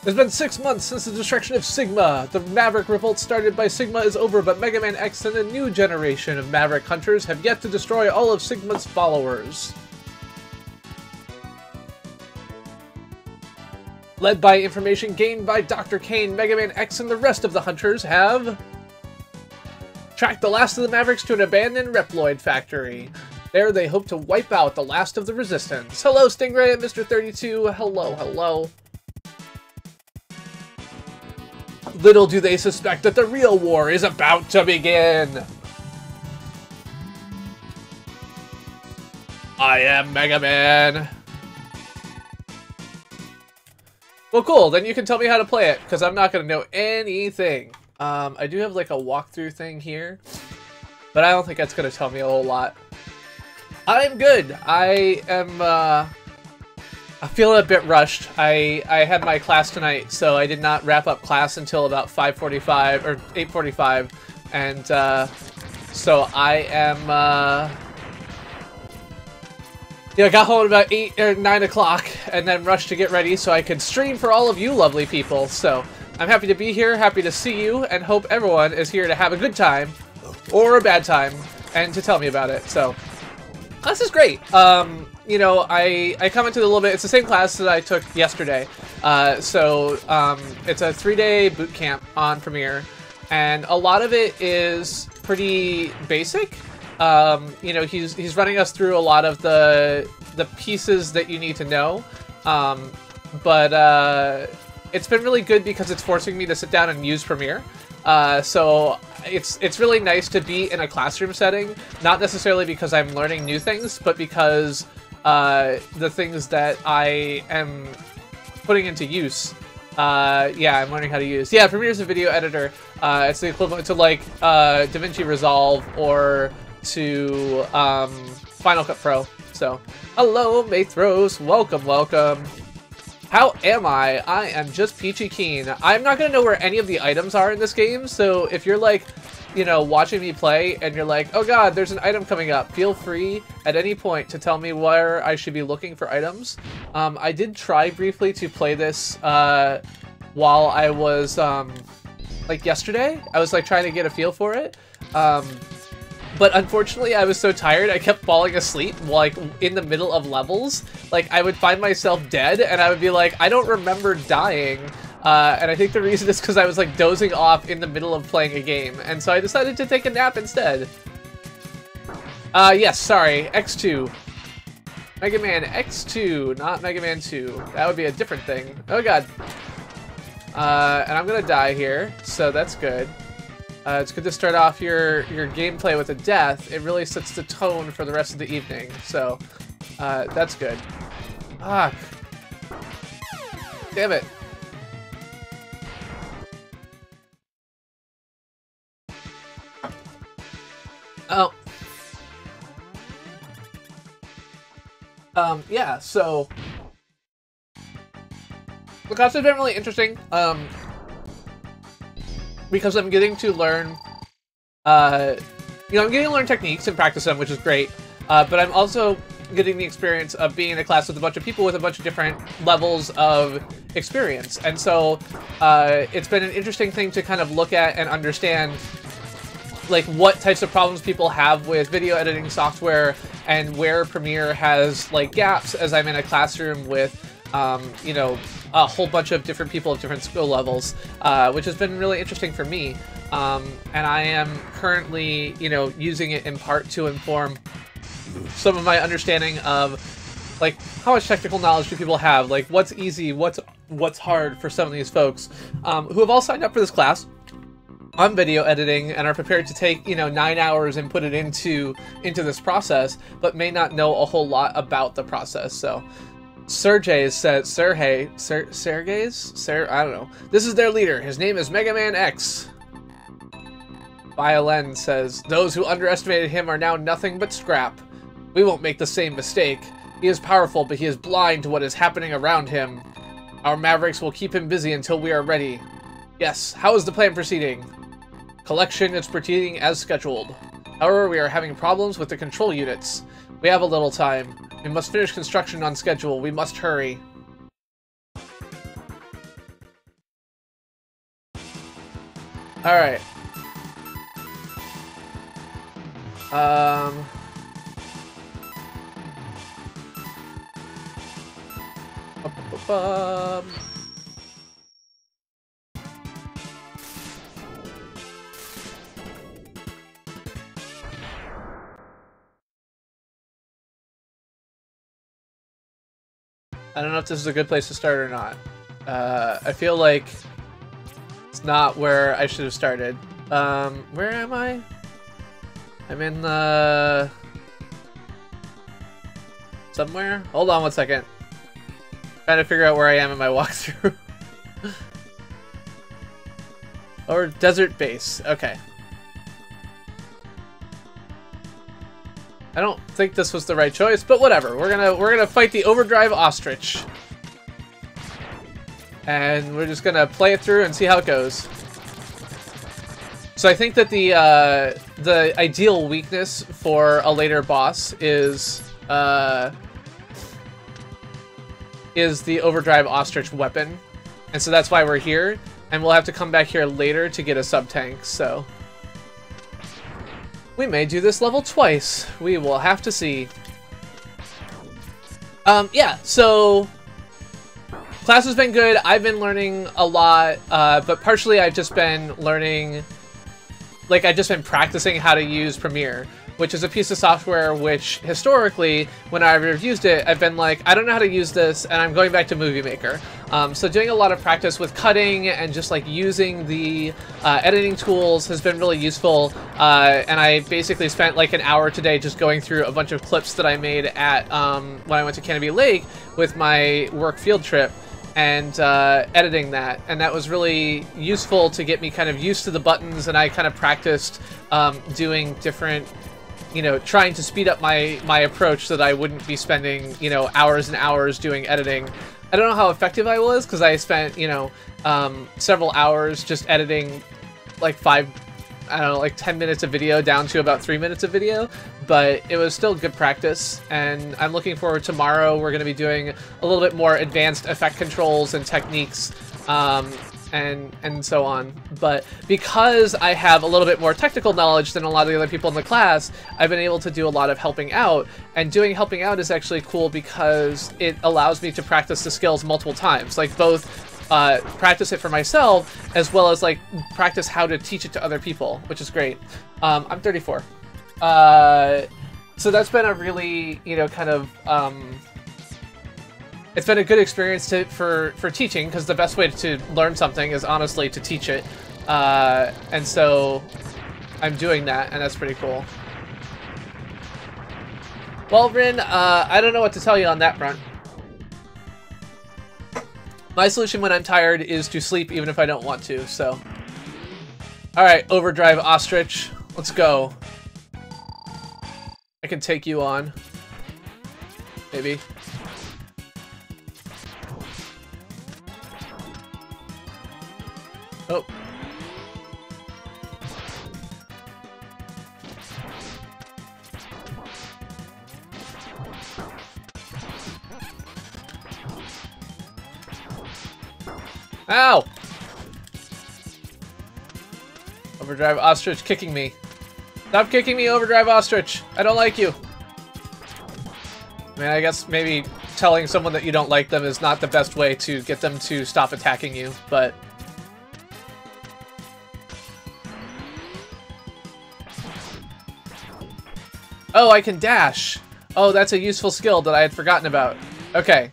It's been 6 months since the destruction of Sigma. The Maverick revolt started by Sigma is over, but Mega Man X and a new generation of Maverick hunters have yet to destroy all of Sigma's followers. Led by information gained by Dr. Kane, Mega Man X and the rest of the hunters have tracked the last of the Mavericks to an abandoned Reploid factory. There they hope to wipe out the last of the resistance. Hello, Stingray and Mr. 32. Hello, hello. Little do they suspect that the real war is about to begin. I am Mega Man. Well, cool. Then you can tell me how to play it, because I'm not going to know anything. I do have like a walkthrough thing here, but I don't think that's going to tell me a whole lot. I'm good. I am I feel a bit rushed. I had my class tonight, so I did not wrap up class until about 5:45 or 8:45, and so I am yeah, I got home at about 8 or 9 o'clock, and then rushed to get ready so I could stream for all of you lovely people. So I'm happy to be here, happy to see you, and hope everyone is here to have a good time or a bad time and to tell me about it. So class is great. You know, I commented a little bit. It's the same class that I took yesterday. It's a 3-day boot camp on Premiere, and a lot of it is pretty basic. You know, he's running us through a lot of the pieces that you need to know. But it's been really good because it's forcing me to sit down and use Premiere. So it's really nice to be in a classroom setting, not necessarily because I'm learning new things, but because the things that I am putting into use, yeah, I'm learning how to use. Yeah, Premiere is a video editor. It's the equivalent to like DaVinci Resolve or to Final Cut Pro. So, hello, Mathros. Welcome, welcome. How am I? I am just peachy keen. I'm not gonna know where any of the items are in this game, so if you're like, you know, watching me play and you're like, oh god, there's an item coming up, feel free at any point to tell me where I should be looking for items. I did try briefly to play this while I was, like yesterday. I was like trying to get a feel for it. But unfortunately, I was so tired, I kept falling asleep, like, in the middle of levels. Like, I would find myself dead, and I would be like, I don't remember dying. And I think the reason is because I was, like, dozing off in the middle of playing a game. And so I decided to take a nap instead. Yes, sorry, X2. Mega Man X2, not Mega Man 2. That would be a different thing. Oh, God. And I'm gonna die here, so that's good. It's good to start off your gameplay with a death. It really sets the tone for the rest of the evening, so that's good. Ah, damn it. Oh. Yeah, so the class has been really interesting. Because I'm getting to learn, you know, I'm getting to learn techniques and practice them, which is great. But I'm also getting the experience of being in a class with a bunch of people with a bunch of different levels of experience. And so it's been an interesting thing to kind of look at and understand, like, what types of problems people have with video editing software and where Premiere has, like, gaps as I'm in a classroom with, you know, a whole bunch of different people of different skill levels, which has been really interesting for me. And I am currently, you know, using it in part to inform some of my understanding of, like, how much technical knowledge do people have? Like, what's easy, what's hard for some of these folks who have all signed up for this class on video editing and are prepared to take, you know, 9 hours and put it into this process, but may not know a whole lot about the process. So Sergey says, I don't know. This is their leader. His name is Mega Man X. Violin says, those who underestimated him are now nothing but scrap. We won't make the same mistake. He is powerful, but he is blind to what is happening around him. Our Mavericks will keep him busy until we are ready. Yes, how is the plan proceeding? Collection is proceeding as scheduled. However, we are having problems with the control units. We have a little time. We must finish construction on schedule. We must hurry. Alright. I don't know if this is a good place to start or not. I feel like it's not where I should have started. Where am I? I'm in the... somewhere? Hold on one second. Trying to figure out where I am in my walkthrough. Or desert base. Okay. I don't think this was the right choice, but whatever. We're gonna fight the overdrive ostrich. And we're just gonna play it through and see how it goes. So I think that the ideal weakness for a later boss is the overdrive ostrich weapon. And so that's why we're here. And we'll have to come back here later to get a sub-tank, so... we may do this level twice. We will have to see. Yeah, so... class has been good. I've been learning a lot, but partially I've just been learning... like, I've just been practicing how to use Premiere, which is a piece of software which, historically, when I've used it, I've been like, I don't know how to use this, and I'm going back to Movie Maker. So doing a lot of practice with cutting and just, like, using the editing tools has been really useful, and I basically spent, like, an hour today just going through a bunch of clips that I made at, when I went to Canopy Lake with my work field trip, and editing that, and that was really useful to get me kind of used to the buttons, and I kind of practiced doing different, you know, trying to speed up my approach so that I wouldn't be spending, you know, hours and hours doing editing. I don't know how effective I was, because I spent, you know, several hours just editing like I don't know, like 10 minutes of video down to about 3 minutes of video, but it was still good practice, and I'm looking forward to tomorrow. We're going to be doing a little bit more advanced effect controls and techniques, and so on. But because I have a little bit more technical knowledge than a lot of the other people in the class, I've been able to do a lot of helping out, and doing helping out is actually cool because it allows me to practice the skills multiple times, like both practice it for myself, as well as like practice how to teach it to other people, which is great. I'm 34. So that's been a really, you know, kind of, it's been a good experience for teaching, because the best way to learn something is honestly to teach it. And so I'm doing that, and that's pretty cool. Well, Rin, I don't know what to tell you on that front. My solution when I'm tired is to sleep even if I don't want to, so. Alright, overdrive ostrich. Let's go. I can take you on. Maybe. Oh. Ow! Overdrive ostrich kicking me. Stop kicking me, overdrive ostrich! I don't like you! I mean, I guess maybe telling someone that you don't like them is not the best way to get them to stop attacking you, but... oh, I can dash! Oh, that's a useful skill that I had forgotten about. Okay.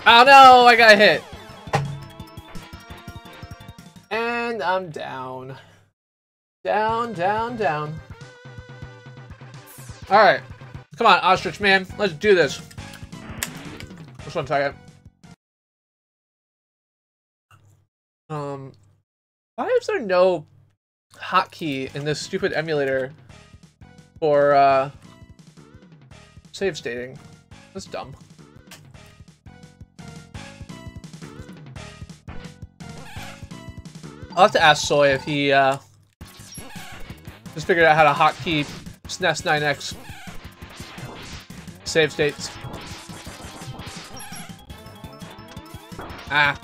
Oh no, I got hit. And I'm down. Down, down, down. Alright. Come on, ostrich man. Let's do this. Just one second. Why is there no hotkey in this stupid emulator for, save stating? That's dumb. I'll have to ask Soy if he just figured out how to hotkey SNES 9X save states. Ah.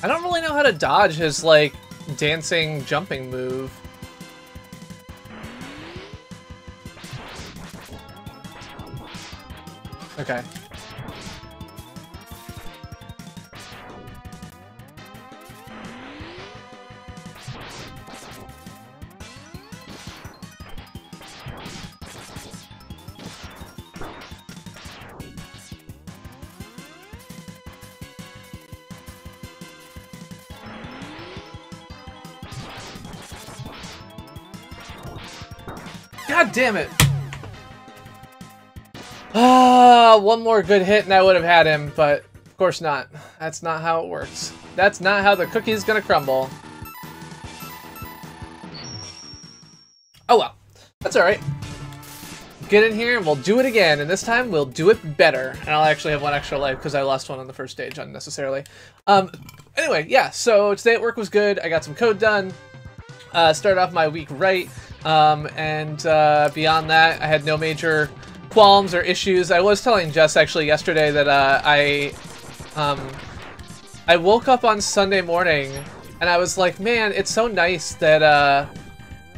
I don't really know how to dodge his, like, dancing jumping move. Okay. God damn it! Ah, one more good hit and I would have had him, but of course not. That's not how it works. That's not how the cookie's gonna crumble. Oh well, that's alright. Get in here and we'll do it again, and this time we'll do it better. And I'll actually have one extra life because I lost one on the first stage unnecessarily. Anyway, yeah, so today at work was good. I got some code done. Started off my week right. Beyond that, I had no major qualms or issues. I was telling Jess actually yesterday that I woke up on Sunday morning and I was like, man, it's so nice that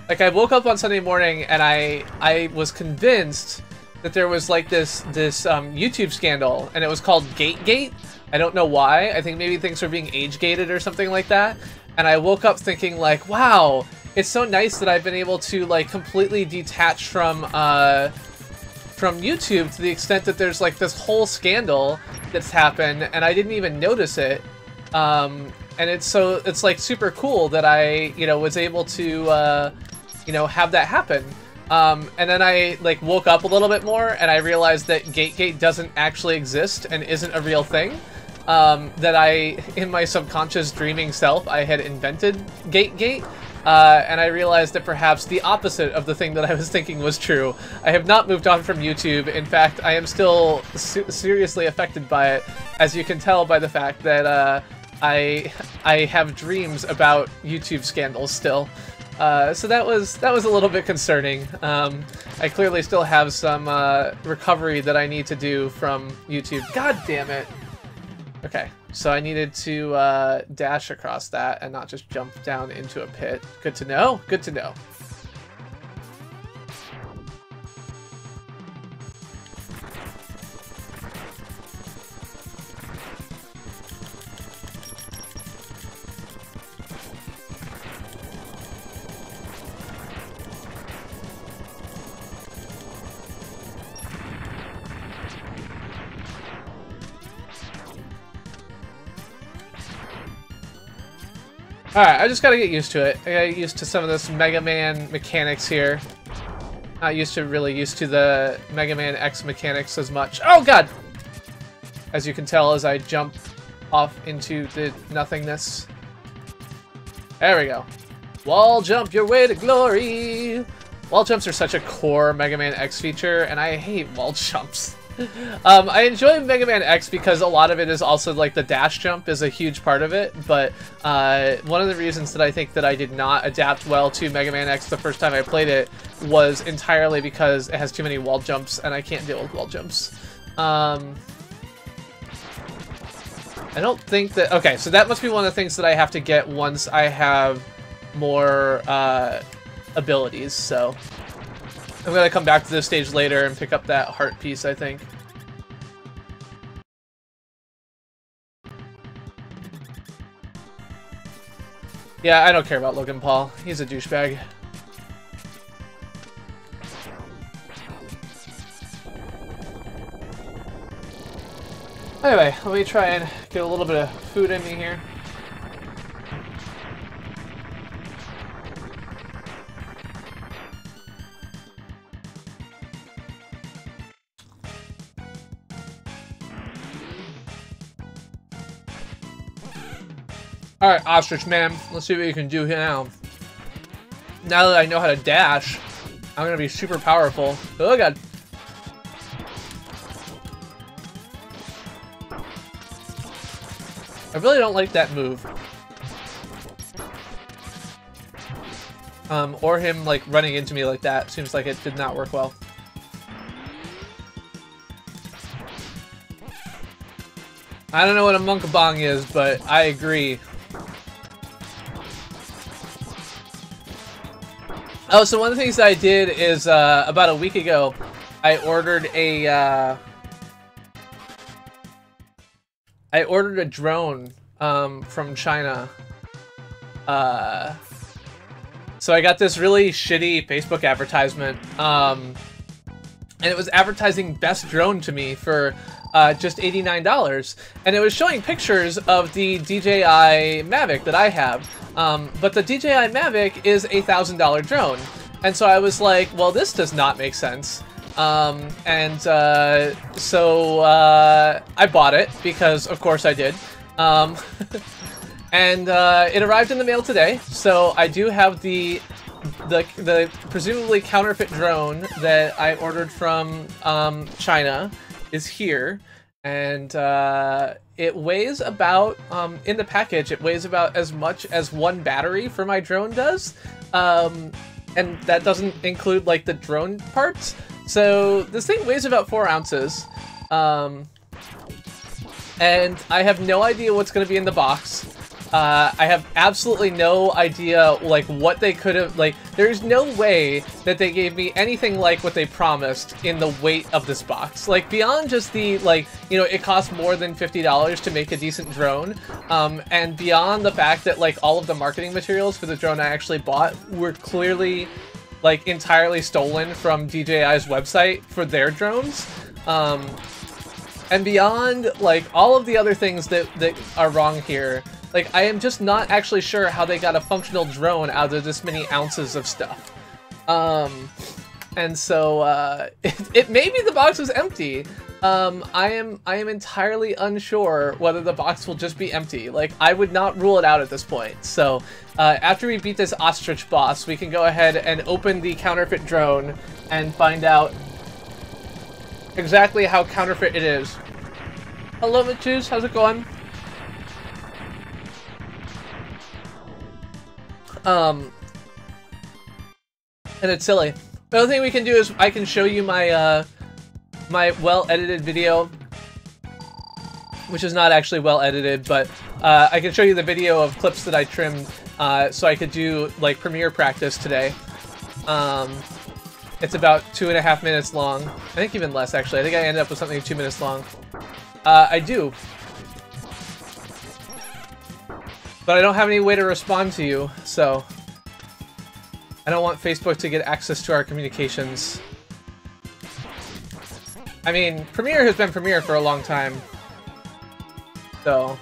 like I woke up on Sunday morning and I was convinced that there was like this YouTube scandal and it was called Gate. I don't know why. I think maybe things were being age gated or something like that. And I woke up thinking like, wow, it's so nice that I've been able to like completely detach from YouTube to the extent that there's like this whole scandal that's happened and I didn't even notice it. And it's like super cool that I, was able to, have that happen. And then I like woke up a little bit more and I realized that Gate doesn't actually exist and isn't a real thing. That I, in my subconscious dreaming self, I had invented Gate. And I realized that perhaps the opposite of the thing that I was thinking was true. I have not moved on from YouTube. In fact, I am still seriously affected by it, as you can tell by the fact that I have dreams about YouTube scandals still. So that was a little bit concerning. I clearly still have some recovery that I need to do from YouTube. God damn it! Okay. So I needed to dash across that and not just jump down into a pit. Good to know. Good to know. Alright, I just gotta get used to it. I gotta get used to some of this Mega Man mechanics here. Not really used to the Mega Man X mechanics as much. Oh god! As you can tell as I jump off into the nothingness. There we go. Wall jump your way to glory! Wall jumps are such a core Mega Man X feature, and I hate wall jumps. I enjoy Mega Man X because a lot of it is also like the dash jump is a huge part of it, but one of the reasons that I think that I did not adapt well to Mega Man X the first time I played it was entirely because it has too many wall jumps and I can't deal with wall jumps. I don't think that... Okay, so that must be one of the things that I have to get once I have more abilities, so... I'm gonna come back to this stage later and pick up that heart piece, I think. Yeah, I don't care about Logan Paul. He's a douchebag. Anyway, let me try and get a little bit of food in me here. Alright, Ostrich Man. Let's see what you can do here now. Now that I know how to dash, I'm gonna be super powerful. Oh god. I really don't like that move. Or him, like, running into me like that. Seems like it did not work well. I don't know what a monkabong is, but I agree. Oh, so one of the things that I did is, about a week ago, I ordered a, drone, from China. So I got this really shitty Facebook advertisement, and it was advertising best drone to me for, just $89, and it was showing pictures of the DJI Mavic that I have, but the DJI Mavic is a $1,000 drone, and so I was like, well, this does not make sense, so I bought it, because of course I did, and it arrived in the mail today, so I do have the presumably counterfeit drone that I ordered from China is here, and it weighs about, in the package, it weighs about as much as one battery for my drone does, and that doesn't include, like, the drone parts, so this thing weighs about 4 ounces, and I have no idea what's going to be in the box. I have absolutely no idea, like, what they could have, like, there's no way that they gave me anything like what they promised in the weight of this box. Like, beyond just the, like, you know, it costs more than $50 to make a decent drone, and beyond the fact that, like, all of the marketing materials for the drone I actually bought were clearly, like, entirely stolen from DJI's website for their drones, and beyond, like, all of the other things that are wrong here, like, I am just not actually sure how they got a functional drone out of this many ounces of stuff. And so, it may be the box was empty. I am entirely unsure whether the box will just be empty. Like, I would not rule it out at this point. So, after we beat this ostrich boss, we can go ahead and open the counterfeit drone and find out exactly how counterfeit it is. Hello, Mitchus, how's it going? And it's silly. The other thing we can do is I can show you my my well-edited video, which is not actually well-edited, but I can show you the video of clips that I trimmed so I could do, like, Premiere practice today. It's about 2.5 minutes long. I think even less, actually. I think I ended up with something 2 minutes long. I do. But I don't have any way to respond to you, so I don't want Facebook to get access to our communications. I mean, Premiere has been Premiere for a long time, so...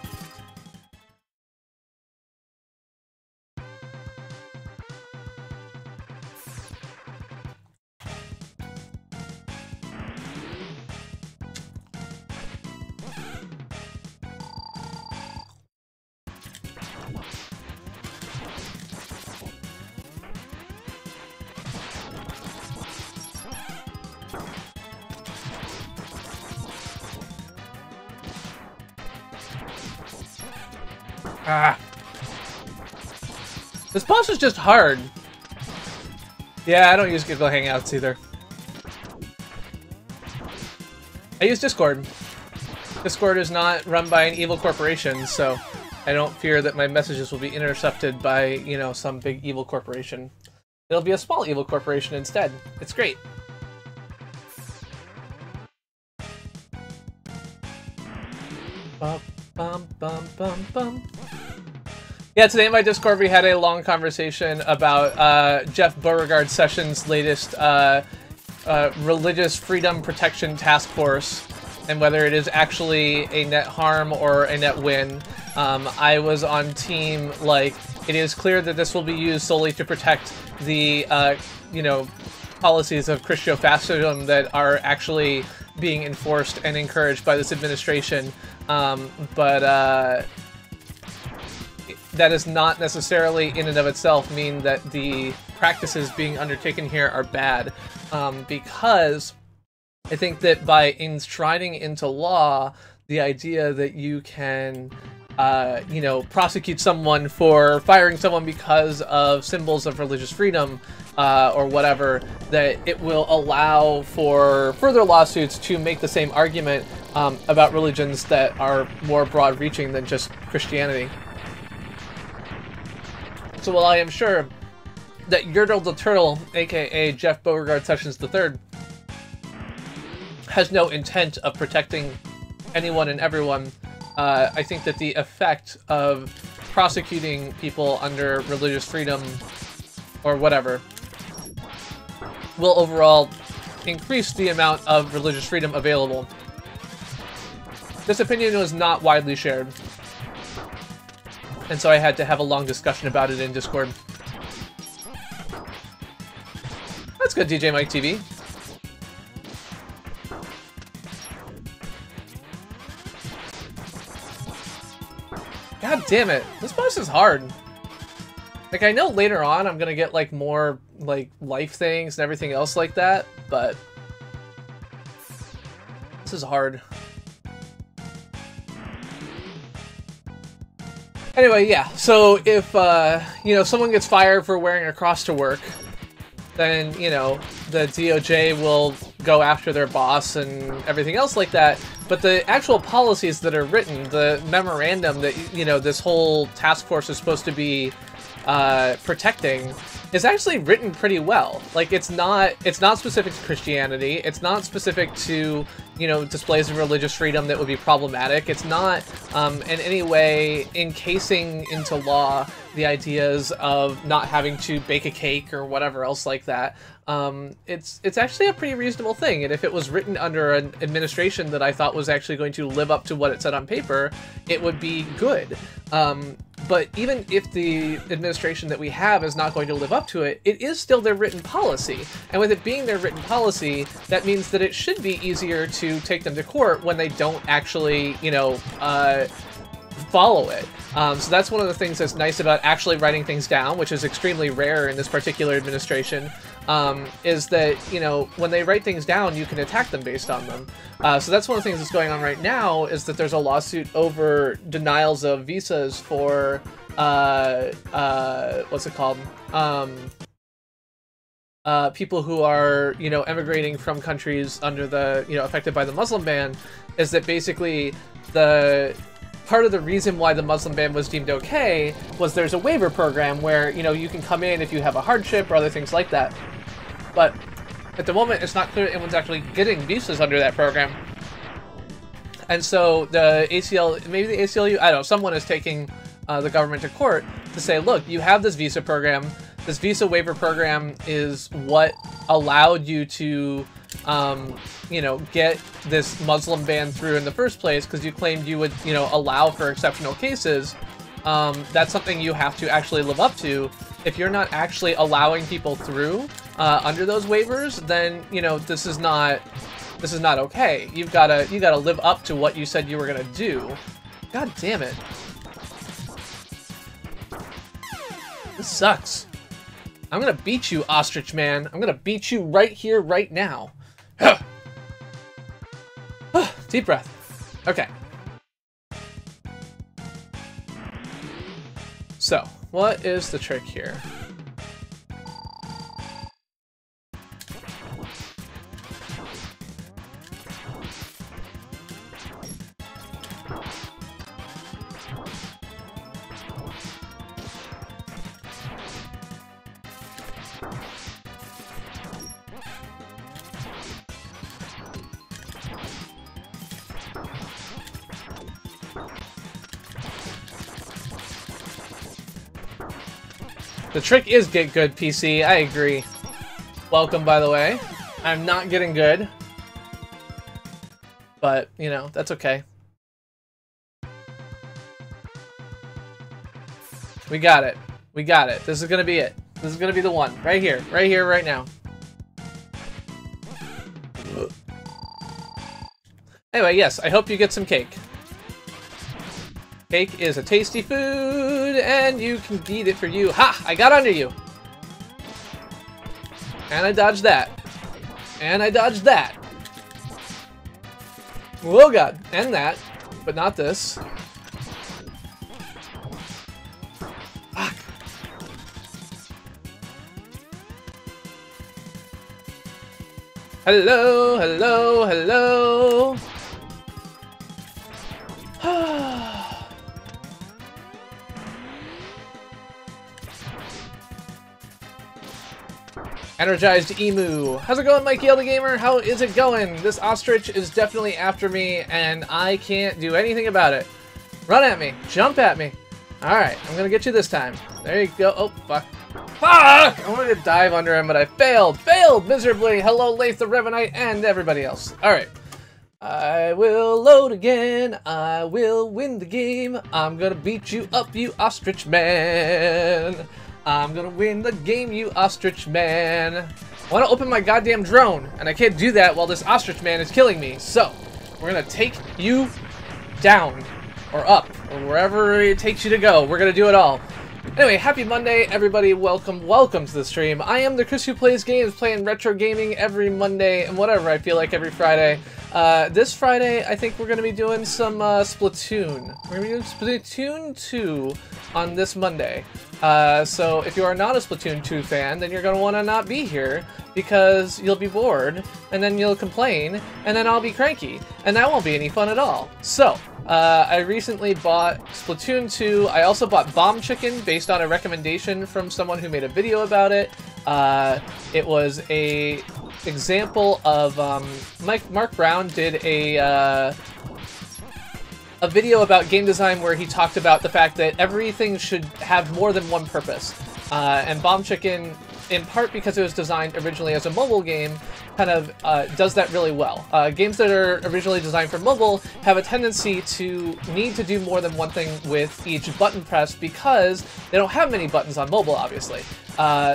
Ah. This boss is just hard. Yeah, I don't use Google Hangouts either. I use Discord. Discord is not run by an evil corporation, so I don't fear that my messages will be intercepted by, you know, some big evil corporation. It'll be a small evil corporation instead. It's great. Bum, bum, bum, bum, bum. Yeah, today in my Discord we had a long conversation about Jeff Beauregard Sessions' latest Religious Freedom Protection Task Force, and whether it is actually a net harm or a net win. I was on team, like, it is clear that this will be used solely to protect the, you know, policies of Christo-fascism that are actually being enforced and encouraged by this administration. that is not necessarily in and of itself mean that the practices being undertaken here are bad, because I think that by enshrining into law the idea that you can, you know, prosecute someone for firing someone because of symbols of religious freedom, or whatever, that it will allow for further lawsuits to make the same argument about religions that are more broad-reaching than just Christianity. So while I am sure that Yertle the Turtle, aka Jeff Beauregard Sessions III, has no intent of protecting anyone and everyone, I think that the effect of prosecuting people under religious freedom or whatever will overall increase the amount of religious freedom available. This opinion was not widely shared, and so I had to have a long discussion about it in Discord. That's good, DJ Mike TV. God damn it, this boss is hard. Like, I know later on I'm gonna get, like, more, like, life things and everything else like that, but this is hard. Anyway, yeah, so if, you know, someone gets fired for wearing a cross to work, then, you know, the DOJ will go after their boss and everything else like that. But the actual policies that are written, the memorandum that, you know, this whole task force is supposed to be protecting, is actually written pretty well. Like, it's not specific to Christianity. It's not specific to, you know, displays of religious freedom that would be problematic. It's not in any way encasing into law the ideas of not having to bake a cake or whatever else like that. It's actually a pretty reasonable thing, and if it was written under an administration that I thought was actually going to live up to what it said on paper, it would be good. But even if the administration that we have is not going to live up to it, it is still their written policy. And with it being their written policy, that means that it should be easier to take them to court when they don't actually, you know, follow it. So that's one of the things that's nice about actually writing things down, which is extremely rare in this particular administration, is that, you know, when they write things down, you can attack them based on them. So that's one of the things that's going on right now, is that there's a lawsuit over denials of visas for, what's it called? People who are, you know, emigrating from countries under the, you know, affected by the Muslim ban, is that basically the part of the reason why the Muslim ban was deemed okay was there's a waiver program where, you know, you can come in if you have a hardship or other things like that. But at the moment, it's not clear anyone's actually getting visas under that program. And so the ACL, maybe the ACLU, I don't know, someone is taking the government to court to say, look, you have this visa program. This visa waiver program is what allowed you to, you know, get this Muslim ban through in the first place, because you claimed you would, you know, allow for exceptional cases. That's something you have to actually live up to. If you're not actually allowing people through under those waivers, then, you know, this is not okay. You gotta live up to what you said you were gonna do. God damn it. This sucks. I'm gonna beat you, Ostrich Man. I'm gonna beat you right here, right now. Deep breath. Okay. So, what is the trick here? The trick is get good, PC. I agree. Welcome, by the way. I'm not getting good. But, you know, that's okay. We got it. We got it. This is gonna be it. This is gonna be the one. Right here. Right here, right now. Anyway, yes, I hope you get some cake. Cake is a tasty food, and you can eat it for you. Ha! I got under you. And I dodged that. And I dodged that. Oh god. And that. But not this. Fuck. Hello, hello, hello. Energized Emu. How's it going, Mikey the Gamer? How is it going? This ostrich is definitely after me, and I can't do anything about it. Run at me. Jump at me. Alright, I'm gonna get you this time. There you go. Oh, fuck. Fuck! I wanted to dive under him, but I failed. Failed miserably. Hello, Laith the Revenite, and everybody else. Alright. I will load again. I will win the game. I'm gonna beat you up, you ostrich man. I'm gonna win the game, you ostrich man. I want to open my goddamn drone, and I can't do that while this ostrich man is killing me. So, we're gonna take you down, or up, or wherever it takes you to go. We're gonna do it all. Anyway, happy Monday, everybody. Welcome to the stream. I am the Chris who plays games, playing retro gaming every Monday, and whatever I feel like every Friday. This Friday, I think we're gonna be doing some Splatoon. We're gonna be doing Splatoon 2 on this Monday. So if you are not a Splatoon 2 fan, then you're going to want to not be here because you'll be bored, and then you'll complain, and then I'll be cranky, and that won't be any fun at all. So, I recently bought Splatoon 2. I also bought Bomb Chicken based on a recommendation from someone who made a video about it. It was a example of, Mark Brown did a video about game design where he talked about the fact that everything should have more than one purpose. And Bomb Chicken, in part because it was designed originally as a mobile game, kind of does that really well. Games that are originally designed for mobile have a tendency to need to do more than one thing with each button press because they don't have many buttons on mobile, obviously.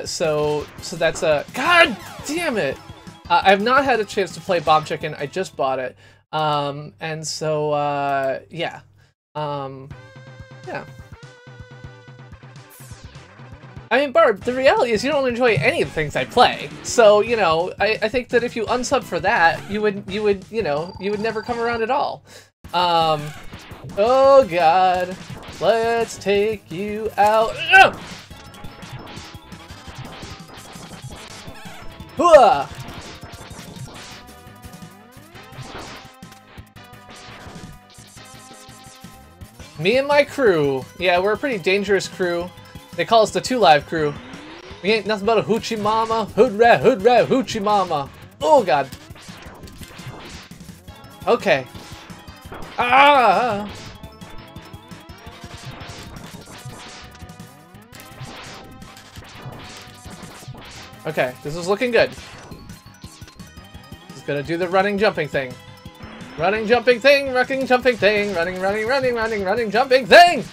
So that's a... God damn it! I have not had a chance to play Bomb Chicken. I just bought it. And so, yeah. Yeah. I mean, Barb, the reality is you don't enjoy any of the things I play. So, you know, I think that if you unsub for that, you would, you know, you would never come around at all. Oh god. Let's take you out. Hooah! Me and my crew. Yeah, we're a pretty dangerous crew. They call us the 2 Live crew. We ain't nothing but a hoochie mama. Hood-rah, hoochie mama. Oh, God. Okay. Ah! Okay, this is looking good. Just gonna do the running, jumping thing. Running, jumping thing, running, jumping thing, running, jumping thing!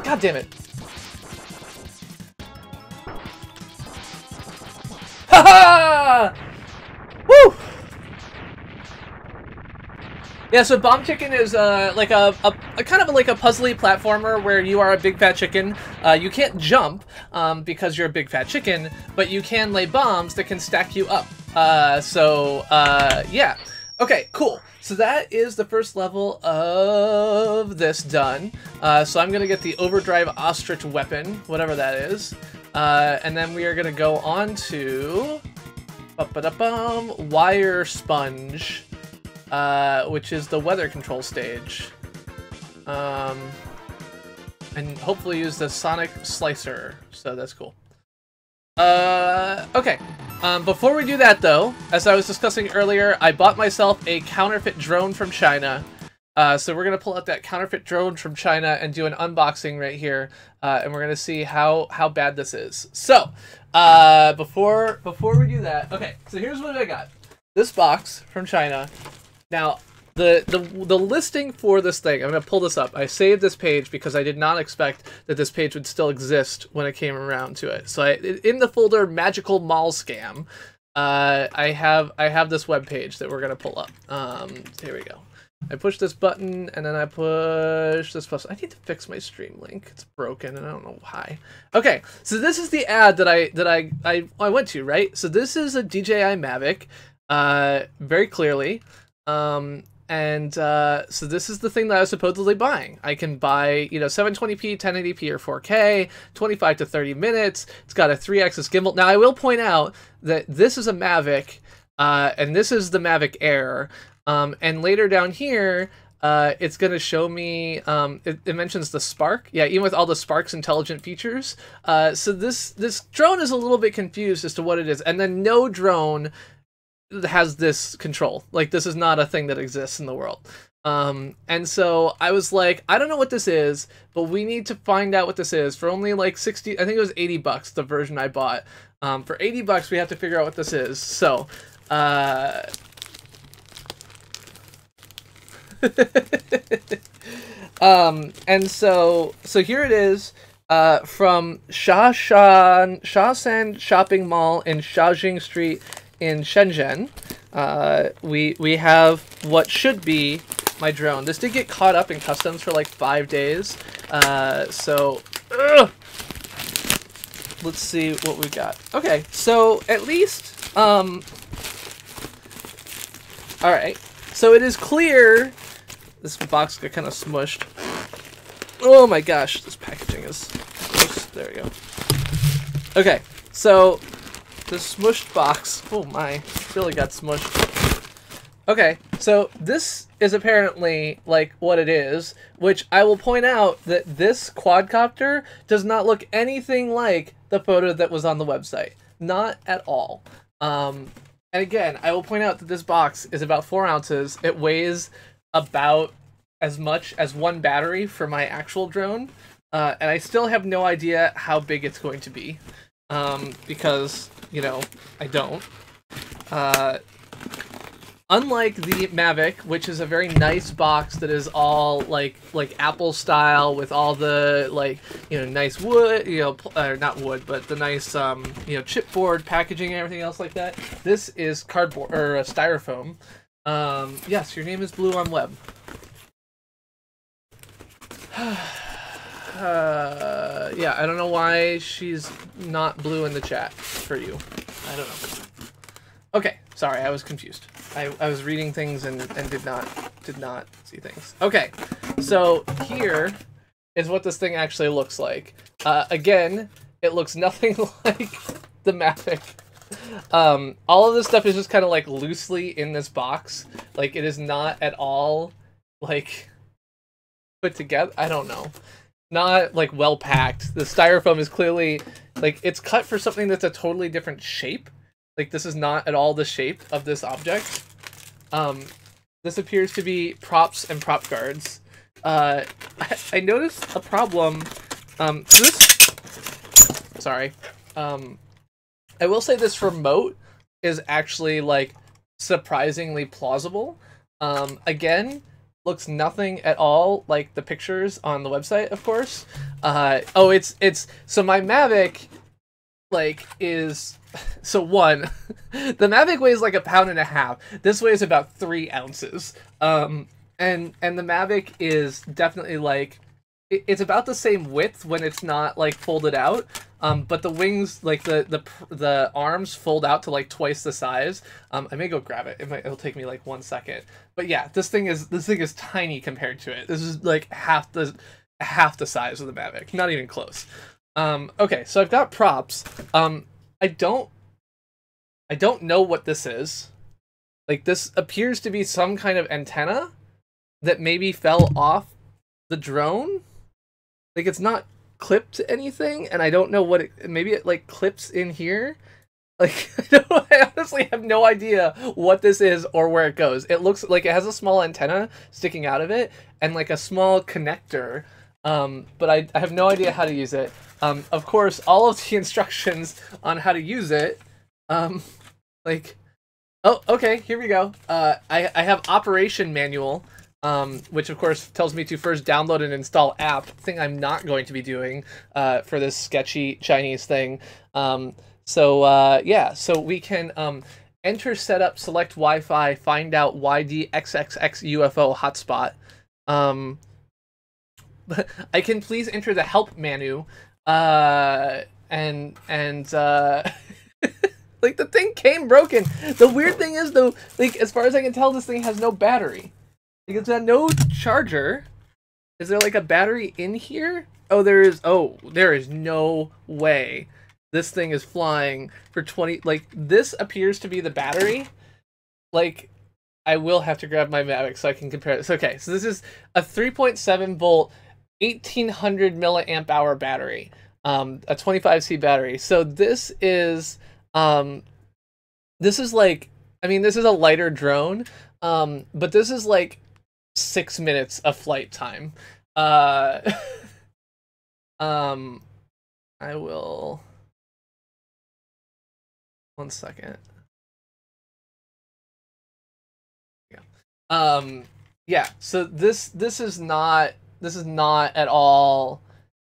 God damn it. Ha ha! Woo! Yeah, so Bomb Chicken is like a kind of like a puzzly platformer where you are a big fat chicken. You can't jump because you're a big fat chicken, but you can lay bombs that can stack you up. Yeah. Okay, cool. So that is the first level of this done. So I'm gonna get the Overdrive Ostrich weapon, whatever that is. And then we are gonna go on to Wire Sponge, which is the weather control stage. And hopefully use the Sonic Slicer, so that's cool. Okay. Before we do that, though, as I was discussing earlier, I bought myself a counterfeit drone from China. So we're going to pull out that counterfeit drone from China and do an unboxing right here. And we're going to see how bad this is. So, before we do that, okay, so here's what I got. This box from China. Now, the listing for this thing, I'm going to pull this up. I saved this page because I did not expect that this page would still exist when I came around to it. So in the folder Magical Mall Scam, I have this web page that we're going to pull up. Here we go. I push this button, and then I push this plus. I need to fix my stream link. It's broken, and I don't know why. Okay, so this is the ad that I went to, right? So this is a DJI Mavic, very clearly. So this is the thing that I was supposedly buying. I can buy, 720p, 1080p, or 4K, 25 to 30 minutes. It's got a 3-axis gimbal. Now, I will point out that this is a Mavic, and this is the Mavic Air. And later down here, it's going to show me, it mentions the Spark. Yeah, even with all the Spark's intelligent features. So this drone is a little bit confused as to what it is. And then no drone has this control. Like, this is not a thing that exists in the world. And so I was like, I don't know what this is, but we need to find out what this is. For only like 60, I think it was $80, the version I bought. For $80, we have to figure out what this is. So, and so here it is, from Shaosan Shopping Mall in Shaojing Street in Shenzhen. We have what should be my drone. This did get caught up in customs for like 5 days. Let's see what we got. Okay, so at least, all right. So it is clear. This box got kind of smushed. Oh my gosh, this packaging is... There we go. Okay, so the smushed box... Oh my, really got smushed. Okay, so this is apparently, like, what it is, which I will point out that this quadcopter does not look anything like the photo that was on the website. Not at all. And again, I will point out that this box is about 4 ounces. It weighs about as much as one battery for my actual drone. And I still have no idea how big it's going to be. Because, I don't. Unlike the Mavic, which is a very nice box that is all like Apple style with all the nice wood, not wood, but the nice chipboard packaging and everything else like that. This is cardboard or styrofoam. Yes, your name is Blue on Web. Yeah, I don't know why she's not blue in the chat for you. I don't know. Okay, sorry, I was confused. I was reading things and did not see things. Okay, so here is what this thing actually looks like. Again, it looks nothing like the Mavic. All of this stuff is just kind of like loosely in this box. Like, it is not at all like put together. I don't know. Not like well packed. The styrofoam is clearly like it's cut for something that's a totally different shape. Like, this is not at all the shape of this object. This appears to be props and prop guards. I noticed a problem. Sorry. I will say this remote is actually, like, surprisingly plausible. Again, looks nothing at all like the pictures on the website, of course. So my Mavic, like, is... So one, the Mavic weighs like 1.5 pounds. This weighs about 3 ounces. And the Mavic is definitely like, it's about the same width when it's not like folded out. But the wings, like the arms fold out to like twice the size. I may go grab it. It'll take me like 1 second. But yeah, this thing is tiny compared to it. This is like half the size of the Mavic. Not even close. Okay, so I've got props. I don't know what this is. Like, this appears to be some kind of antenna that maybe fell off the drone. Like, it's not clipped to anything, and I don't know what it... Maybe it, like, clips in here? Like, I honestly have no idea what this is or where it goes. It looks like it has a small antenna sticking out of it, and, like, a small connector. But I have no idea how to use it. Of course, all of the instructions on how to use it, like, oh, okay, here we go. I have operation manual, which of course tells me to first download and install app, thing I'm not going to be doing, for this sketchy Chinese thing. Yeah, so we can, enter setup, select Wi-Fi, find out YDXXX UFO hotspot. I can please enter the help menu. And like, the thing came broken. The weird thing is, though, like, as far as I can tell, this thing has no battery. Like, it's got no charger. Is there like a battery in here? Oh, there is. Oh, there is no way this thing is flying for 20. Like, this appears to be the battery. Like, I will have to grab my Mavic so I can compare this. Okay, so this is a 3.7 volt, 1800 milliamp hour battery, a 25C battery. So this is like, I mean, this is a lighter drone, but this is like 6 minutes of flight time. I will. 1 second. Yeah. Yeah. So this is not at all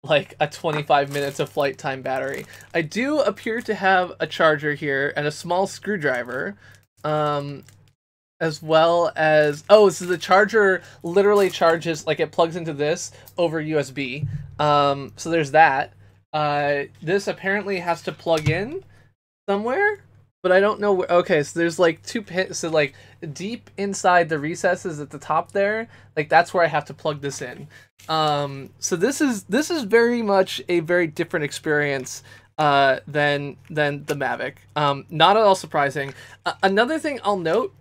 like a 25 minutes of flight time battery. I do appear to have a charger here and a small screwdriver, as well as, oh, so the charger literally charges, like, it plugs into this over USB. So there's that. This apparently has to plug in somewhere, but I don't know where. Okay, so there's like 2 pins, so like deep inside the recesses at the top there, like that's where I have to plug this in. So this is very much a very different experience than the Mavic. Not at all surprising. Another thing I'll note,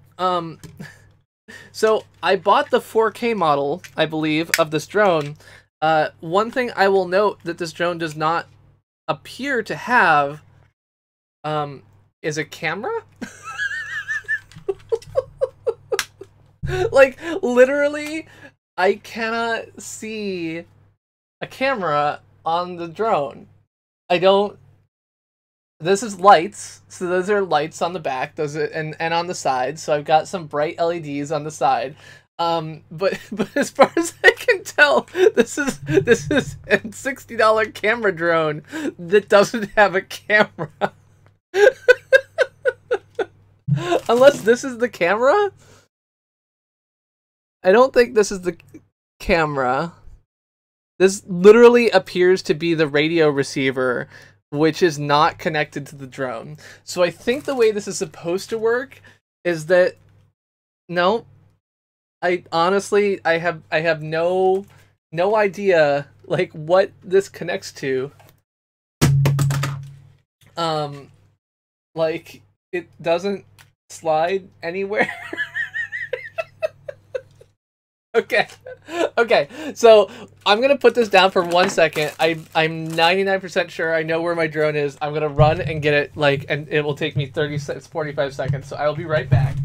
so I bought the 4K model, I believe, of this drone. One thing I will note that this drone does not appear to have is a camera. Like, literally, I cannot see a camera on the drone. I don't. This is lights, so those are lights on the back, those are, and on the side. So I've got some bright LEDs on the side. But as far as I can tell, this is a $60 camera drone that doesn't have a camera. Unless this is the camera? I don't think this is the camera. This literally appears to be the radio receiver, which is not connected to the drone. So I think the way this is supposed to work is that, no, I honestly, I have no idea like what this connects to. Like, it doesn't slide anywhere. Okay, so I'm gonna put this down for 1 second. I'm 99% sure I know where my drone is. I'm gonna run and get it, like, and it will take me 45 seconds. So I'll be right back.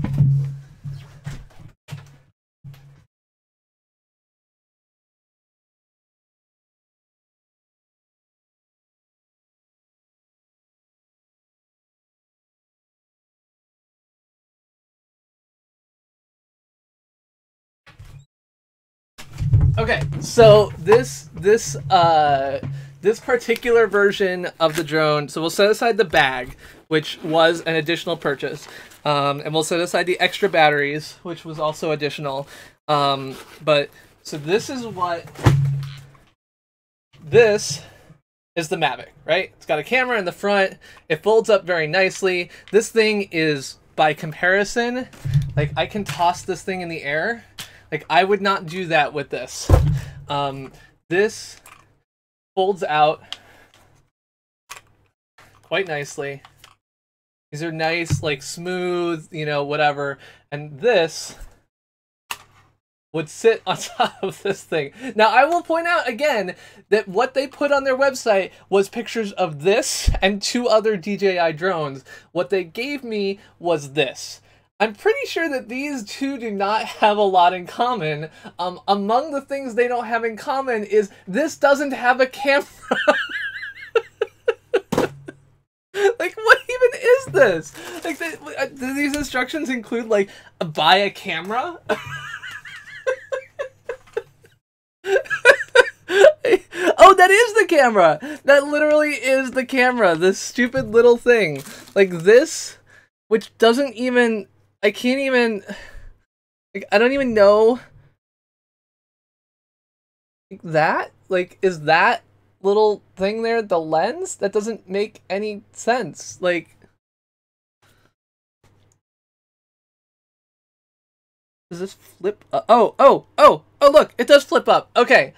Okay, so this particular version of the drone, so we'll set aside the bag, which was an additional purchase, and we'll set aside the extra batteries, which was also additional. But so this is the Mavic, right? It's got a camera in the front. It folds up very nicely. This thing is, by comparison, like, I can toss this thing in the air. Like, I would not do that with this. This folds out quite nicely. These are nice, like, smooth, you know, whatever. And this would sit on top of this thing. Now, I will point out again that what they put on their website was pictures of this and 2 other DJI drones. What they gave me was this. I'm pretty sure that these 2 do not have a lot in common. Among the things they don't have in common is this doesn't have a camera. Like, what even is this? Like, do these instructions include, like, buy a camera? Oh, that is the camera! That literally is the camera. This stupid little thing. Like, this which doesn't even, I can't even, like, I don't even know, like, that, like, is that little thing there the lens? That doesn't make any sense. Like, does this flip? Oh, look, it does flip up. Okay,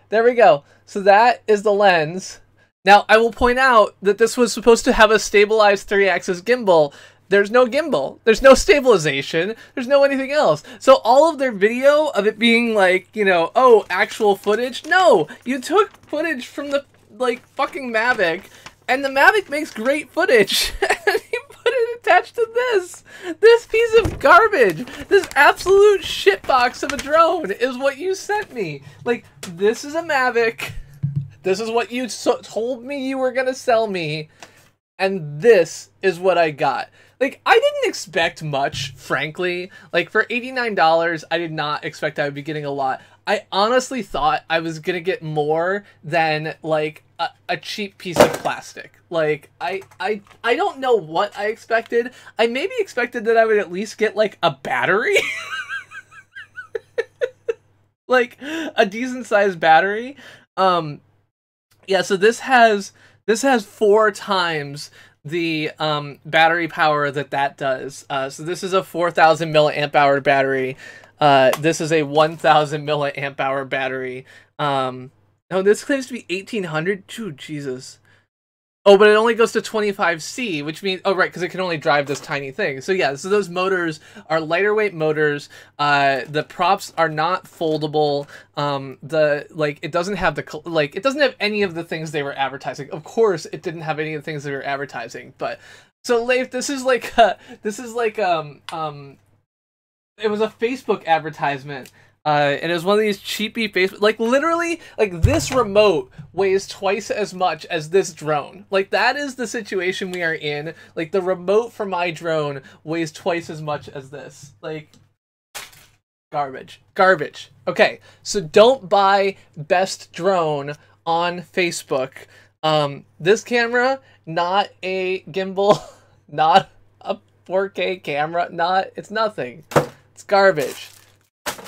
there we go. So that is the lens. Now, I will point out that this was supposed to have a stabilized 3-axis gimbal. There's no gimbal. There's no stabilization. There's no anything else. So all of their video of it being like, you know, oh, actual footage. No, you took footage from the, like, fucking Mavic, and the Mavic makes great footage. And you put it attached to this piece of garbage. This absolute shitbox of a drone is what you sent me. Like, this is a Mavic. This is what you told me you were gonna sell me, and this is what I got. Like, I didn't expect much, frankly. Like, for $89, I did not expect I would be getting a lot. I honestly thought I was gonna get more than, like, a cheap piece of plastic. Like, I don't know what I expected. I maybe expected that I would at least get, like, a battery. Like, a decent-sized battery. Yeah, so this has 4 times the battery power that does. So this is a 4,000 milliamp hour battery. This is a 1,000 milliamp hour battery. No, this claims to be 1,800. Ooh, Jesus. Oh, but it only goes to 25C, which means, oh, right, because it can only drive this tiny thing. So yeah, so those motors are lighter weight motors. The props are not foldable. It doesn't have it doesn't have any of the things they were advertising. Of course, it didn't have any of the things they were advertising. But so, Leif, this is like it was a Facebook advertisement. And it was one of these cheapy Facebook, like, literally, like, this remote weighs twice as much as this drone. Like, that is the situation we are in. Like, the remote for my drone weighs twice as much as this. Like, garbage. Garbage. Okay, so don't buy best drone on Facebook. This camera, not a gimbal, not a 4K camera, it's nothing. It's garbage.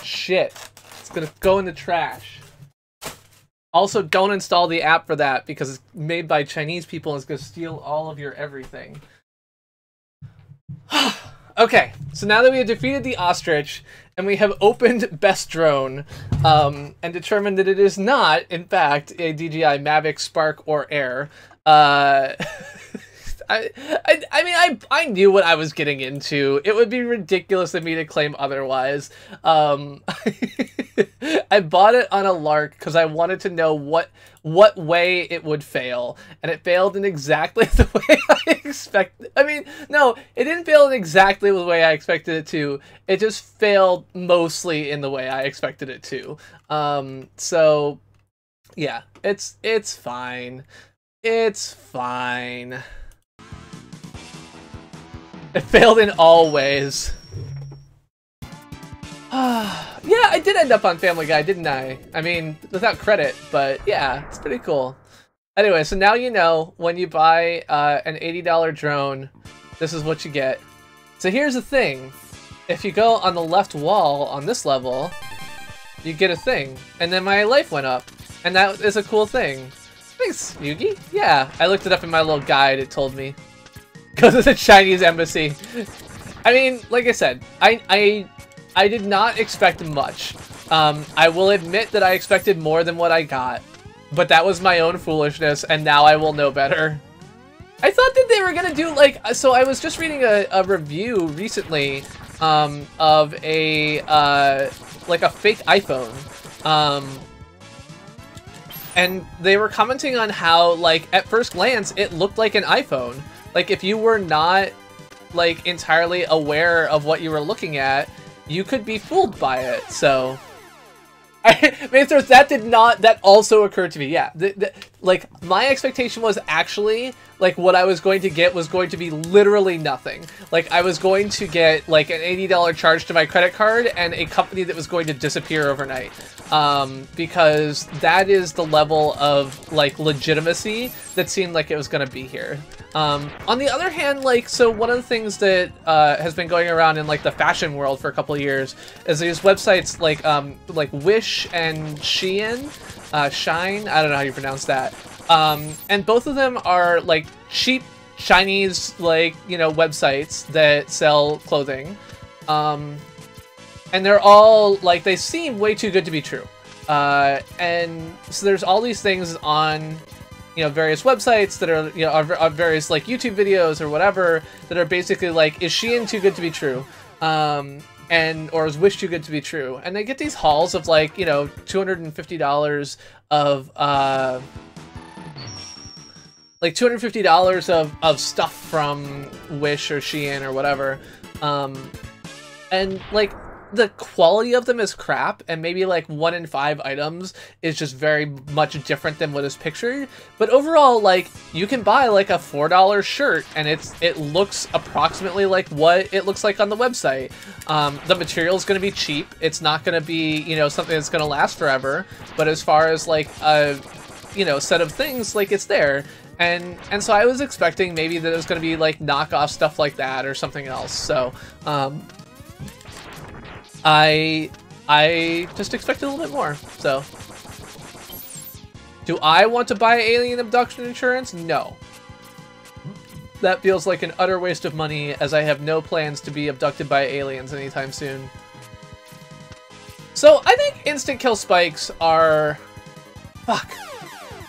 Shit. It's gonna go in the trash. Also, don't install the app for that because it's made by Chinese people and it's gonna steal all of your everything. Okay, so now that we have defeated the ostrich and we have opened Best Drone and determined that it is not, in fact, a DJI Mavic Spark or Air, I knew what I was getting into. It would be ridiculous of me to claim otherwise. I bought it on a lark because I wanted to know what way it would fail, and it failed in exactly the way I expected. I mean, no, it didn't fail in exactly the way I expected it to. It just failed mostly in the way I expected it to. So yeah, it's fine. It's fine. It failed in all ways. Yeah, I did end up on Family Guy, didn't I? I mean, without credit, but yeah, it's pretty cool. Anyway, so now you know when you buy an $80 drone, this is what you get. So here's the thing. If you go on the left wall on this level, you get a thing. And then my life went up. And that is a cool thing. Thanks, Yugi. Yeah, I looked it up in my little guide, it told me. Go to the Chinese embassy. I mean, like I said, I did not expect much. I will admit that I expected more than what I got, but that was my own foolishness, and now I will know better. I thought that they were gonna do, like, so I was just reading a review recently of a like a fake iPhone, and they were commenting on how, like, at first glance it looked like an iPhone. Like, if you were not, like, entirely aware of what you were looking at, you could be fooled by it, so... I mean, that also occurred to me, yeah. Like, my expectation was actually, like, what I was going to get was going to be literally nothing. Like, I was going to get, like, an $80 charge to my credit card and a company that was going to disappear overnight. Because that is the level of, like, legitimacy that seemed like it was going to be here. On the other hand, like, so one of the things that has been going around in like the fashion world for a couple of years is these websites like Wish and Shein, Shine, I don't know how you pronounce that. And both of them are like cheap Chinese, like, you know, websites that sell clothing. And they're all like, they seem way too good to be true. And so there's all these things on, you know, various websites that are, you know, are various like YouTube videos or whatever that are basically like, is Shein too good to be true? Or is Wish too good to be true? And they get these hauls of like, you know, $250 of, like $250 of stuff from Wish or Shein or whatever. And like, the quality of them is crap, and maybe like 1 in 5 items is just very much different than what is pictured. But overall, like, you can buy like a $4 shirt and it looks approximately like what it looks like on the website. The material is going to be cheap. It's not going to be, you know, something that's going to last forever. But as far as like a, you know, set of things, like, it's there. And so I was expecting maybe that it was going to be like knockoff stuff like that or something else. So, I just expected a little bit more, so. Do I want to buy alien abduction insurance? No. That feels like an utter waste of money, as I have no plans to be abducted by aliens anytime soon. So, I think instant kill spikes are... fuck.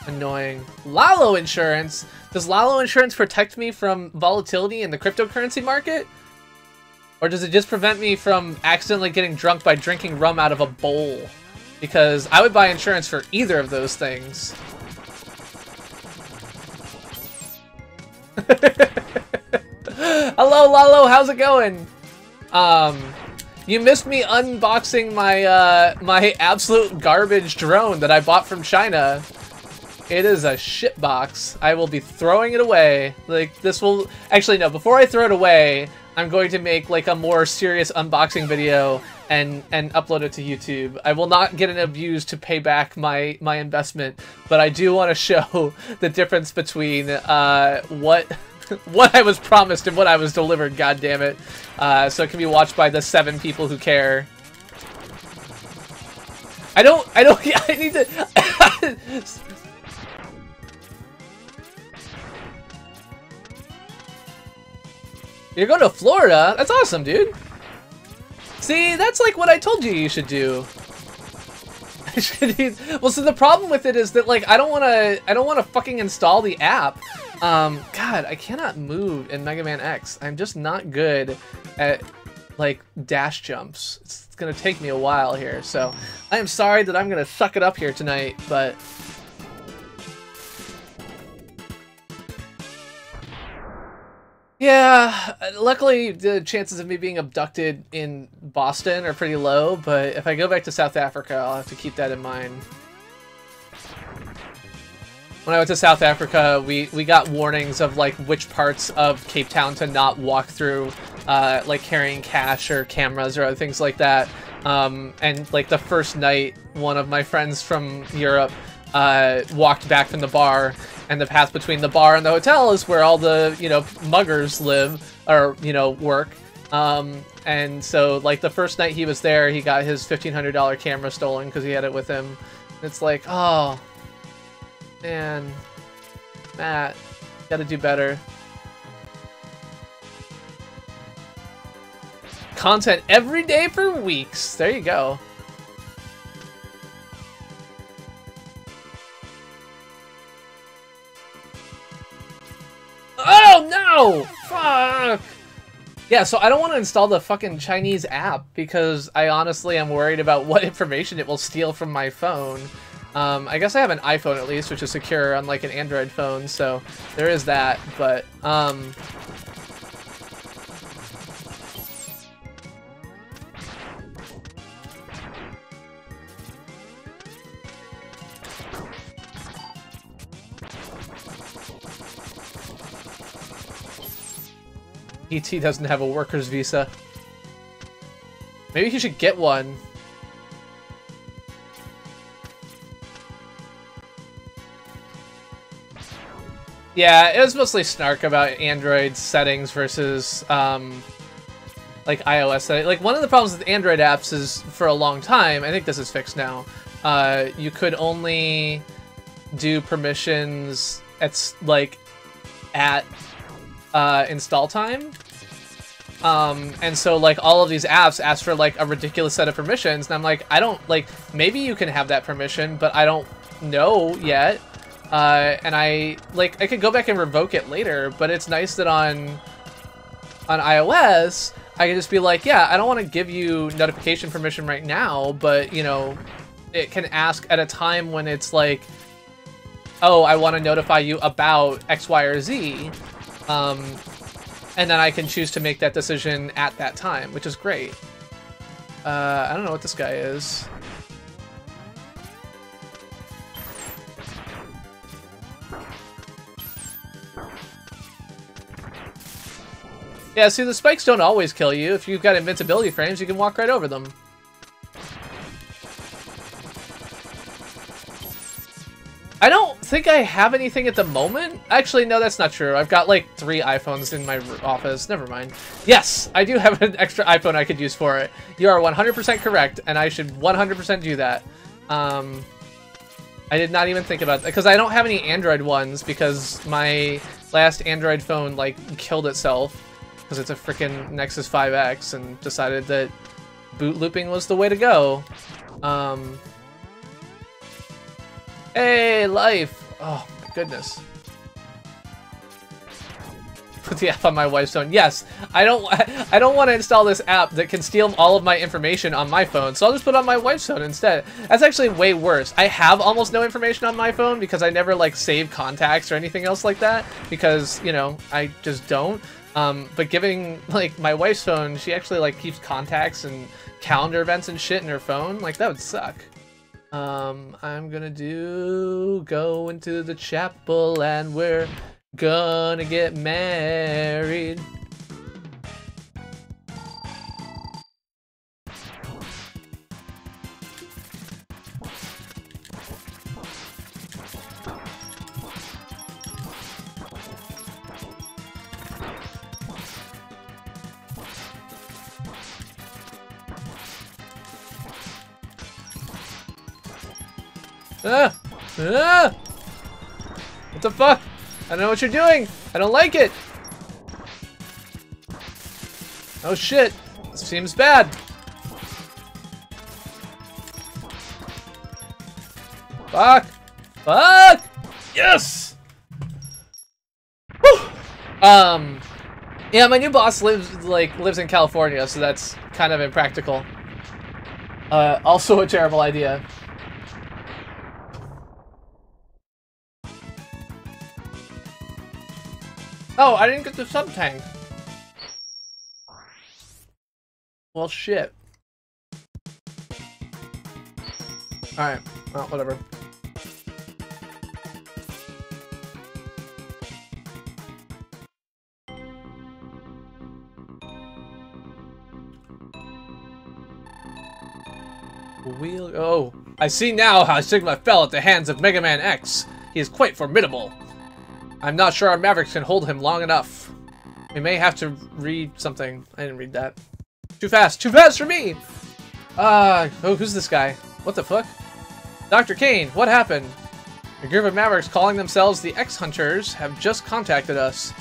Annoying. Lalo insurance? Does Lalo insurance protect me from volatility in the cryptocurrency market? Or does it just prevent me from accidentally getting drunk by drinking rum out of a bowl? Because I would buy insurance for either of those things. Hello, Lalo, how's it going? You missed me unboxing my my absolute garbage drone that I bought from China. It is a shit box. I will be throwing it away. Like, this will... Actually, no, before I throw it away, I'm going to make like a more serious unboxing video and upload it to YouTube. I will not get an abuse to pay back my investment, but I do want to show the difference between what I was promised and what I was delivered. God damn it! So it can be watched by the 7 people who care. I need to. You're going to Florida? That's awesome, dude. See, that's like what I told you should do. Well, so the problem with it is that like I don't want to fucking install the app. God, I cannot move in Mega Man X. I'm just not good at like dash jumps. It's gonna take me a while here, so I am sorry that I'm gonna suck it up here tonight, but. Yeah, luckily the chances of me being abducted in Boston are pretty low, but if I go back to South Africa, I'll have to keep that in mind. When I went to South Africa, we got warnings of like which parts of Cape Town to not walk through, like carrying cash or cameras or other things like that. And like the first night, one of my friends from Europe walked back from the bar, and the path between the bar and the hotel is where all the, you know, muggers live, or, you know, work. And so, like, the first night he was there, he got his $1,500 camera stolen because he had it with him. It's like, oh, man, Matt, gotta do better. Content every day for weeks. There you go. Oh no! Fuck! Yeah, so I don't want to install the fucking Chinese app because I honestly am worried about what information it will steal from my phone. I guess I have an iPhone at least, which is secure, unlike an Android phone, so there is that, but, ET doesn't have a worker's visa. Maybe he should get one. Yeah, it was mostly snark about Android settings versus like iOS settings. Like one of the problems with Android apps is for a long time, I think this is fixed now, you could only do permissions at install time. And so like all of these apps ask for like a ridiculous set of permissions, and I'm like, I don't like, maybe you can have that permission, but I don't know yet. And I could go back and revoke it later, but it's nice that on iOS I can just be like, yeah, I don't want to give you notification permission right now, but you know, it can ask at a time when it's like, oh, I want to notify you about X, Y, or Z. And then I can choose to make that decision at that time, which is great. I don't know what this guy is. Yeah, see, the spikes don't always kill you. If you've got invincibility frames, you can walk right over them. I don't think I have anything at the moment. Actually, no, that's not true. I've got like 3 iPhones in my office. Never mind. Yes, I do have an extra iPhone I could use for it. You are 100% correct, and I should 100% do that. I did not even think about that, because I don't have any Android ones, because my last Android phone, like, killed itself, because it's a freaking Nexus 5X, and decided that boot looping was the way to go. Hey, life! Oh, my goodness. Put the app on my wife's phone. Yes, I don't want to install this app that can steal all of my information on my phone, so I'll just put it on my wife's phone instead. That's actually way worse. I have almost no information on my phone because I never, like, save contacts or anything else like that, because, you know, I just don't. But giving, like, my wife's phone, she actually, like, keeps contacts and calendar events and shit in her phone. Like, that would suck. I'm gonna go into the chapel and we're gonna get married. Ah! Ah! What the fuck? I don't know what you're doing! I don't like it! Oh shit! This seems bad! Fuck! Fuck! Yes! Whew! Yeah, my new boss lives in California, so that's kind of impractical. Also a terrible idea. Oh, I didn't get the sub-tank. Well, shit. Alright, well, whatever. Oh, I see now how Sigma fell at the hands of Mega Man X. He is quite formidable. I'm not sure our Mavericks can hold him long enough. We may have to read something. I didn't read that. Too fast for me! Oh, who's this guy? What the fuck? Dr. Kane, what happened? A group of Mavericks calling themselves the X-Hunters have just contacted us.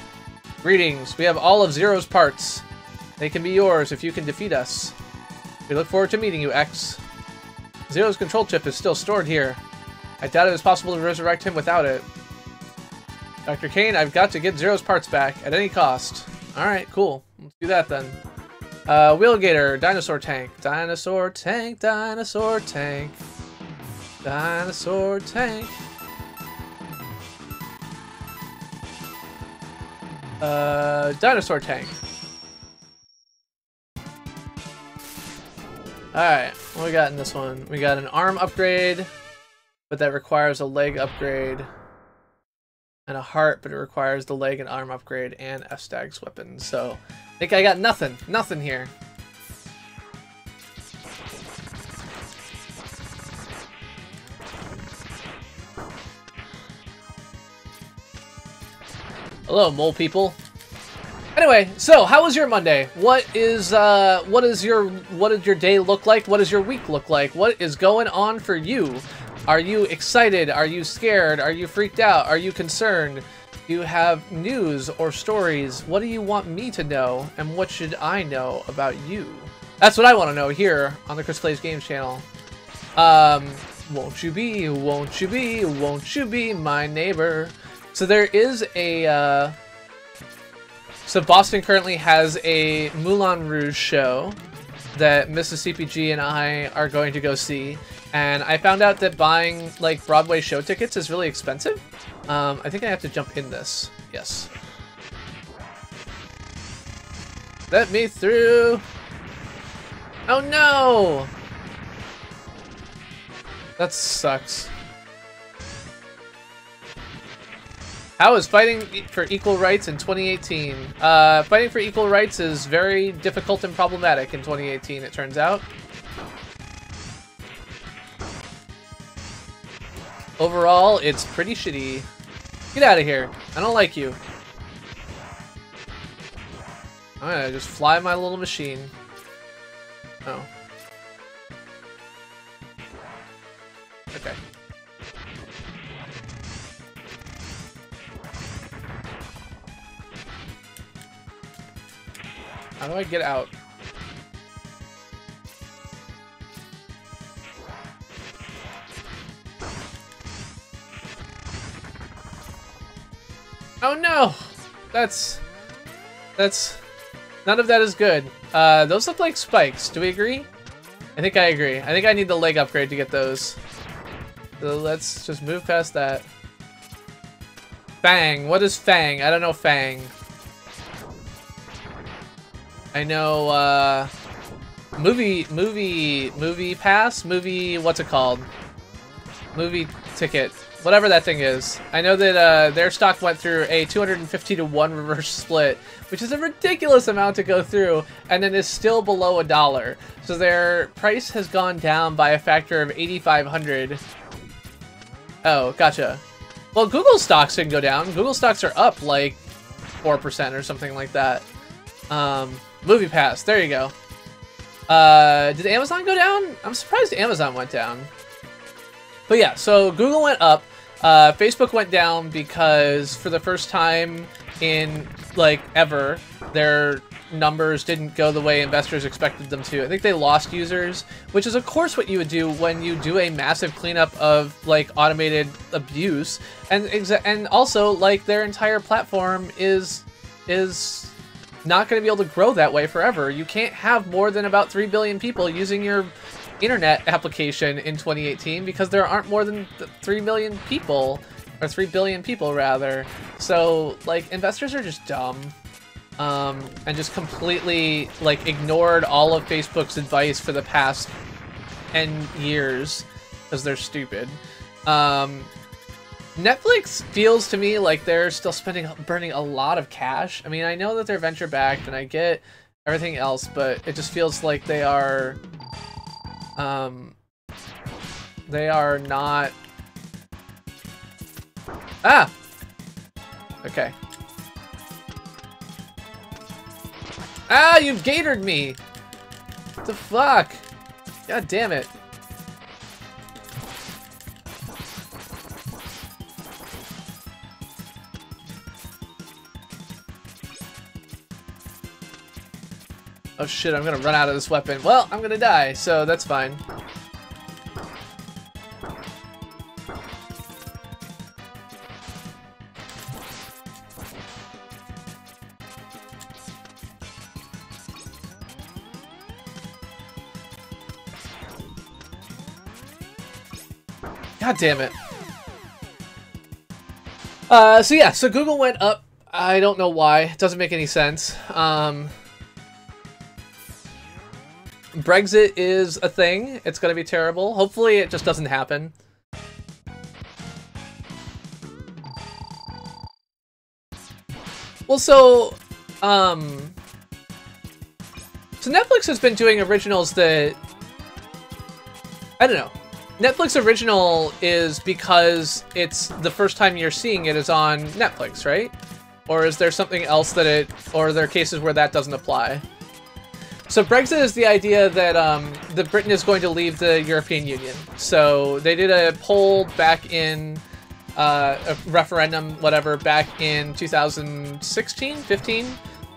Greetings, we have all of Zero's parts. They can be yours if you can defeat us. We look forward to meeting you, X. Zero's control chip is still stored here. I doubt it is possible to resurrect him without it. Dr. Kane, I've got to get Zero's parts back at any cost. Alright, cool. Let's do that then. Wheelgator, dinosaur tank. Dinosaur tank, dinosaur tank. Dinosaur tank. Dinosaur tank. Alright, what we got in this one? We got an arm upgrade, but that requires a leg upgrade. And a heart, but it requires the leg and arm upgrade and F-Stag's weapons. So, I think I got nothing. Nothing here. Hello, mole people. Anyway, so how was your Monday? What did your day look like? What does your week look like? What is going on for you? Are you excited? Are you scared? Are you freaked out? Are you concerned? Do you have news or stories? What do you want me to know? And what should I know about you? That's what I want to know here on the Chris Plays Games channel. Won't you be my neighbor? So there is a, so Boston currently has a Moulin Rouge show that Mississippi G and I are going to go see. And I found out that buying, like, Broadway show tickets is really expensive. I think I have to jump in this. Yes. Let me through. Oh no! That sucks. How is fighting for equal rights in 2018? Fighting for equal rights is very difficult and problematic in 2018, it turns out. Overall, it's pretty shitty. Get out of here. I don't like you. I'm gonna just fly my little machine. Oh. Okay. How do I get out? Oh no! That's... None of that is good. Those look like spikes. Do we agree? I think I agree. I think I need the leg upgrade to get those. So let's just move past that. Fang. What is Fang? I don't know Fang. I know, movie pass? What's it called? Movie ticket. Whatever that thing is. I know that their stock went through a 250-to-1 reverse split, which is a ridiculous amount to go through, and then is still below $1. So their price has gone down by a factor of 8,500. Oh, gotcha. Well, Google stocks didn't go down. Google stocks are up like 4% or something like that. Movie Pass. There you go. Did Amazon go down? I'm surprised Amazon went down. But yeah, so Google went up, Facebook went down because for the first time in, like, ever, their numbers didn't go the way investors expected them to. I think they lost users, which is of course what you would do when you do a massive cleanup of, like, automated abuse. And also, like, their entire platform is not going to be able to grow that way forever. You can't have more than about 3 billion people using your internet application in 2018 because there aren't more than 3 million people, or 3 billion people rather. So, like, investors are just dumb, and just completely, like, ignored all of Facebook's advice for the past 10 years because they're stupid. Netflix feels to me like they're still burning a lot of cash. I mean, I know that they're venture backed and I get everything else, but it just feels like they are not... Ah! Okay. Ah, you've gatored me! What the fuck? God damn it. Oh shit, I'm gonna run out of this weapon. Well, I'm gonna die, so that's fine. God damn it. So yeah, so Google went up. I don't know why. It doesn't make any sense. Brexit is a thing. It's gonna be terrible. Hopefully it just doesn't happen. Well, so Netflix has been doing originals that... I don't know. Netflix original is because it's the first time you're seeing it is on Netflix, right? Or is there something else that or are there cases where that doesn't apply? So Brexit is the idea that that Britain is going to leave the European Union. So they did a poll back in a referendum, whatever, back in 2016, 15,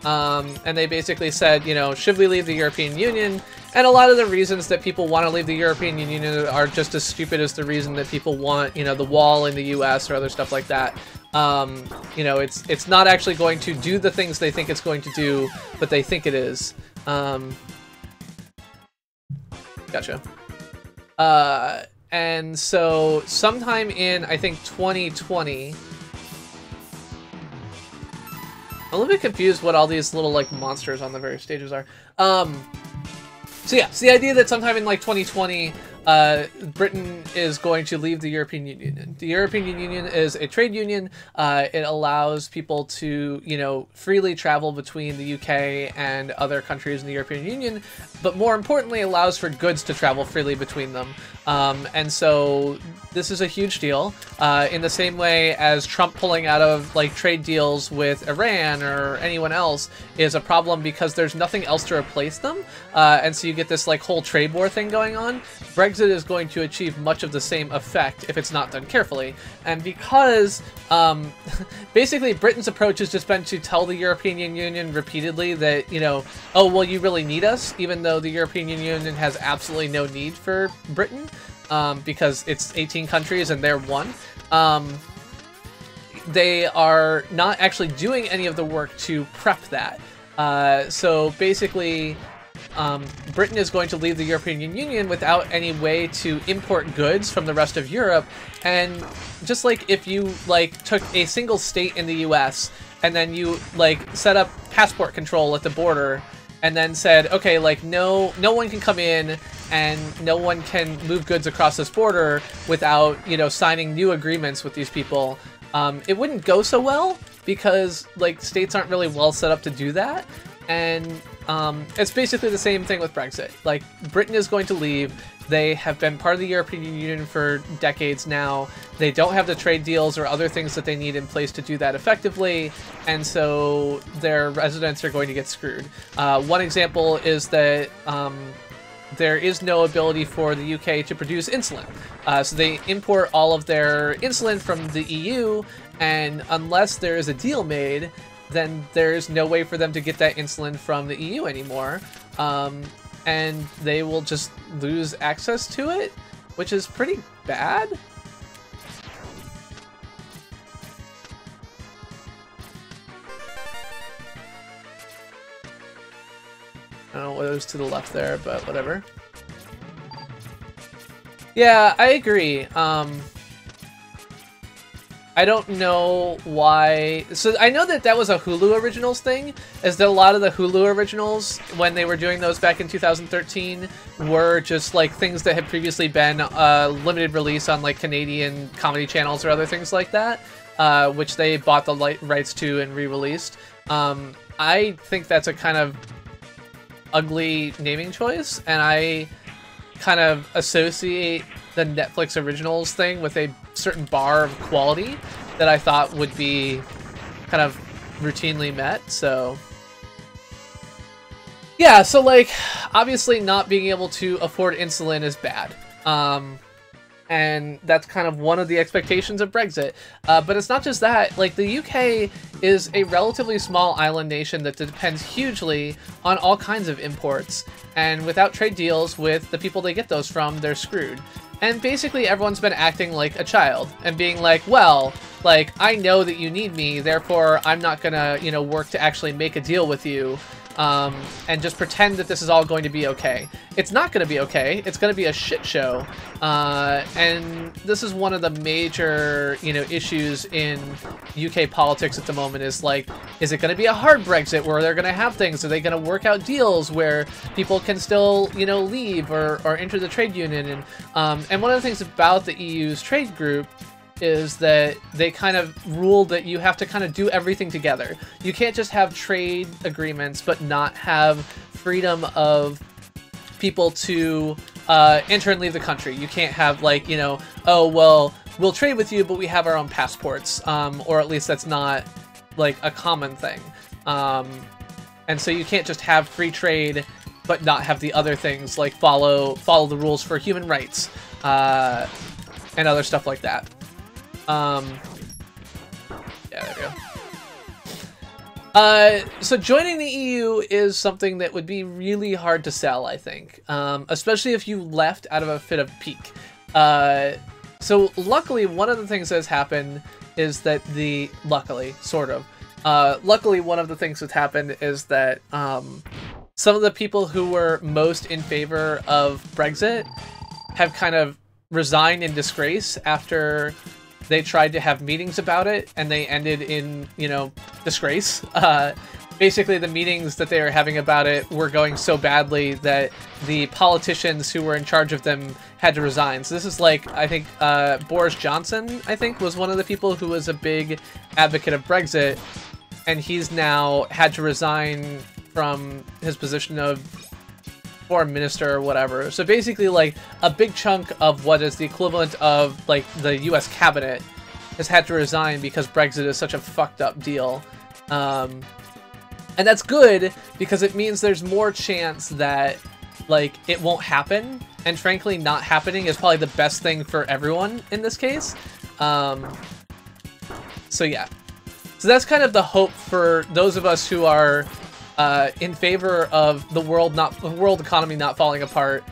and they basically said, you know, should we leave the European Union? And a lot of the reasons that people want to leave the European Union are just as stupid as the reason that people want, you know, the wall in the U.S. or other stuff like that. You know, it's not actually going to do the things they think it's going to do, but they think it is. Gotcha. And so sometime in, I think, 2020, I'm a little bit confused what all these little, like, monsters on the various stages are. So yeah, it's the idea that sometime in, like, 2020, Britain is going to leave the European Union. The European Union is a trade union. It allows people to, you know, freely travel between the UK and other countries in the European Union, but more importantly, allows for goods to travel freely between them. And so this is a huge deal, in the same way as Trump pulling out of, like, trade deals with Iran or anyone else is a problem because there's nothing else to replace them. And so you get this, like, whole trade war thing going on. Brexit is going to achieve much of the same effect if it's not done carefully. And because, basically Britain's approach has just been to tell the European Union repeatedly that, you know, oh, well, you really need us, even though the European Union has absolutely no need for Britain. Because it's 18 countries and they're one. They are not actually doing any of the work to prep that. So basically, Britain is going to leave the European Union without any way to import goods from the rest of Europe. And just like if you, like, took a single state in the US and then you, like, set up passport control at the border and then said, okay, like, no one can come in and no one can move goods across this border without, you know, signing new agreements with these people, it wouldn't go so well because, like, states aren't really well set up to do that. And it's basically the same thing with Brexit. Like, Britain is going to leave. They have been part of the European Union for decades now. They don't have the trade deals or other things that they need in place to do that effectively, and so their residents are going to get screwed. One example is that there is no ability for the UK to produce insulin. So they import all of their insulin from the EU, and unless there is a deal made, then there's no way for them to get that insulin from the EU anymore. And they will just lose access to it, which is pretty bad. I don't know what was to the left there, but whatever. Yeah, I agree. I don't know why. So I know that that was a Hulu Originals thing, is that a lot of the Hulu Originals, when they were doing those back in 2013, were just like things that had previously been limited release on like Canadian comedy channels or other things like that, which they bought the rights to and re-released. I think that's a kind of ugly naming choice, and I kind of associate the Netflix Originals thing with a certain bar of quality that I thought would be kind of routinely met. So yeah, so like obviously not being able to afford insulin is bad. And that's kind of one of the expectations of Brexit. But it's not just that. Like, the UK is a relatively small island nation that depends hugely on all kinds of imports. And without trade deals with the people they get those from, they're screwed. And basically everyone's been acting like a child and being like, well, like, I know that you need me, therefore I'm not gonna, you know, work to actually make a deal with you. And just pretend that this is all going to be okay. It's not going to be okay. It's going to be a shit show. And this is one of the major, you know, issues in UK politics at the moment is like, is it going to be a hard Brexit where they're going to have things? Are they going to work out deals where people can still, you know, leave or enter the trade union? And one of the things about the EU's trade group is that they kind of rule that you have to kind of do everything together. You can't just have trade agreements but not have freedom of people to enter and leave the country. You can't have like, you know, oh, well, we'll trade with you, but we have our own passports. Or at least that's not like a common thing. And so you can't just have free trade but not have the other things like follow the rules for human rights and other stuff like that. Yeah, there we go. So joining the EU is something that would be really hard to sell, I think, especially if you left out of a fit of pique. So luckily, one of the things that has happened is that luckily, one of the things that's happened is that some of the people who were most in favor of Brexit have kind of resigned in disgrace after they tried to have meetings about it, and they ended in, you know, disgrace. Basically, the meetings that they were having about it were going so badly that the politicians who were in charge of them had to resign. So this is like, I think, Boris Johnson, I think, was one of the people who was a big advocate of Brexit, and he's now had to resign from his position of foreign minister or whatever. So basically, like, a big chunk of what is the equivalent of, like, the US cabinet has had to resign because Brexit is such a fucked up deal. And that's good because it means there's more chance that, like, it won't happen. And frankly, not happening is probably the best thing for everyone in this case. So yeah. So that's kind of the hope for those of us who are in favor of the world economy not falling apart,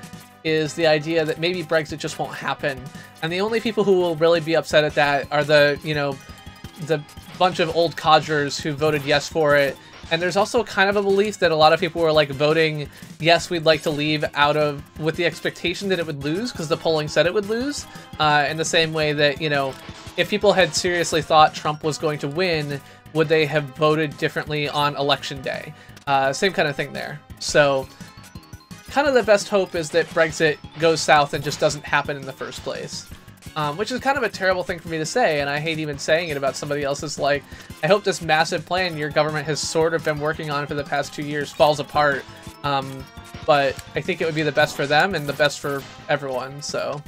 is the idea that maybe Brexit just won't happen. And the only people who will really be upset at that are the, you know, the bunch of old codgers who voted yes for it. And there's also kind of a belief that a lot of people were like voting yes, we'd like to leave with the expectation that it would lose because the polling said it would lose. In the same way that, you know, if people had seriously thought Trump was going to win, would they have voted differently on election day? Same kind of thing there. So kind of the best hope is that Brexit goes south and just doesn't happen in the first place. Which is kind of a terrible thing for me to say, and I hate even saying it about somebody else's. Like, I hope this massive plan your government has sort of been working on for the past 2 years falls apart. But I think it would be the best for them and the best for everyone, so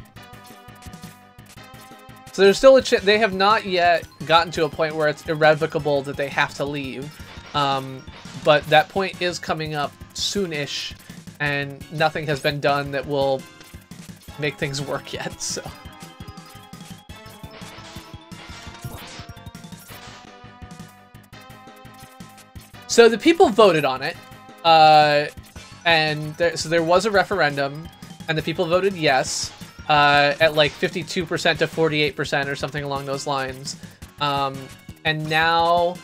there's still a chance. They have not yet gotten to a point where it's irrevocable that they have to leave. But that point is coming up soon-ish, and nothing has been done that will make things work yet, so. So the people voted on it, and so there was a referendum, and the people voted yes, at like 52% to 48% or something along those lines. And now,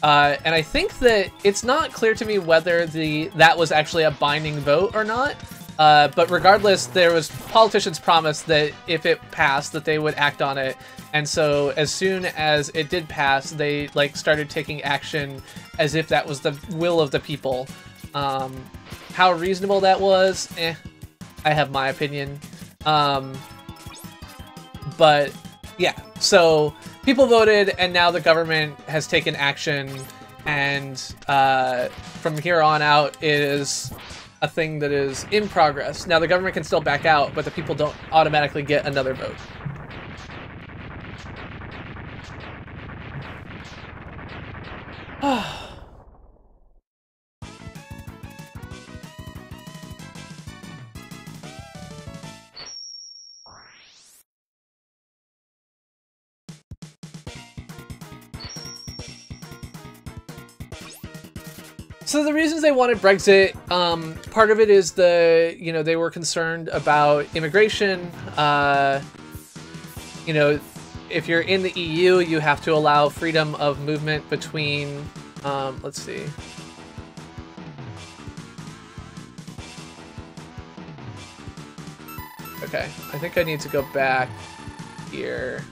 and I think that it's not clear to me whether that was actually a binding vote or not. But regardless, there was politicians promised that if it passed, that they would act on it. And so as soon as it did pass, they like started taking action as if that was the will of the people. How reasonable that was, I have my opinion. But yeah, so people voted, and now the government has taken action, and from here on out it is a thing that is in progress. Now the government can still back out, but the people don't automatically get another vote. So the reasons they wanted Brexit, part of it is they were concerned about immigration. If you're in the EU, you have to allow freedom of movement between, let's see. Okay, I think I need to go back here.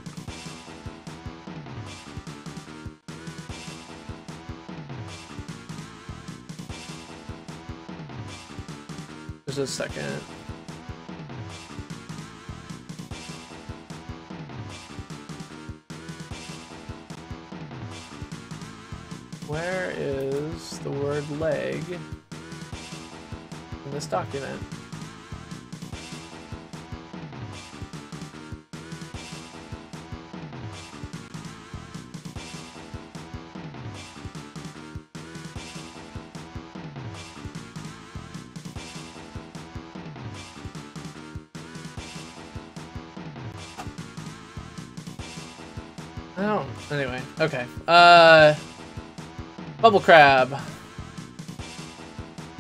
Just a second. Where is the word leg in this document? Oh, anyway, okay. Bubble crab.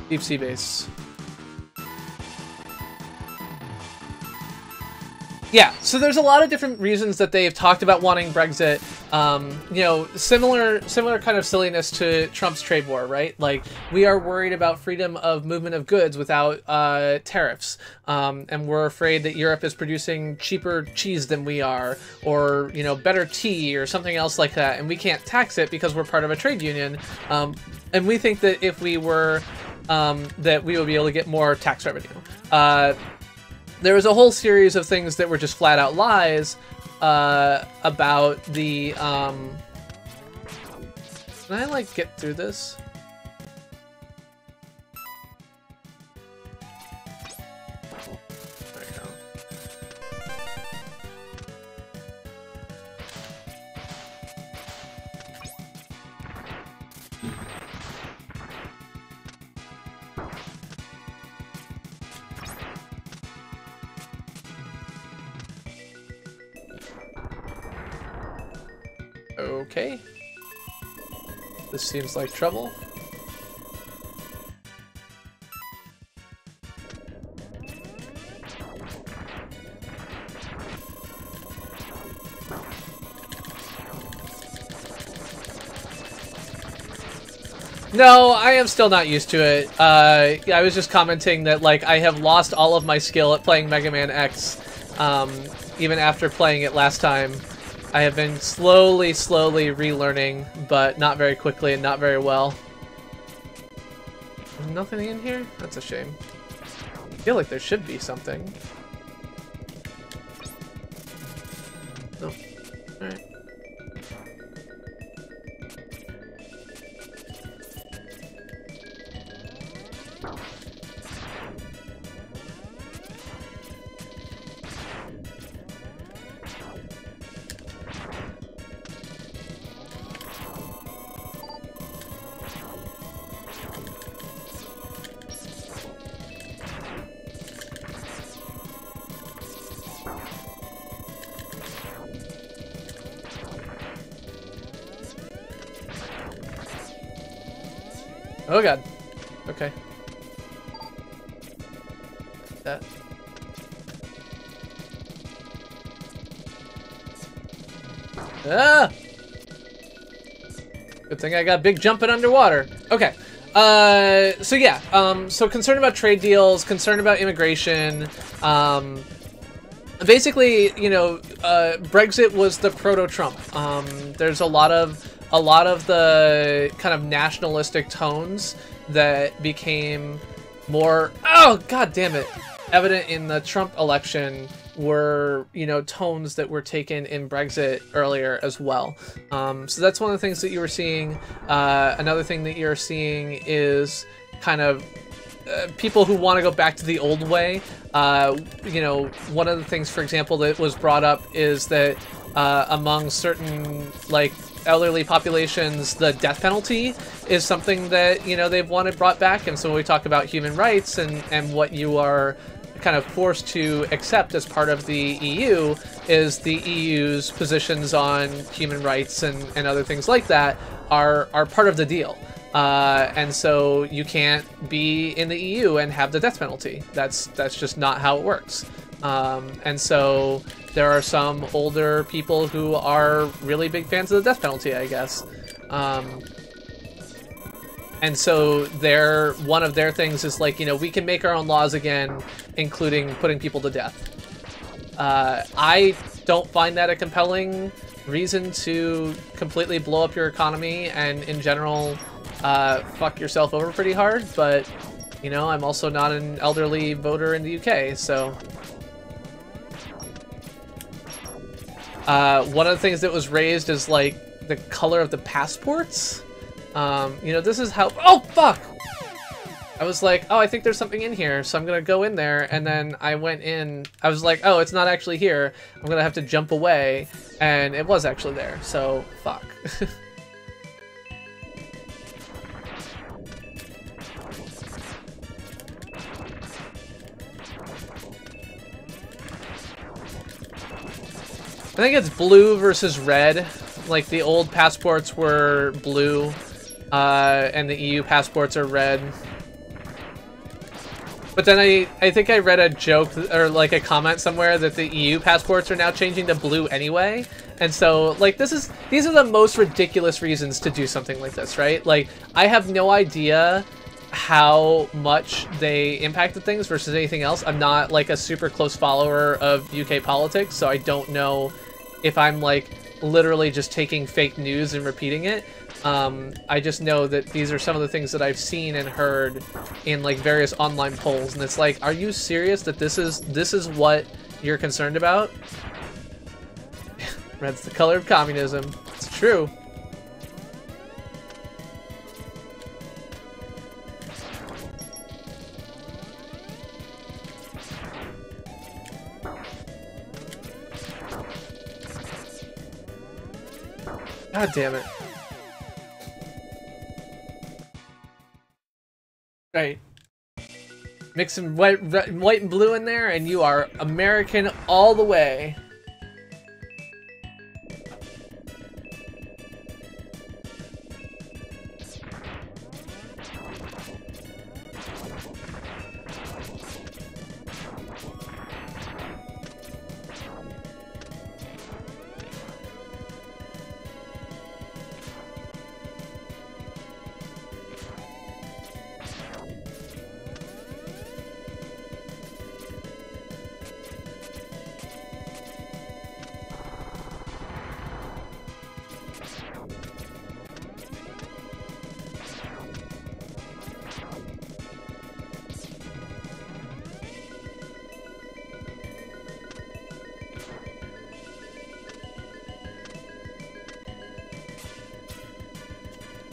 Deep sea base. Yeah, so there's a lot of different reasons that they've talked about wanting Brexit. You know, similar kind of silliness to Trump's trade war, right? Like, we are worried about freedom of movement of goods without tariffs, and we're afraid that Europe is producing cheaper cheese than we are, or, you know, better tea or something else like that, and we can't tax it because we're part of a trade union. And we think that if we were, that we would be able to get more tax revenue. There was a whole series of things that were just flat out lies about the, can I, like, get through this? There we go. Okay. This seems like trouble. No, I am still not used to it. I was just commenting that, like, I have lost all of my skill at playing Mega Man X, even after playing it last time. I have been slowly relearning, but not very quickly and not very well. There's nothing in here? That's a shame. I feel like there should be something. Nope. Alright. Oh god. Okay. That. Ah! Good thing I got big jumping underwater. Okay. So yeah. So concerned about trade deals, concerned about immigration. Basically, you know, Brexit was the proto-Trump. There's a lot of the kind of nationalistic tones that became more, oh god damn it, evident in the Trump election were, you know, tones that were taken in Brexit earlier as well. So that's one of the things that you were seeing. Another thing that you're seeing is kind of people who want to go back to the old way. You know, one of the things, for example, that was brought up is that among certain, like, elderly populations, the death penalty is something that, you know, they've wanted brought back. And so when we talk about human rights and what you are kind of forced to accept as part of the EU is the EU's positions on human rights and other things like that are part of the deal. And so you can't be in the EU and have the death penalty. That's just not how it works. And so there are some older people who are really big fans of the death penalty, I guess. And so one of their things is like, you know, we can make our own laws again, including putting people to death. I don't find that a compelling reason to completely blow up your economy and, in general, fuck yourself over pretty hard, but, you know, I'm also not an elderly voter in the UK, so... one of the things that was raised is, like, the color of the passports. You know, this is how... Oh, fuck! I was like, oh, I think there's something in here, so I'm gonna go in there, and then I went in... I was like, oh, it's not actually here. I'm gonna have to jump away, and it was actually there, so fuck. I think it's blue versus red. Like, the old passports were blue, and the EU passports are red. But then I think I read a joke, or like a comment somewhere, that the EU passports are now changing to blue anyway. And so, like, these are the most ridiculous reasons to do something like this, right? Like, I have no idea how much they impacted things versus anything else. I'm not, like, a super close follower of UK politics, so I don't know if I'm, like, literally just taking fake news and repeating it. I just know that these are some of the things that I've seen and heard in, like, various online polls, and it's like, are you serious that this is what you're concerned about? Red's the color of communism. It's true. God damn it. Right. Mix some white and blue in there, and you are American all the way.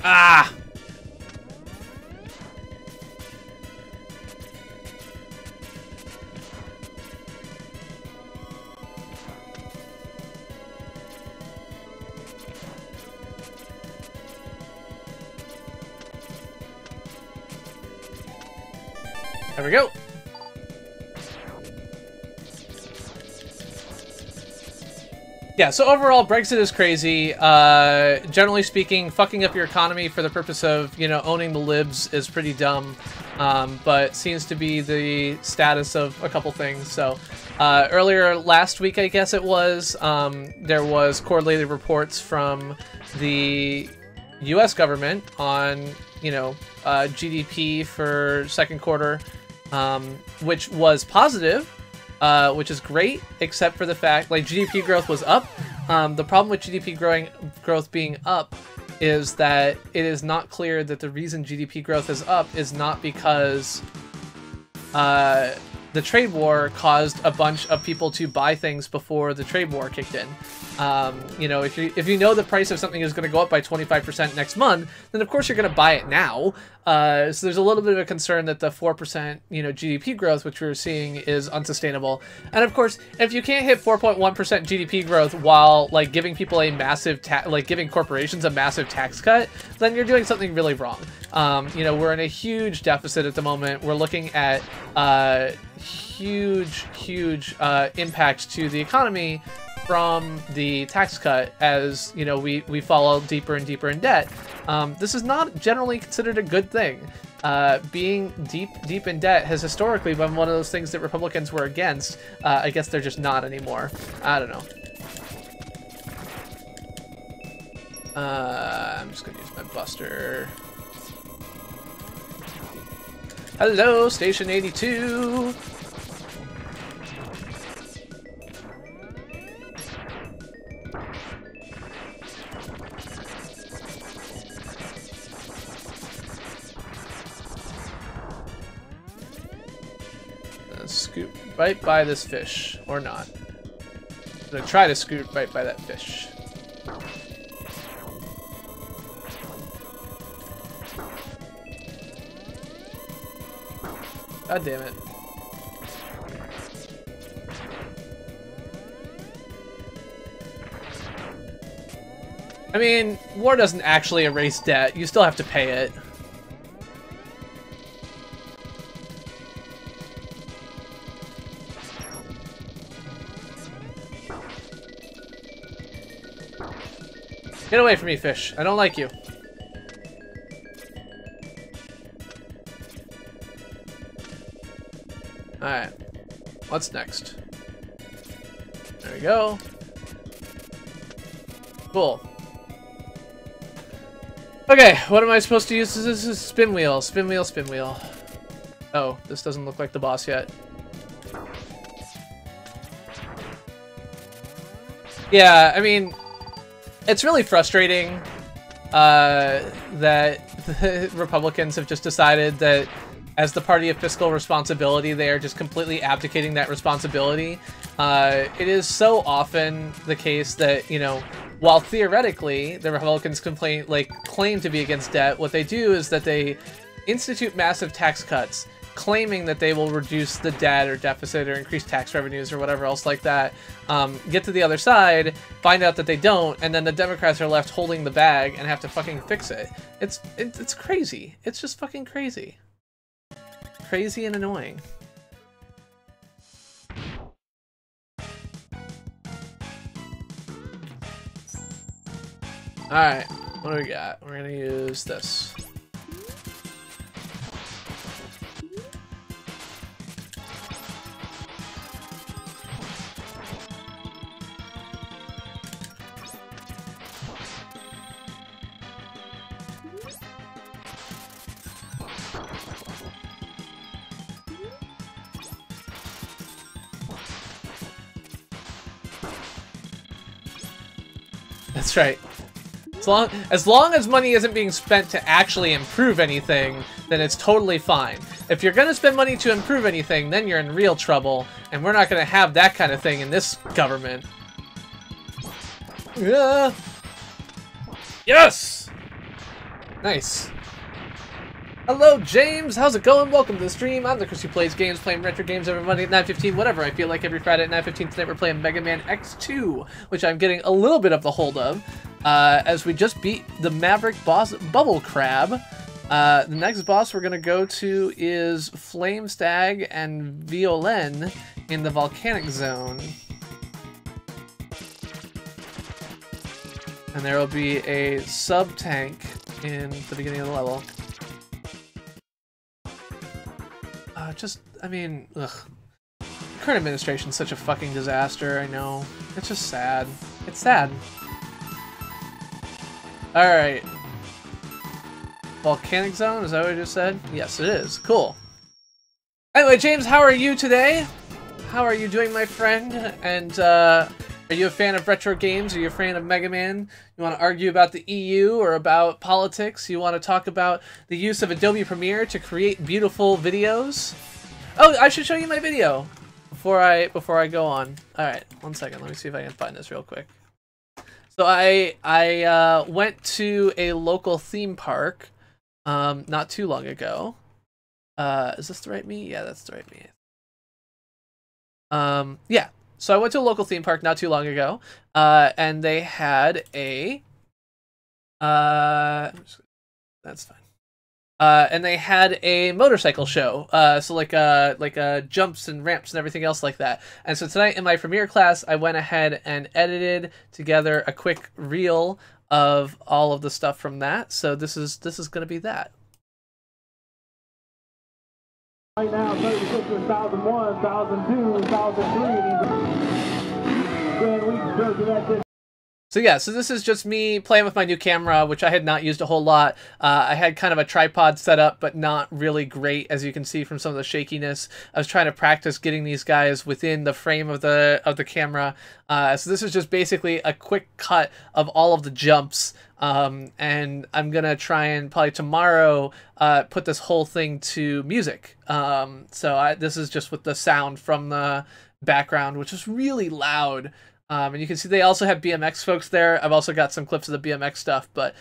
Ah! There we go. Yeah, so overall, Brexit is crazy. Generally speaking, fucking up your economy for the purpose of, you know, owning the libs is pretty dumb, but seems to be the status of a couple things. So earlier last week, I guess it was, there was quarterly reports from the U.S. government on, you know, GDP for second quarter, which was positive. Which is great, except for the fact, like, GDP growth was up. The problem with GDP growth being up is that it is not clear that the reason GDP growth is up is not because the trade war caused a bunch of people to buy things before the trade war kicked in. You know, if you know the price of something is going to go up by 25% next month, then of course you're going to buy it now. So there's a little bit of a concern that the 4%, you know, GDP growth, which we're seeing, is unsustainable. And of course, if you can't hit 4.1% GDP growth while, like, giving people a massive giving corporations a massive tax cut, then you're doing something really wrong. You know, we're in a huge deficit at the moment. We're looking at huge impact to the economy from the tax cut, as, you know, we fall deeper and deeper in debt. This is not generally considered a good thing. Being deep in debt has historically been one of those things that Republicans were against. I guess they're just not anymore. I don't know. I'm just gonna use my buster. Hello, Station 82. Scoot right by this fish, or not. I'm gonna try to scoot right by that fish. God damn it. I mean, war doesn't actually erase debt. You still have to pay it. Get away from me, fish. I don't like you. Alright. What's next? There we go. Cool. Okay, what am I supposed to use? This is spin wheel, spin wheel, spin wheel. Oh, this doesn't look like the boss yet. Yeah, I mean, it's really frustrating that the Republicans have just decided that as the party of fiscal responsibility, they are just completely abdicating that responsibility. It is so often the case that, you know, while theoretically the Republicans claim to be against debt, what they do is that they institute massive tax cuts, claiming that they will reduce the debt or deficit or increase tax revenues or whatever else like that. Get to the other side, find out that they don't, and then the Democrats are left holding the bag and have to fucking fix it. It's crazy. It's just fucking crazy. Crazy and annoying. Alright, what do we got? We're gonna use this. That's right. As long as money isn't being spent to actually improve anything, then it's totally fine. If you're gonna spend money to improve anything, then you're in real trouble, and we're not gonna have that kind of thing in this government. Yeah. Yes! Nice. Hello, James! How's it going? Welcome to the stream. I'm the Chris who plays games, playing retro games every Monday at 9:15, whatever I feel like. Every Friday at 9:15 tonight we're playing Mega Man X2, which I'm getting a little bit of the hold of, as we just beat the Maverick boss, Bubble Crab. The next boss we're going to go to is Flame Stag and Violin in the Volcanic Zone. And there will be a sub-tank in the beginning of the level. I mean, ugh. Current administration's such a fucking disaster, I know. It's just sad. It's sad. Alright. Volcanic Zone, is that what I just said? Yes, it is. Cool. Anyway, James, how are you today? How are you doing, my friend? And, are you a fan of retro games? Are you a fan of Mega Man? You want to argue about the EU or about politics? You want to talk about the use of Adobe Premiere to create beautiful videos? Oh, I should show you my video before I go on. All right, 1 second. Let me see if I can find this real quick. So I went to a local theme park not too long ago. Is this the right me? Yeah, that's the right me. Yeah. So I went to a local theme park not too long ago, and they had a, that's fine. And they had a motorcycle show, so like jumps and ramps and everything else like that. And so tonight in my premiere class, I went ahead and edited together a quick reel of all of the stuff from that. So this is going to be that. Right now, 36 is 1001, 1002, 1003. So yeah, so this is just me playing with my new camera, which I had not used a whole lot. I had kind of a tripod set up, but not really great, as you can see from some of the shakiness. I was trying to practice getting these guys within the frame of the camera. So this is just basically a quick cut of all of the jumps. And I'm gonna try and probably tomorrow put this whole thing to music. This is just with the sound from the background, which is really loud. And you can see they also have BMX folks there. I've also got some clips of the BMX stuff, but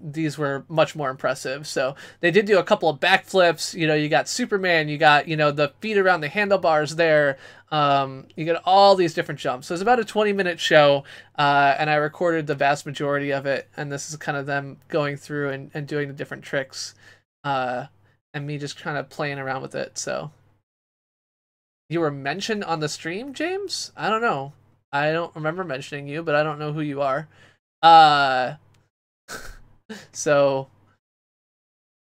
these were much more impressive. So they did do a couple of backflips. You know, you got Superman, you got, you know, the feet around the handlebars there. You get all these different jumps. So it's about a 20-minute show, and I recorded the vast majority of it. And this is kind of them going through and doing the different tricks, and me just kind of playing around with it. So you were mentioned on the stream, James? I don't know. I don't remember mentioning you, but I don't know who you are. Uh, so,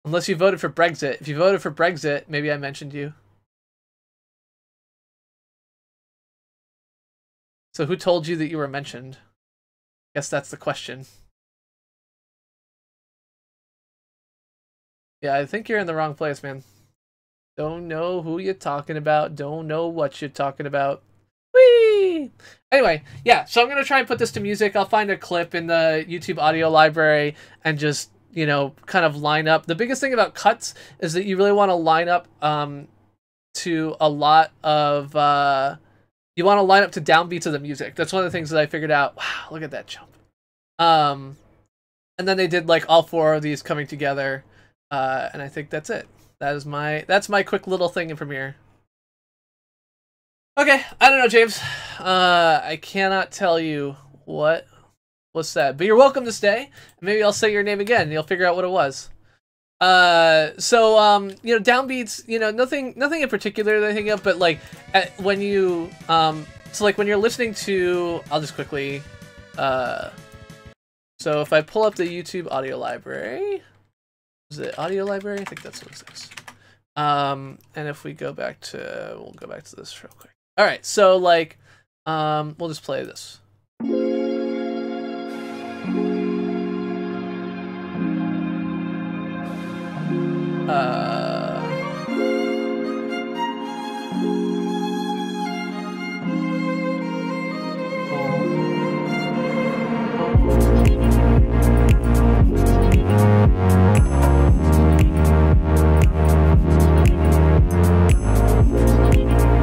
unless you voted for Brexit. If you voted for Brexit, maybe I mentioned you. So who told you that you were mentioned? Guess that's the question. Yeah, I think you're in the wrong place, man. Don't know who you're talking about. Don't know what you're talking about. Whee! Anyway, yeah, so I'm going to try and put this to music. I'll find a clip in the YouTube audio library and just, you know, kind of line up. The biggest thing about cuts is that you really want to line up to a lot of... you want to line up to downbeats of the music. That's one of the things that I figured out. Wow, look at that jump. And then they did, like, all four of these coming together. And I think that's it. That's my quick little thing in Premiere. Okay, I don't know, James. I cannot tell you what was said, but you're welcome to stay. Maybe I'll say your name again and you'll figure out what it was. You know, downbeats, you know, nothing in particular that I think of, but like when you so like when you're listening to, I'll just quickly so if I pull up the YouTube audio library, is it audio library? I think that's what it is. And if we go back to, we'll go back to this real quick. All right, so like, we'll just play this.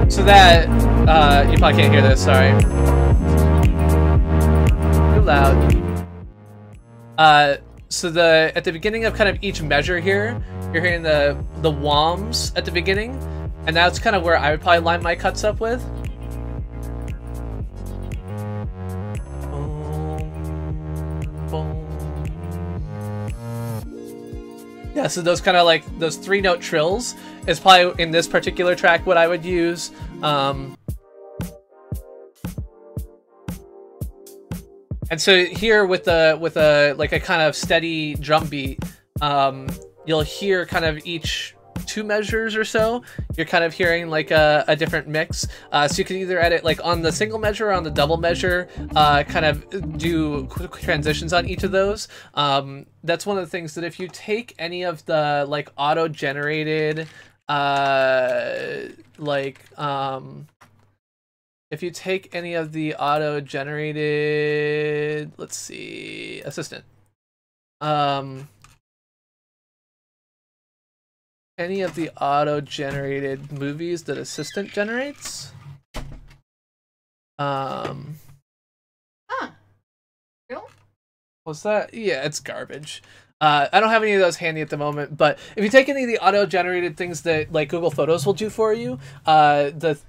So that, you probably can't hear this, sorry. Too loud. So at the beginning of kind of each measure here, you're hearing the whoms at the beginning, and that's kind of where I would probably line my cuts up with. Yeah, so those kind of like, those 3-note trills is probably in this particular track what I would use. And so here with a like a kind of steady drum beat, you'll hear kind of each 2 measures or so, you're kind of hearing like a different mix. So you can either edit like on the single measure or on the double measure, kind of do quick transitions on each of those. That's one of the things that if you take any of the like auto-generated, if you take any of the auto-generated, let's see, assistant. Any of the auto-generated movies that assistant generates. Huh. Real? What's that? Yeah, it's garbage. I don't have any of those handy at the moment, but if you take any of the auto-generated things that like Google Photos will do for you, those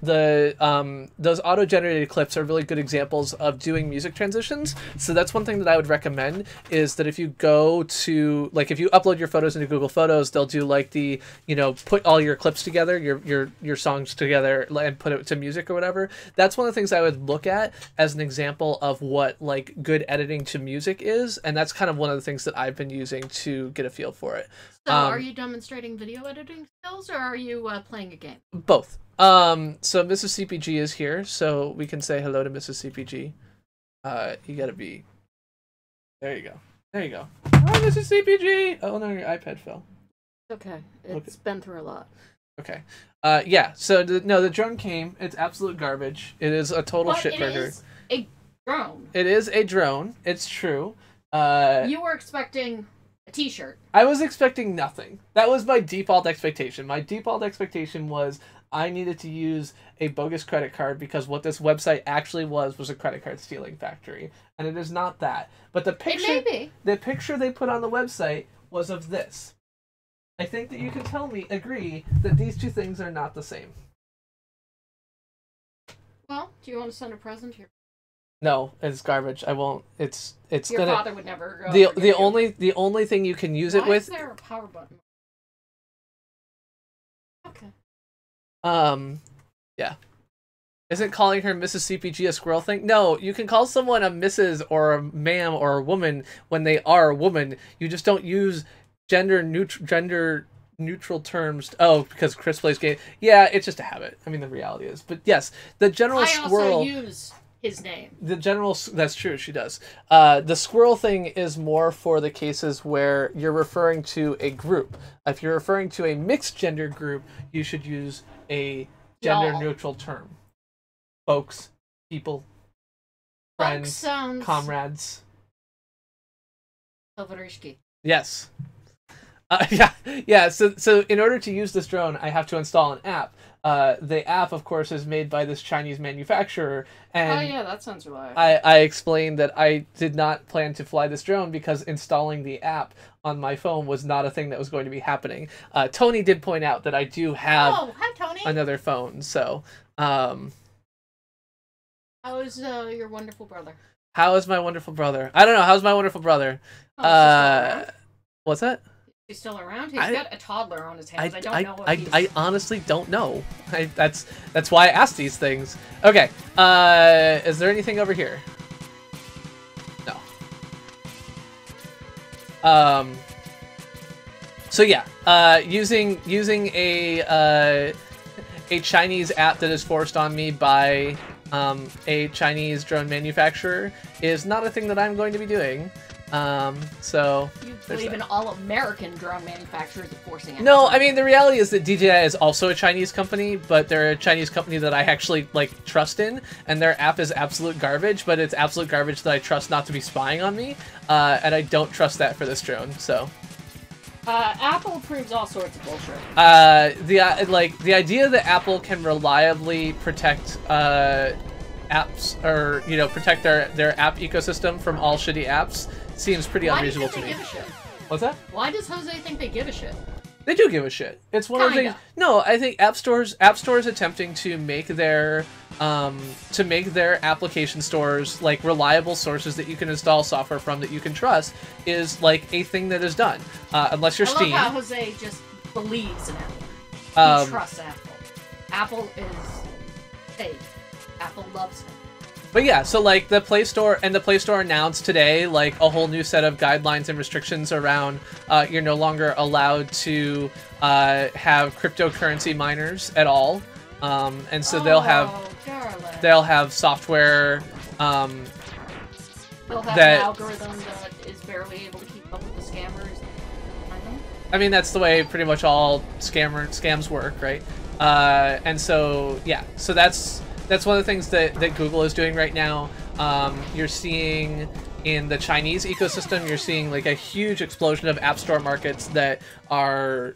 auto-generated clips are really good examples of doing music transitions. So that's one thing that I would recommend, is that if you go to, like, if you upload your photos into Google Photos, they'll do like the, you know, put all your clips together, your songs together and put it to music or whatever. That's one of the things I would look at as an example of what like good editing to music is, and that's kind of one of the things that I've been using to get a feel for it. So are you demonstrating video editing skills, or are you playing a game? Both. So Mrs. CPG is here, so we can say hello to Mrs. CPG. You gotta be... There you go. There you go. Hi, Mrs. CPG! Oh no, your iPad fell. Okay. It's been through a lot. Okay. Yeah, so the drone came. It's absolute garbage. It is a total shitburger. It is a drone. It is a drone. It's true. You were expecting a t-shirt. I was expecting nothing. That was my default expectation. My default expectation was I needed to use a bogus credit card because what this website actually was a credit card stealing factory. And it is not that. But the picture, it may be. The picture they put on the website was of this. I think that you can agree that these two things are not the same. Well, do you want to send a present here? No, it's garbage. I won't. It's Your gonna. Father would never go. The only thing you can use it with. Why is there a power button? Okay. Yeah. Isn't calling her Mrs. CPG a squirrel thing? No, you can call someone a Mrs. or a ma'am or a woman when they are a woman. You just don't use gender neutral terms. Oh, because Chris plays game. Yeah, it's just a habit. I mean, the reality is. But yes, the general squirrel. I also use his name. The general. That's true. She does. The squirrel thing is more for the cases where you're referring to a group. If you're referring to a mixed gender group, you should use a gender neutral term. Folks, people, friends, comrades. Yes. Yeah. So in order to use this drone, I have to install an app. The app, of course, is made by this Chinese manufacturer. And oh yeah, that sounds reliable. I explained that I did not plan to fly this drone because installing the app on my phone was not a thing that was going to be happening. Tony did point out that I do have hi, Tony. Another phone, so... How is your wonderful brother? How is my wonderful brother? I don't know. How's my wonderful brother? What's that? He's still around? He's got a toddler on his hands. I honestly don't know. That's why I asked these things. Okay. Is there anything over here? No. So yeah, using a Chinese app that is forced on me by a Chinese drone manufacturer is not a thing that I'm going to be doing. So you believe in all American drone manufacturers forcing it? No, I mean the reality is that DJI is also a Chinese company, but they're a Chinese company that I actually trust in, and their app is absolute garbage. But it's absolute garbage that I trust not to be spying on me, and I don't trust that for this drone. So. Apple approves all sorts of bullshit. The idea that Apple can reliably protect apps, or protect their app ecosystem from all shitty apps seems pretty unreasonable to me. Why do you think they give a shit? What's that? Why does Jose think they give a shit? They do give a shit. It's one of the things. No, I think app stores attempting to make their application stores like reliable sources that you can install software from that you can trust is like a thing that is done. Unless you're Steam. I love how Jose just believes in Apple. He trusts Apple. Apple is fake. Apple loves him. But yeah, so like the Play Store announced today like a whole new set of guidelines and restrictions around you're no longer allowed to have cryptocurrency miners at all, and so they'll have software they'll have an algorithm that is barely able to keep up with the scammers. I mean that's the way pretty much all scams work, right? And so yeah, so that's one of the things that Google is doing right now. You're seeing in the Chinese ecosystem, you're seeing like a huge explosion of app store markets that are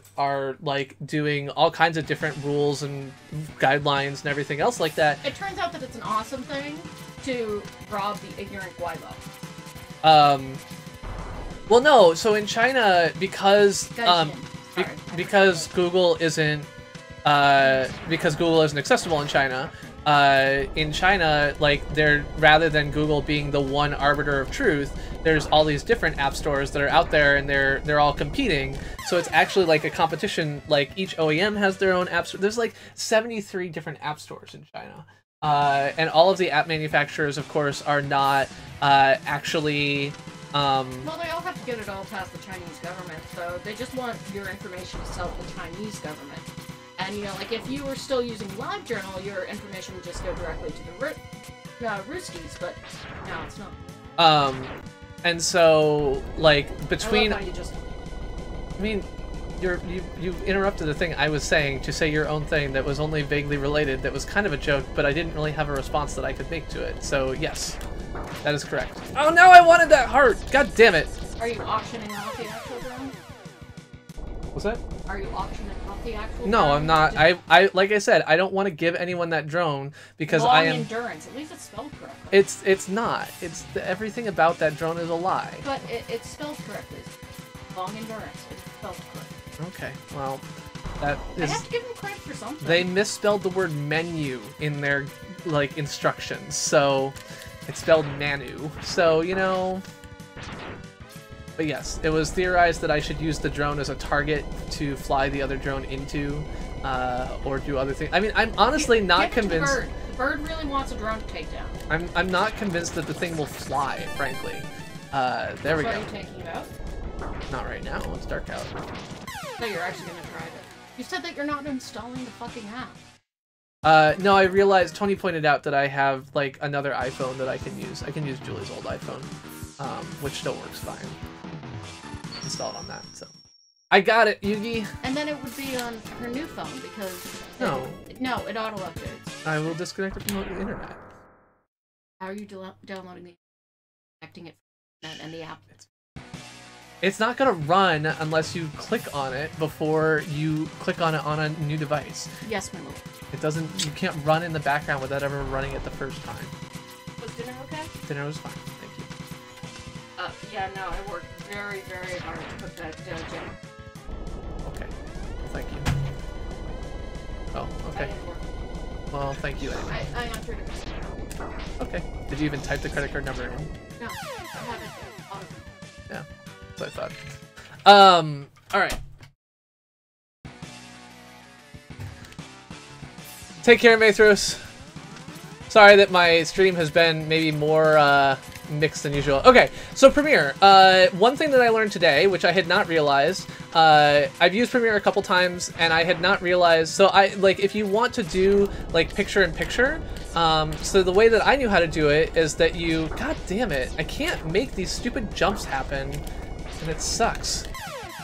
like doing all kinds of different rules and guidelines and everything else like that. It turns out that it's an awesome thing to rob the ignorant guaybo. Well, no. So in China, because Google isn't accessible in China. In China, like rather than Google being the one arbiter of truth, there's all these different app stores that are out there, and they're all competing. So it's actually like a competition. Like each OEM has their own app store. There's like 73 different app stores in China, and all of the app manufacturers, of course, are not actually. Well, they all have to get it all past the Chinese government, so they just want your information to sell to the Chinese government. And, like, if you were still using LiveJournal, your information would just go directly to the Ruskies, but no, it's not. And so, like, between... I mean, you interrupted the thing I was saying to say your own thing that was only vaguely related, that was kind of a joke, but I didn't really have a response that I could make to it. So, yes, that is correct. Oh, no, I wanted that heart! God damn it! Are you auctioning off the actual drone? What's that? Are you auctioning off the actual No, drone? I'm not. I like I said, I don't want to give anyone that drone because I am... endurance. At least it's spelled correctly. It's not. Everything about that drone is a lie. But it's spelled correctly. Long endurance. It's spelled correctly. Okay, well, that is... I have to give them credit for something. They misspelled the word menu in their, like, instructions, so it's spelled manu. So, But yes, it was theorized that I should use the drone as a target to fly the other drone into, or do other things. I mean, I'm honestly not convinced. bird really wants a drone to take down. I'm not convinced that the thing will fly, frankly. There we go. So are you taking it out? Not right now. It's dark out. So you're actually gonna try it. You said that you're not installing the fucking app. No, I realized Tony pointed out that I have like another iPhone that I can use. I can use Julie's old iPhone, which still works fine. Install it on that. So I got it, Yugi. And then it would be on her new phone because no, it auto updates. I will disconnect it from the internet. How are you downloading the connecting it from the internet and the app? It's not gonna run unless you click on it before you click on it on a new device. Yes, my lord. It doesn't. You can't run in the background without ever running it the first time. Was dinner okay? Dinner was fine. Thank you. Yeah, no, I worked very, very hard to cook that dinner. Okay. Thank you. Oh, okay. Well, thank you anyway. I entered it. Okay. Did you even type the credit card number in? No, I haven't. Yeah, that's what I thought. Alright. Take care, Mathros. Sorry that my stream has been maybe more mixed than usual. Okay, so Premiere. One thing that I learned today, which I had not realized, I've used Premiere a couple times, and I had not realized. So if you want to do like picture-in-picture, so the way that I knew how to do it is that you, god damn it, I can't make these stupid jumps happen, and it sucks.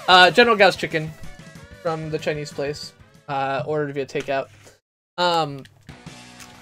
General Gao's chicken from the Chinese place, ordered via takeout.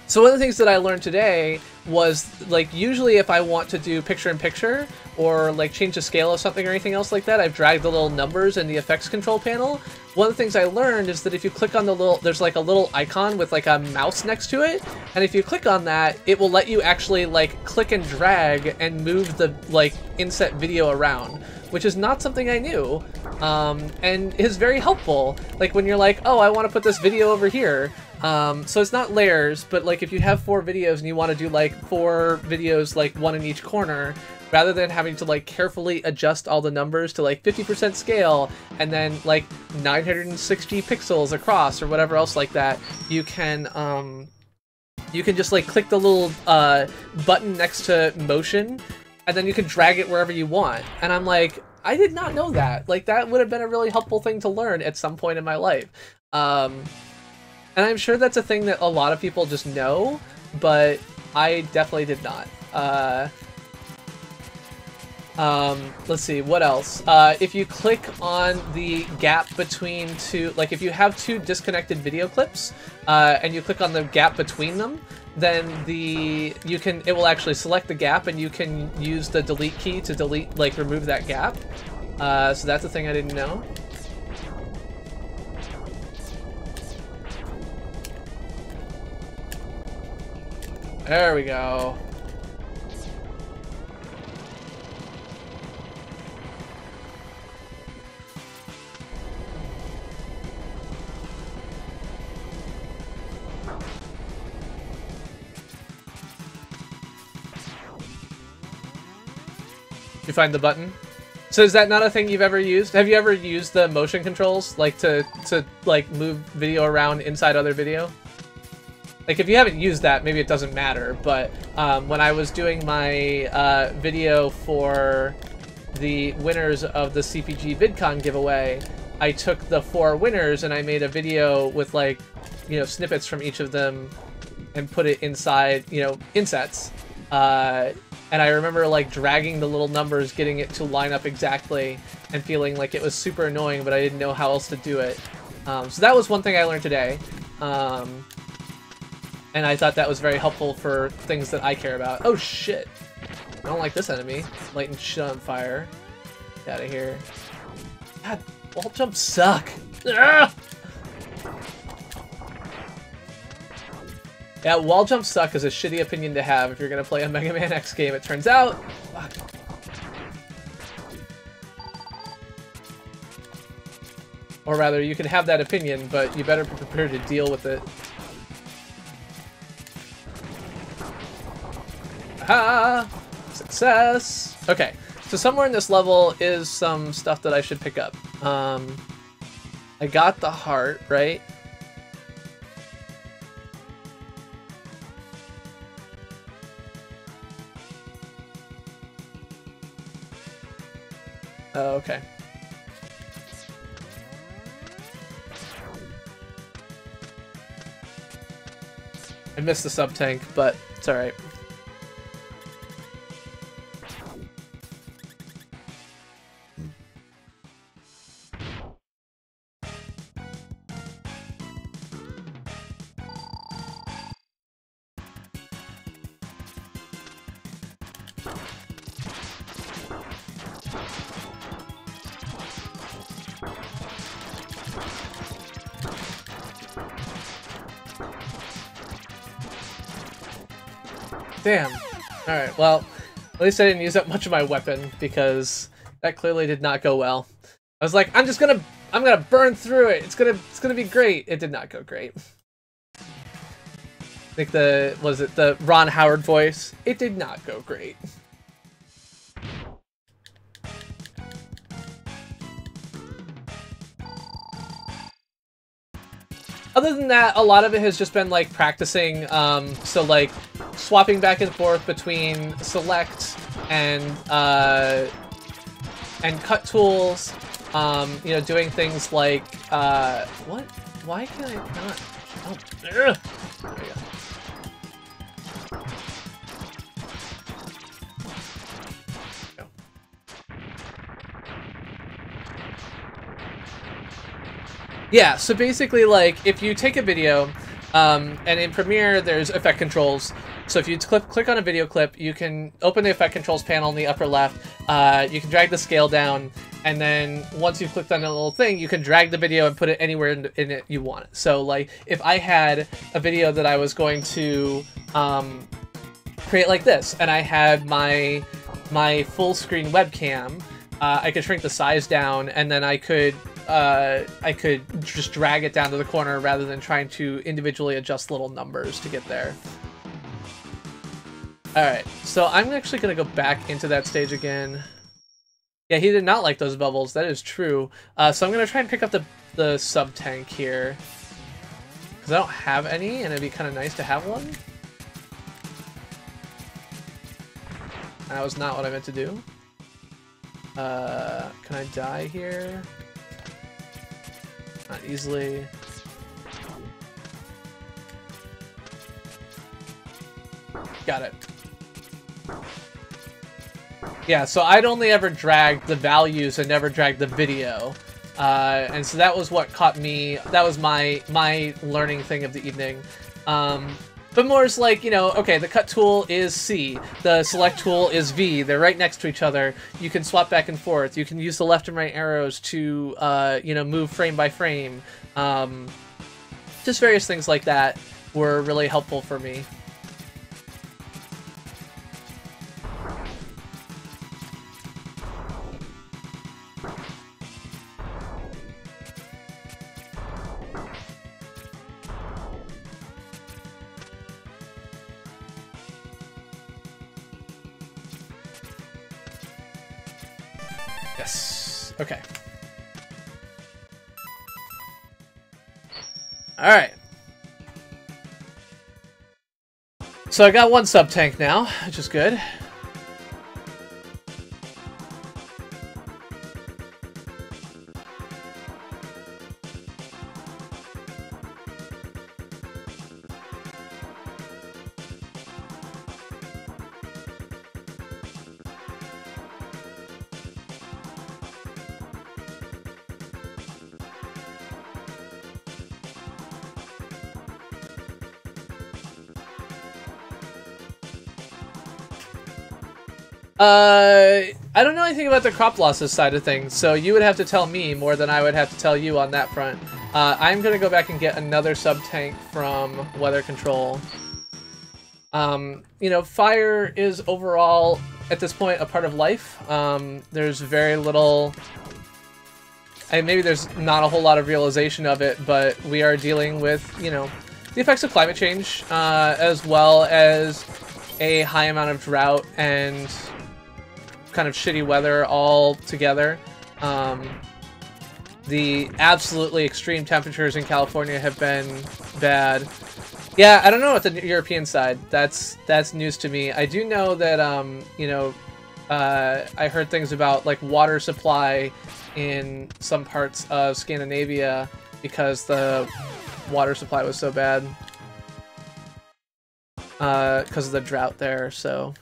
So one of the things that I learned today was, like, usually if I want to do picture-in-picture or like change the scale of something or anything else like that, I've dragged the little numbers in the effects control panel. One of the things I learned is that if you click on the little, there's like a little icon with like a mouse next to it, and if you click on that, it will let you actually like click and drag and move the like inset video around, which is not something I knew, and is very helpful. Like when you're like, oh, I want to put this video over here. So it's not layers, but like if you have 4 videos and you want to do like 4 videos, like 1 in each corner, rather than having to like carefully adjust all the numbers to like 50% scale and then like 960 pixels across or whatever else like that, you can just like click the little button next to motion, and then you can drag it wherever you want. And I'm like, I did not know that. Like that would have been a really helpful thing to learn at some point in my life. And I'm sure that's a thing that a lot of people just know, but I definitely did not. Let's see, what else? If you click on the gap between two, like if you have 2 disconnected video clips, and you click on the gap between them, then it will actually select the gap, and you can use the delete key to remove that gap. So that's a thing I didn't know. There we go. You find the button? So is that not a thing you've ever used? Have you ever used the motion controls, like to like move video around inside other video? Like, if you haven't used that, maybe it doesn't matter, but when I was doing my video for the winners of the CPG VidCon giveaway, I took the 4 winners and I made a video with, like, you know, snippets from each of them and put it inside, you know, insets. And I remember, like, dragging the little numbers, getting it to line up exactly, and feeling like it was super annoying, but I didn't know how else to do it. So that was one thing I learned today. And I thought that was very helpful for things that I care about. Oh shit! I don't like this enemy. Lighting shit on fire. Get out of here. God, wall jumps suck! Ugh! Yeah, wall jumps suck is a shitty opinion to have if you're gonna play a Mega Man X game, it turns out. Fuck. Or rather, you can have that opinion, but you better be prepared to deal with it. Ha! Success! Okay, so somewhere in this level is some stuff that I should pick up. I got the heart, right? Oh, okay. I missed the sub-tank, but it's alright. Damn. Alright, well, at least I didn't use up much of my weapon, because that clearly did not go well. I was like, I'm gonna burn through it, it's gonna be great. It did not go great. I think the Ron Howard voice? It did not go great. Other than that, a lot of it has just been like practicing, so like swapping back and forth between select and cut tools, you know, doing things like, what? Why can I not? Oh, there we go. Yeah, so basically, like, if you take a video, and in Premiere, there's effect controls. So if you click on a video clip, you can open the effect controls panel in the upper left. You can drag the scale down, and then once you've clicked on the little thing, you can drag the video and put it anywhere in it you want it. So, like, if I had a video that I was going to create like this, and I had my full screen webcam, I could shrink the size down, and then I could just drag it down to the corner rather than trying to individually adjust little numbers to get there. Alright, so I'm actually going to go back into that stage again. Yeah, he did not like those bubbles, that is true. So I'm going to try and pick up the sub-tank here. Because I don't have any, and it'd be kind of nice to have one. That was not what I meant to do. Can I die here? Not easily. Got it. Yeah, so I'd only ever dragged the values and never dragged the video. And so that was what caught me. That was my learning thing of the evening. But more is like, you know, okay, the cut tool is C, the select tool is V, they're right next to each other. You can swap back and forth. You can use the left and right arrows to, you know, move frame by frame. Just various things like that were really helpful for me. Yes. Okay. Alright. So I got one sub-tank now, which is good. I don't know anything about the crop losses side of things, so you would have to tell me more than I would have to tell you on that front. I'm gonna go back and get another sub-tank from Weather Control. You know, fire is overall, at this point, a part of life. There's very little... and maybe there's not a whole lot of realization of it, but we are dealing with, you know, the effects of climate change, as well as a high amount of drought and kind of shitty weather all together. The absolutely extreme temperatures in California have been bad. Yeah, I don't know about the European side. That's news to me. I do know that, you know, I heard things about like water supply in some parts of Scandinavia because the water supply was so bad because of the drought there, so...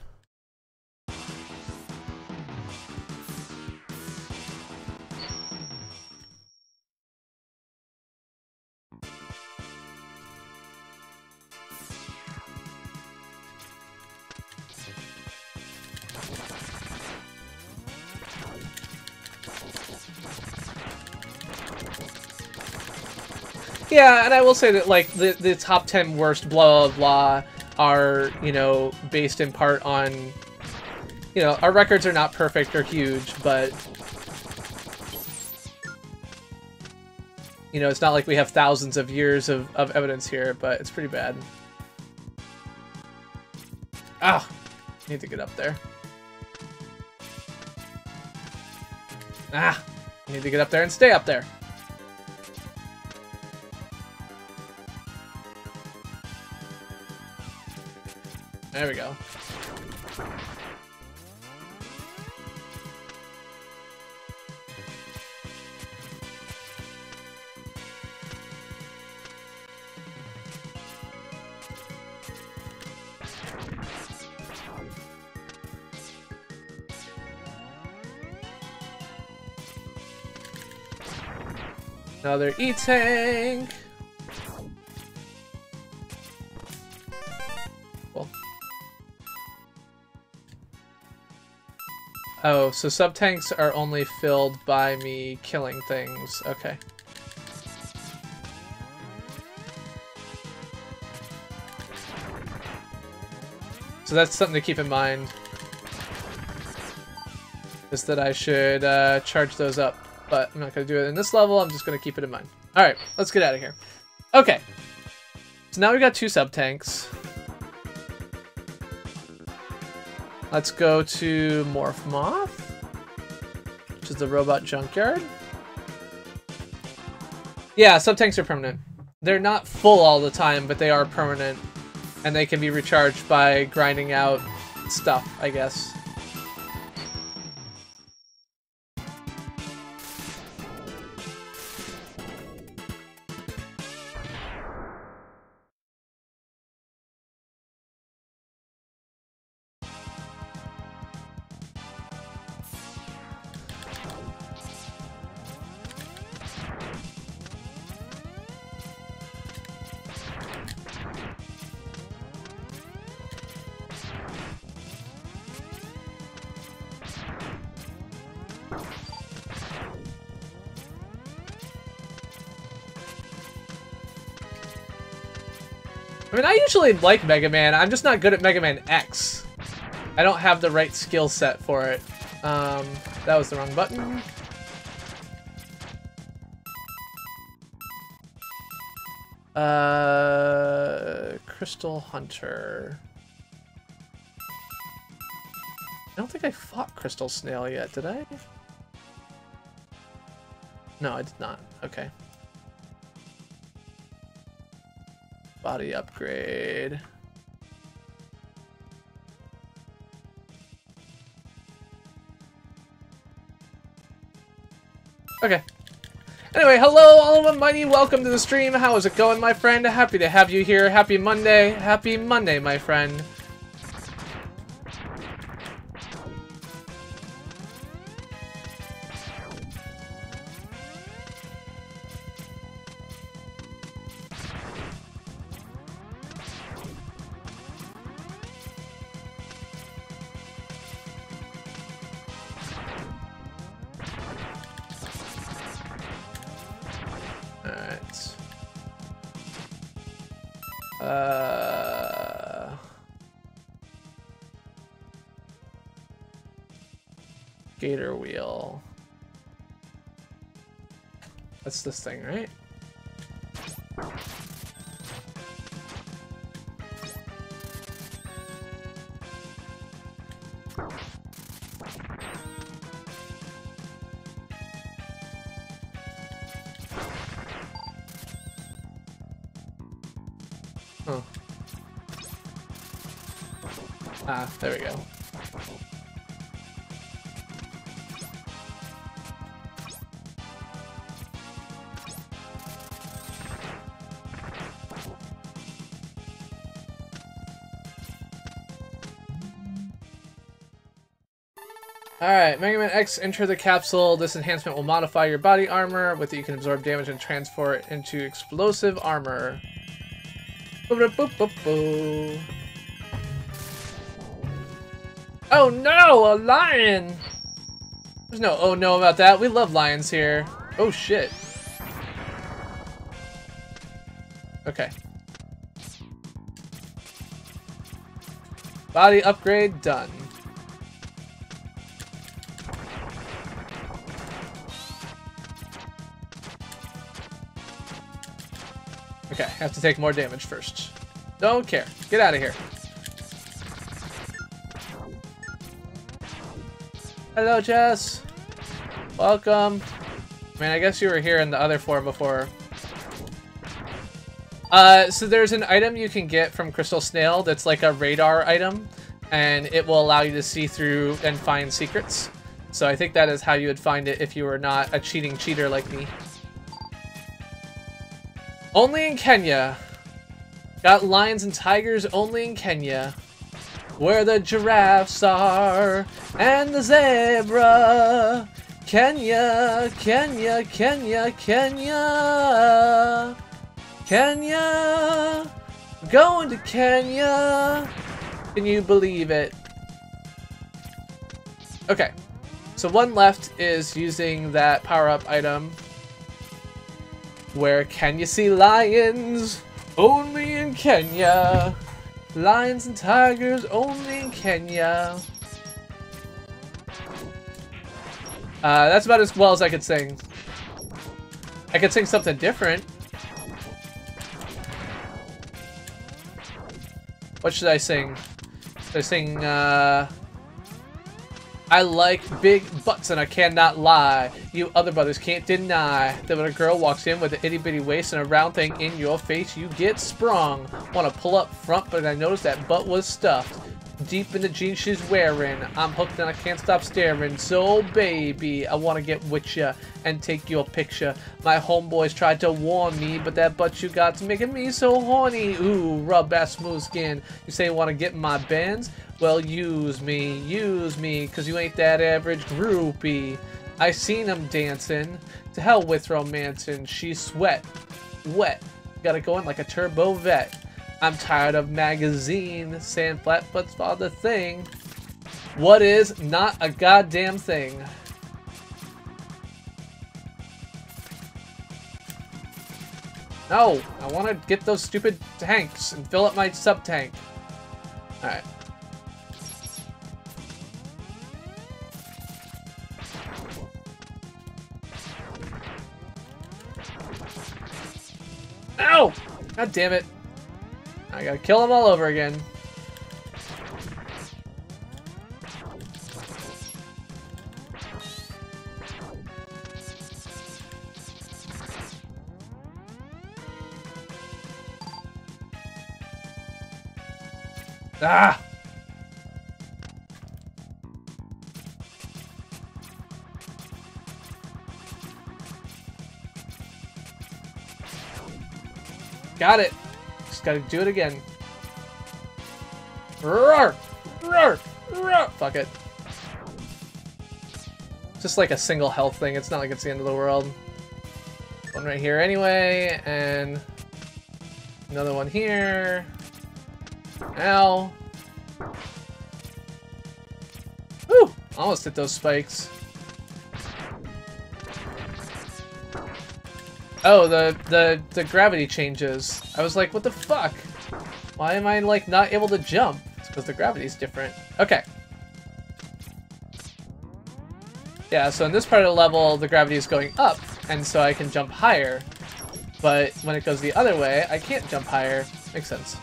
Yeah, and I will say that, like, the top 10 worst blah blah blah are, you know, based in part on, you know, our records are not perfect or huge, but, you know, it's not like we have thousands of years of evidence here, but it's pretty bad. Ah! Need to get up there. Ah! Need to get up there and stay up there. There we go. Now they're eating. Cool. Oh, so sub-tanks are only filled by me killing things. Okay. So that's something to keep in mind. Is that I should charge those up. But I'm not going to do it in this level, I'm just going to keep it in mind. Alright, let's get out of here. Okay. So now we got 2 sub-tanks. Let's go to Morph Moth, which is the robot junkyard. Yeah, sub-tanks are permanent. They're not full all the time, but they are permanent. And they can be recharged by grinding out stuff, I guess. I mean, I usually like Mega Man, I'm just not good at Mega Man X. I don't have the right skill set for it. That was the wrong button. Crystal Hunter. I don't think I fought Crystal Snail yet, did I? No, I did not. Okay. Body upgrade. Okay. Anyway, hello, almighty, welcome to the stream. How is it going, my friend? Happy to have you here. Happy Monday. Happy Monday, my friend. Gator wheel. That's this thing, right? Huh. Ah, there we go. Alright, Mega Man X, enter the capsule. This enhancement will modify your body armor. With it, you can absorb damage and transfer it into explosive armor. Boop-a-boop-boop-boo. Oh no, a lion! There's no oh no about that. We love lions here. Oh shit. Okay. Body upgrade done. Okay, have to take more damage first. Don't care. Get out of here. Hello, Jess. Welcome. Man, I guess you were here in the other form before. So there's an item you can get from Crystal Snail that's like a radar item, and it will allow you to see through and find secrets. So I think that is how you would find it if you were not a cheating cheater like me. Only in Kenya. Got lions and tigers only in Kenya. Where the giraffes are and the zebra. Kenya, Kenya, Kenya, Kenya. Kenya. Going to Kenya. Can you believe it? Okay. So one left is using that power-up item. Where can you see lions? Only in Kenya. Lions and tigers only in Kenya. That's about as well as I could sing. I could sing something different. What should I sing? Should I sing, I like big butts and I cannot lie. You other brothers can't deny that when a girl walks in with an itty bitty waist and a round thing in your face, you get sprung. Wanna pull up front, but I noticed that butt was stuffed deep in the jeans she's wearing. I'm hooked and I can't stop staring. So baby, I wanna get with ya and take your picture. My homeboys tried to warn me, but that butt you got's making me so horny. Ooh, rub that smooth skin. You say you wanna get in my bands? Well, use me, cause you ain't that average groupie. I seen him dancing. To hell with romancing. She's sweat, wet. Gotta go in like a turbo vet. I'm tired of magazine saying flat butts are the thing. What is not a goddamn thing? No, I want to get those stupid tanks and fill up my sub-tank. Alright. Ow! God damn it. I gotta kill them all over again. Ah! Got it. Just gotta do it again. Roar! Roar! Roar! Fuck it. Just like a single health thing. It's not like it's the end of the world. One right here anyway, and another one here. Ow. Whew! Almost hit those spikes. Oh, the gravity changes. I was like, what the fuck? Why am I, like, not able to jump? It's because the gravity's different. Okay. Yeah, so in this part of the level, the gravity is going up, and so I can jump higher. But when it goes the other way, I can't jump higher. Makes sense.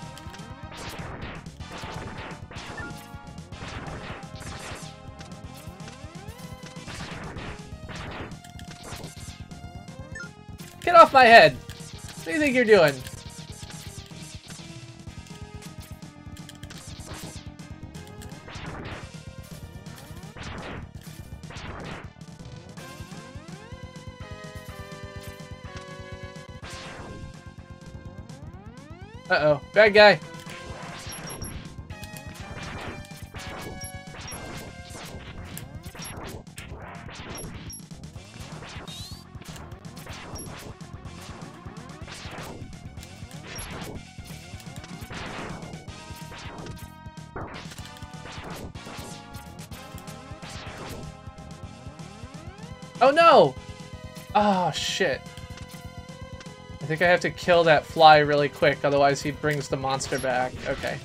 Get off my head! What do you think you're doing? Uh-oh. Bad guy. Oh no! Oh shit. I think I have to kill that fly really quick, otherwise he brings the monster back. Okay.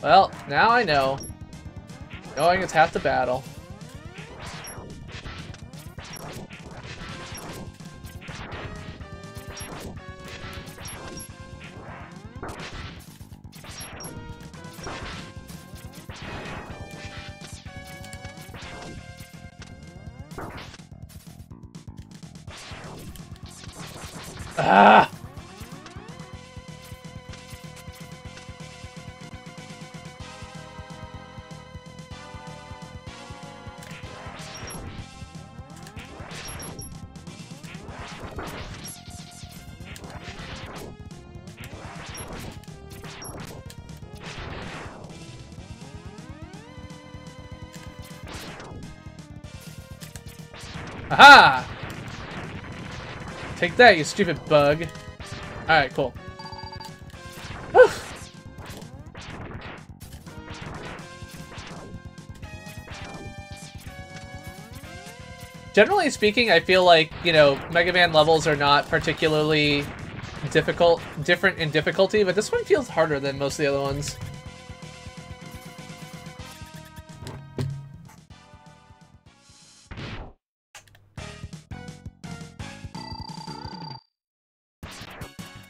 Well, now I know. Knowing it's half the battle. Ah! Aha! Take that, you stupid bug. Alright, cool. Whew. Generally speaking, I feel like, you know, Mega Man levels are not particularly different in difficulty, but this one feels harder than most of the other ones.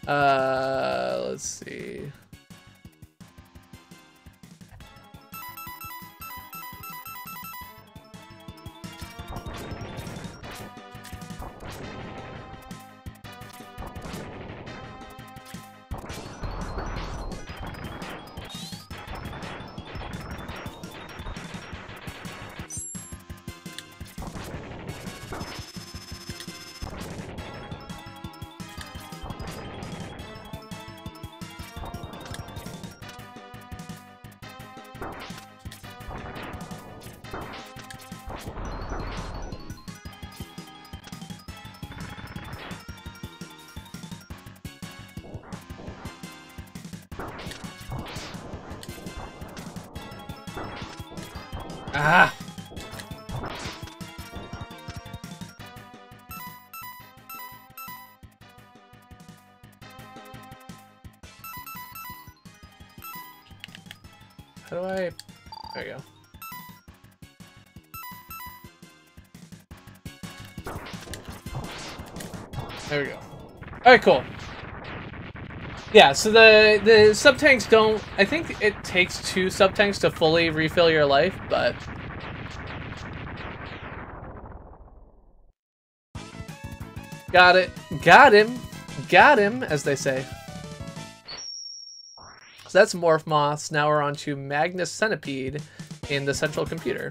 Let's see. Ah! How do I... There we go. There we go. Alright, cool. Yeah, so the sub-tanks don't... I think it takes 2 sub-tanks to fully refill your life, but... Got it. Got him. Got him, as they say. So that's Morph Moths. Now we're on to Magnus Centipede in the central computer.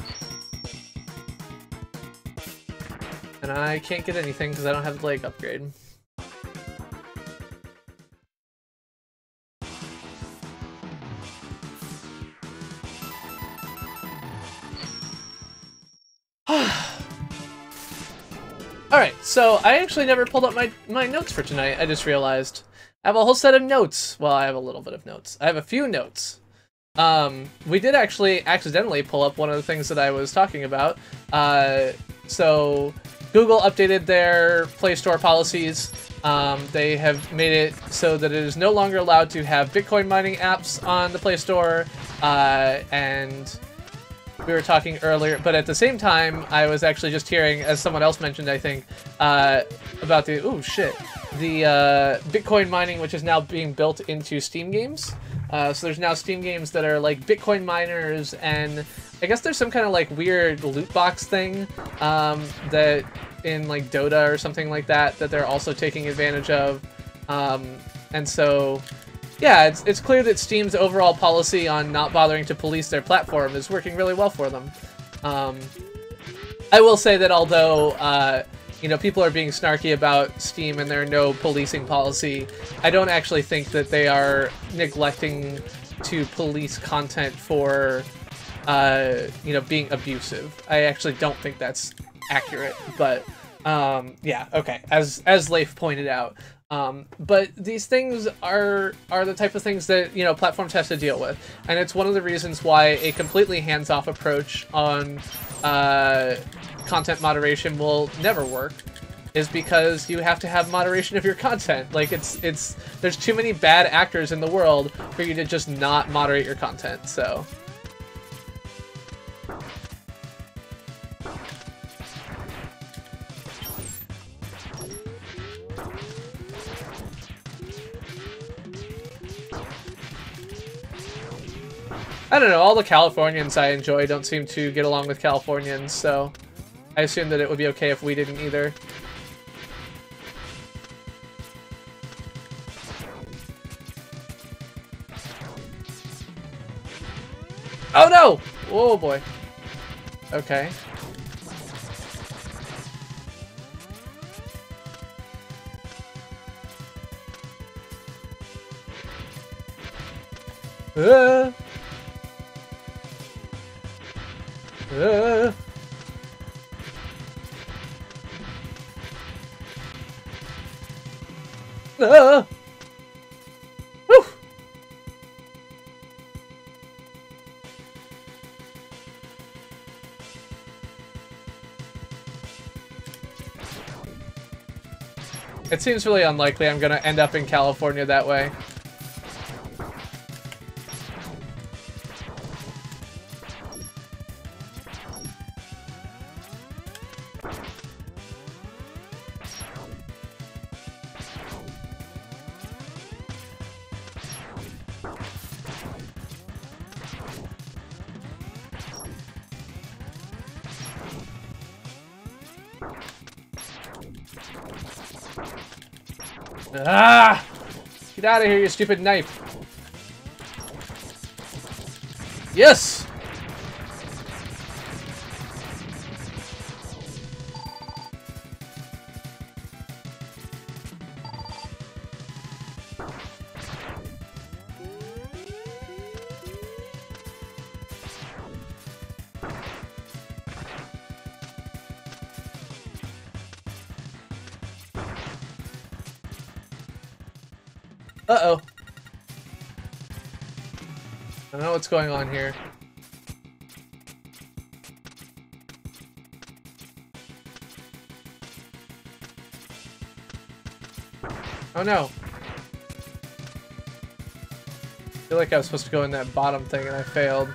And I can't get anything because I don't have the leg upgrade. Alright, so I actually never pulled up my notes for tonight, I just realized. I have a whole set of notes. Well, I have a little bit of notes. I have a few notes. We did actually accidentally pull up one of the things that I was talking about. So Google updated their Play Store policies. They have made it so that it is no longer allowed to have Bitcoin mining apps on the Play Store, and we were talking earlier, but at the same time, I was actually just hearing, as someone else mentioned, I think, about the, ooh, shit, the Bitcoin mining, which is now being built into Steam games. So there's now Steam games that are like Bitcoin miners, and I guess there's some kind of like weird loot box thing that in like Dota or something like that they're also taking advantage of. And so... yeah, it's clear that Steam's overall policy on not bothering to police their platform is working really well for them. I will say that although, you know, people are being snarky about Steam and their no policing policy, I don't actually think that they are neglecting to police content for, you know, being abusive. I actually don't think that's accurate, but, yeah, okay, as Leif pointed out. But these things are the type of things that, you know, platforms have to deal with. And it's one of the reasons why a completely hands-off approach on content moderation will never work is because you have to have moderation of your content. Like, there's too many bad actors in the world for you to just not moderate your content, so... I don't know, all the Californians I enjoy don't seem to get along with Californians, so I assume that it would be okay if we didn't either. Oh no! Oh boy. Okay. Uh. Whew. It seems really unlikely I'm gonna end up in California that way. Ah! Get out of here, you stupid knife. Yes! Uh-oh. I don't know what's going on here. Oh no. I feel like I was supposed to go in that bottom thing and I failed.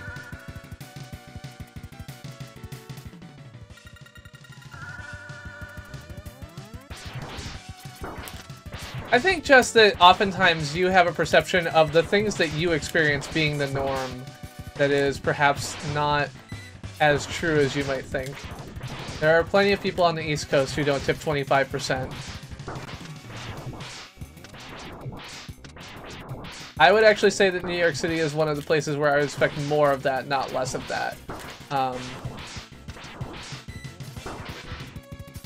I think just that oftentimes you have a perception of the things that you experience being the norm that is perhaps not as true as you might think. There are plenty of people on the East Coast who don't tip 25%. I would actually say that New York City is one of the places where I would expect more of that, not less of that.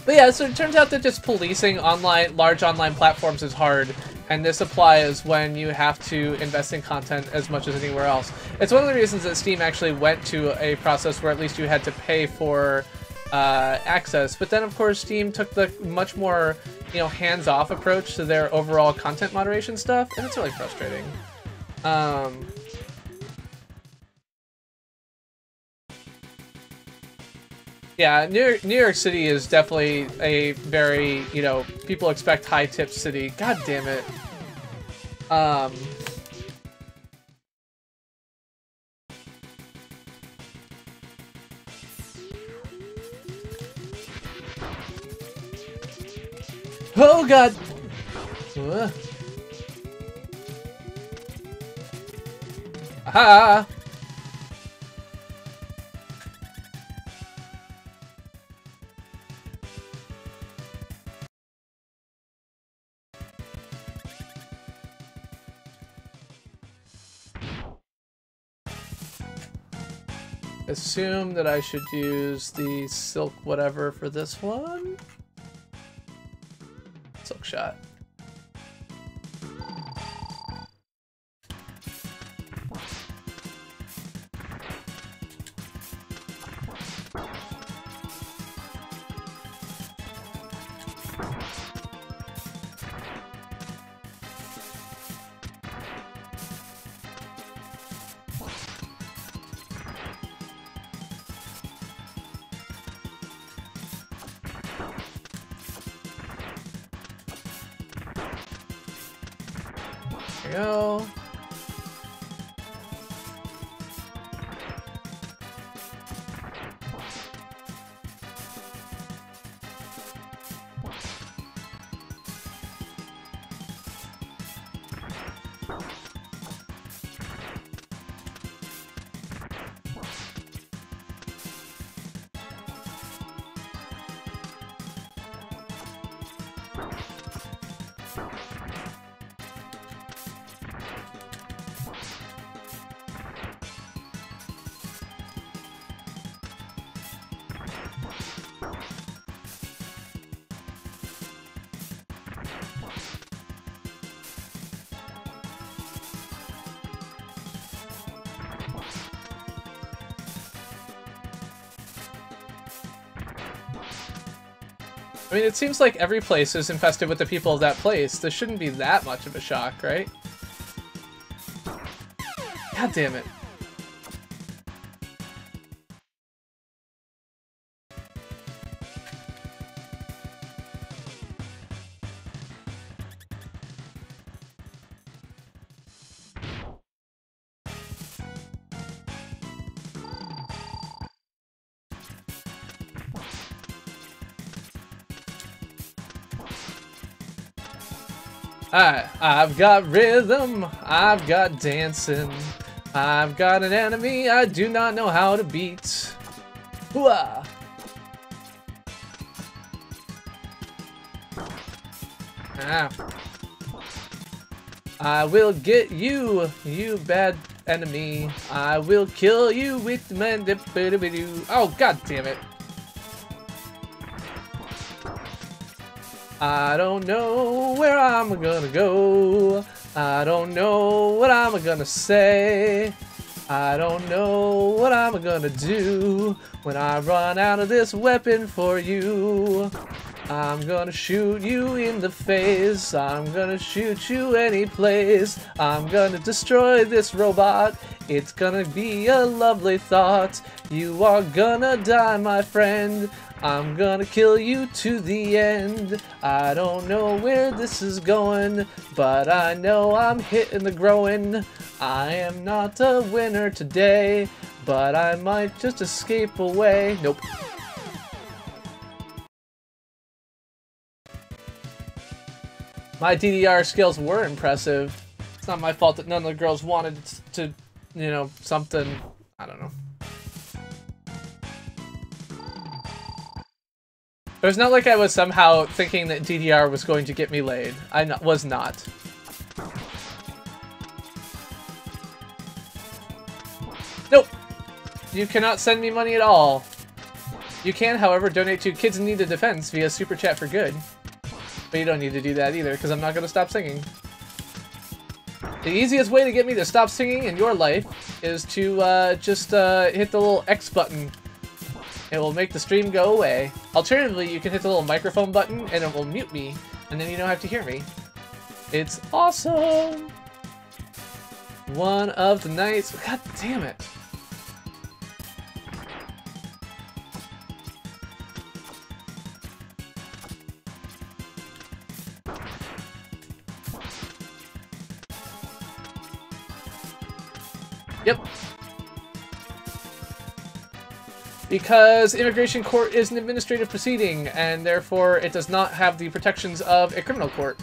But yeah, so it turns out that just policing large online platforms is hard, and this applies when you have to invest in content as much as anywhere else. It's one of the reasons that Steam actually went to a process where at least you had to pay for access, but then of course Steam took the much more, hands-off approach to their overall content moderation stuff, and it's really frustrating. Yeah, New York City is definitely a very, people expect high tip city. God damn it. Oh god. Aha. Assume that I should use the silk whatever for this one. Silk shot. go. I mean, it seems like every place is infested with the people of that place. This shouldn't be that much of a shock, right? God damn it. I've got rhythm, I've got dancing, I've got an enemy I do not know how to beat. Hooah! I will get you, you bad enemy. I will kill you with my... Oh, god damn it. I don't know where I'm gonna go. I don't know what I'm gonna say. I don't know what I'm gonna do when I run out of this weapon for you. I'm gonna shoot you in the face. I'm gonna shoot you any place. I'm gonna destroy this robot. It's gonna be a lovely thought. You are gonna die, my friend. I'm gonna kill you to the end. I don't know where this is going, but I know I'm hitting the growing. I am not a winner today, but I might just escape away. Nope. My DDR skills were impressive. It's not my fault that none of the girls wanted to, you know, something. I don't know. It was not like I was somehow thinking that DDR was going to get me laid. I was not. Nope! You cannot send me money at all. You can, however, donate to Kids in Need of Defense via Super Chat for Good. But you don't need to do that either, because I'm not going to stop singing. The easiest way to get me to stop singing in your life is to just hit the little X button. It will make the stream go away. Alternatively, you can hit the little microphone button and it will mute me, and then you don't have to hear me. It's awesome! One of the nights... God damn it. Yep. Because immigration court is an administrative proceeding, and therefore it does not have the protections of a criminal court.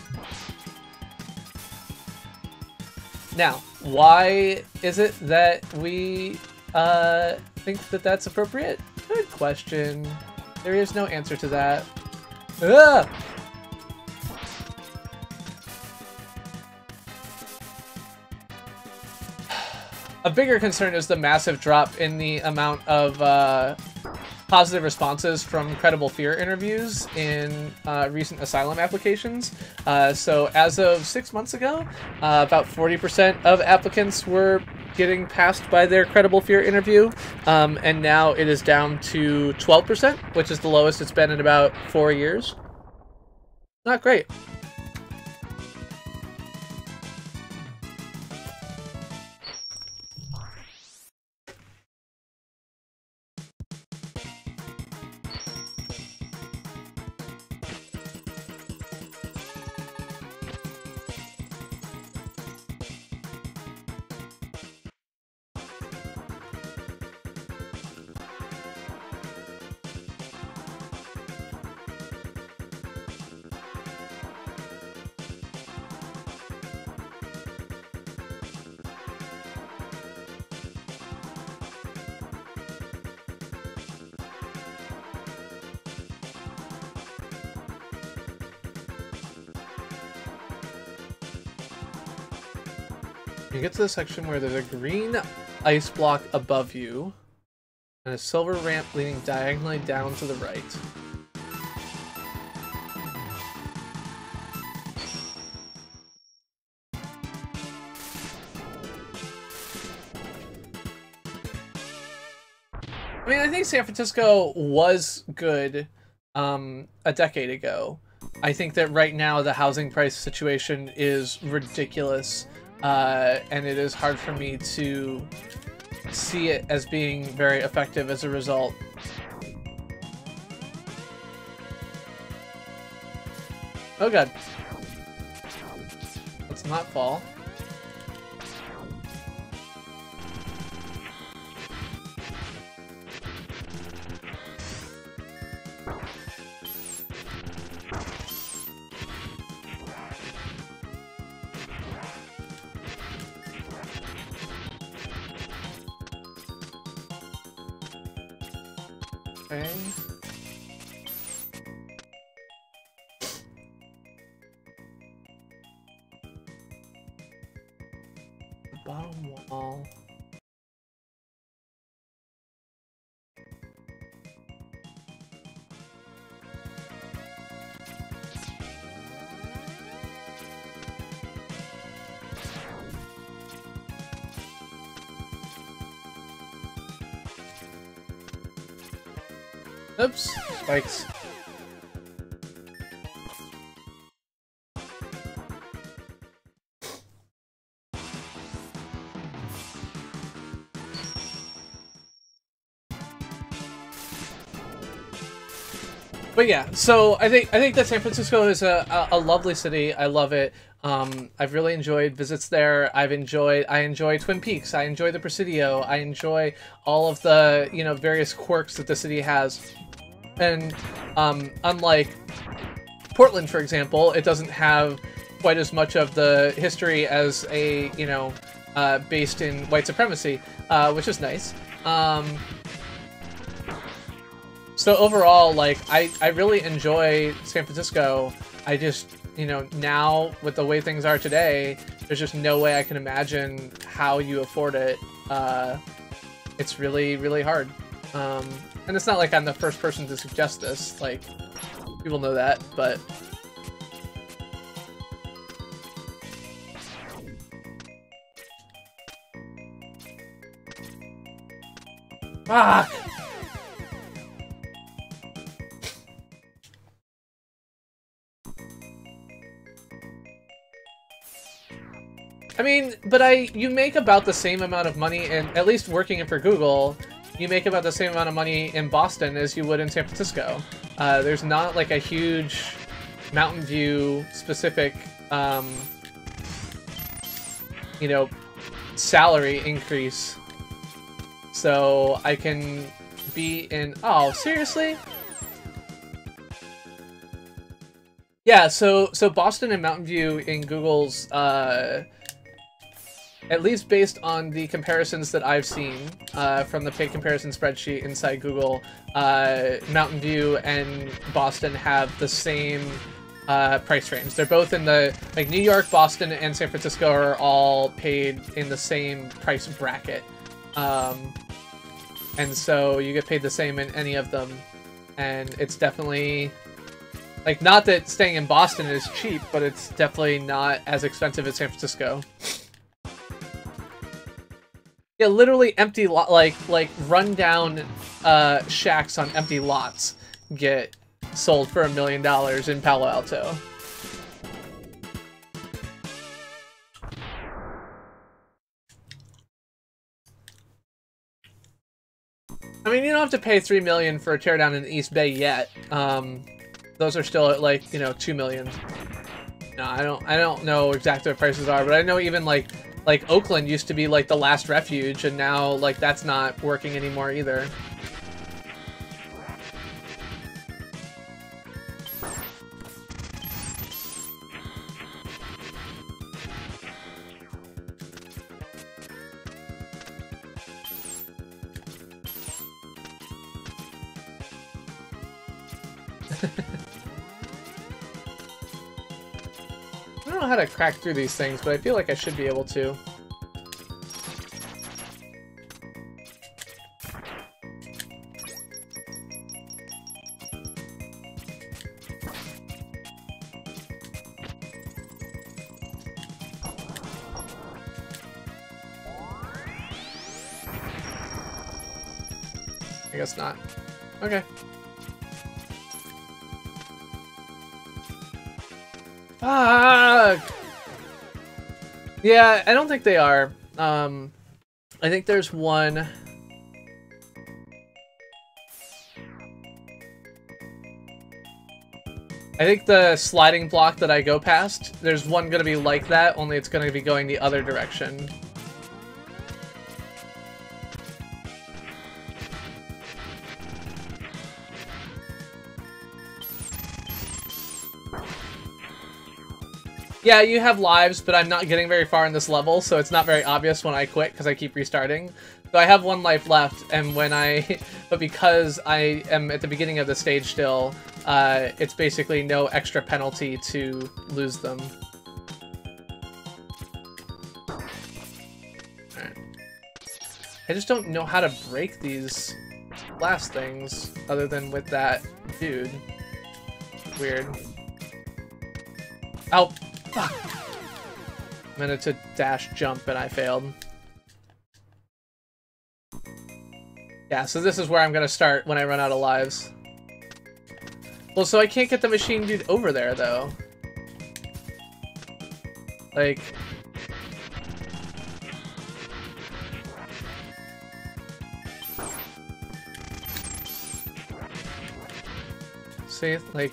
Now, why is it that we think that that's appropriate? Good question. There is no answer to that. Ugh! A bigger concern is the massive drop in the amount of positive responses from credible fear interviews in recent asylum applications. So as of 6 months ago, about 40% of applicants were getting passed by their credible fear interview, and now it is down to 12%, which is the lowest it's been in about 4 years. Not great. You get to the section where there's a green ice block above you and a silver ramp leading diagonally down to the right. I mean, I think San Francisco was good a decade ago. I think that right now the housing price situation is ridiculous, and it is hard for me to see it as being very effective as a result. Oh god. Let's not fall. Okay. The bottom wall. Oops, spikes. But yeah, so I think that San Francisco is a lovely city. I love it. I've really enjoyed visits there. I enjoy Twin Peaks. I enjoy the Presidio. I enjoy all of the, you know, various quirks that the city has. And unlike Portland, for example, it doesn't have quite as much of the history as a, you know, based in white supremacy, which is nice. So overall, like, I really enjoy San Francisco. I just, you know, now with the way things are today, there's just no way I can imagine how you afford it. It's really, really hard. And it's not like I'm the first person to suggest this, like, people know that, but... Fuck! I mean, but you make about the same amount of money, and at least working for Google, you make about the same amount of money in Boston as you would in San Francisco. There's not like a huge Mountain View specific, you know, salary increase. So I can be in, oh, seriously? Yeah, so Boston and Mountain View in Google's, at least based on the comparisons that I've seen from the pay comparison spreadsheet inside Google, Mountain View and Boston have the same price range. They're both in the, like, New York, Boston, and San Francisco are all paid in the same price bracket. And so you get paid the same in any of them. And it's definitely, like, not that staying in Boston is cheap, but it's definitely not as expensive as San Francisco. Yeah, literally empty like rundown shacks on empty lots get sold for $1 million in Palo Alto. I mean, you don't have to pay $3 million for a teardown in the East Bay yet. Those are still at, like, you know, $2 million. No, I don't know exactly what prices are, but I know even like Oakland used to be like the last refuge, and now like that's not working anymore either. I don't know how to crack through these things, but I feel like I should be able to. guess not. Okay. Fuck! Yeah, I don't think they are. I think there's one... I think the sliding block that I go past, there's one gonna be like that, only it's gonna be going the other direction. Yeah, you have lives, but I'm not getting very far in this level, so it's not very obvious when I quit because I keep restarting. So I have 1 life left, and when but because I am at the beginning of the stage still, it's basically no extra penalty to lose them. Alright. I just don't know how to break these last things, other than with that dude. Weird. Oh! Fuck! I meant to dash jump and I failed. Yeah, so this is where I'm gonna start when I run out of lives. Well, so I can't get the machine dude over there, though. Like... See, like...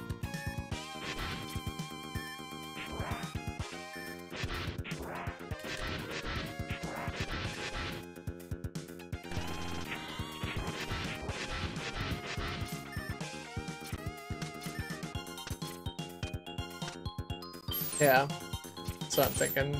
Yeah, that's what I'm thinking.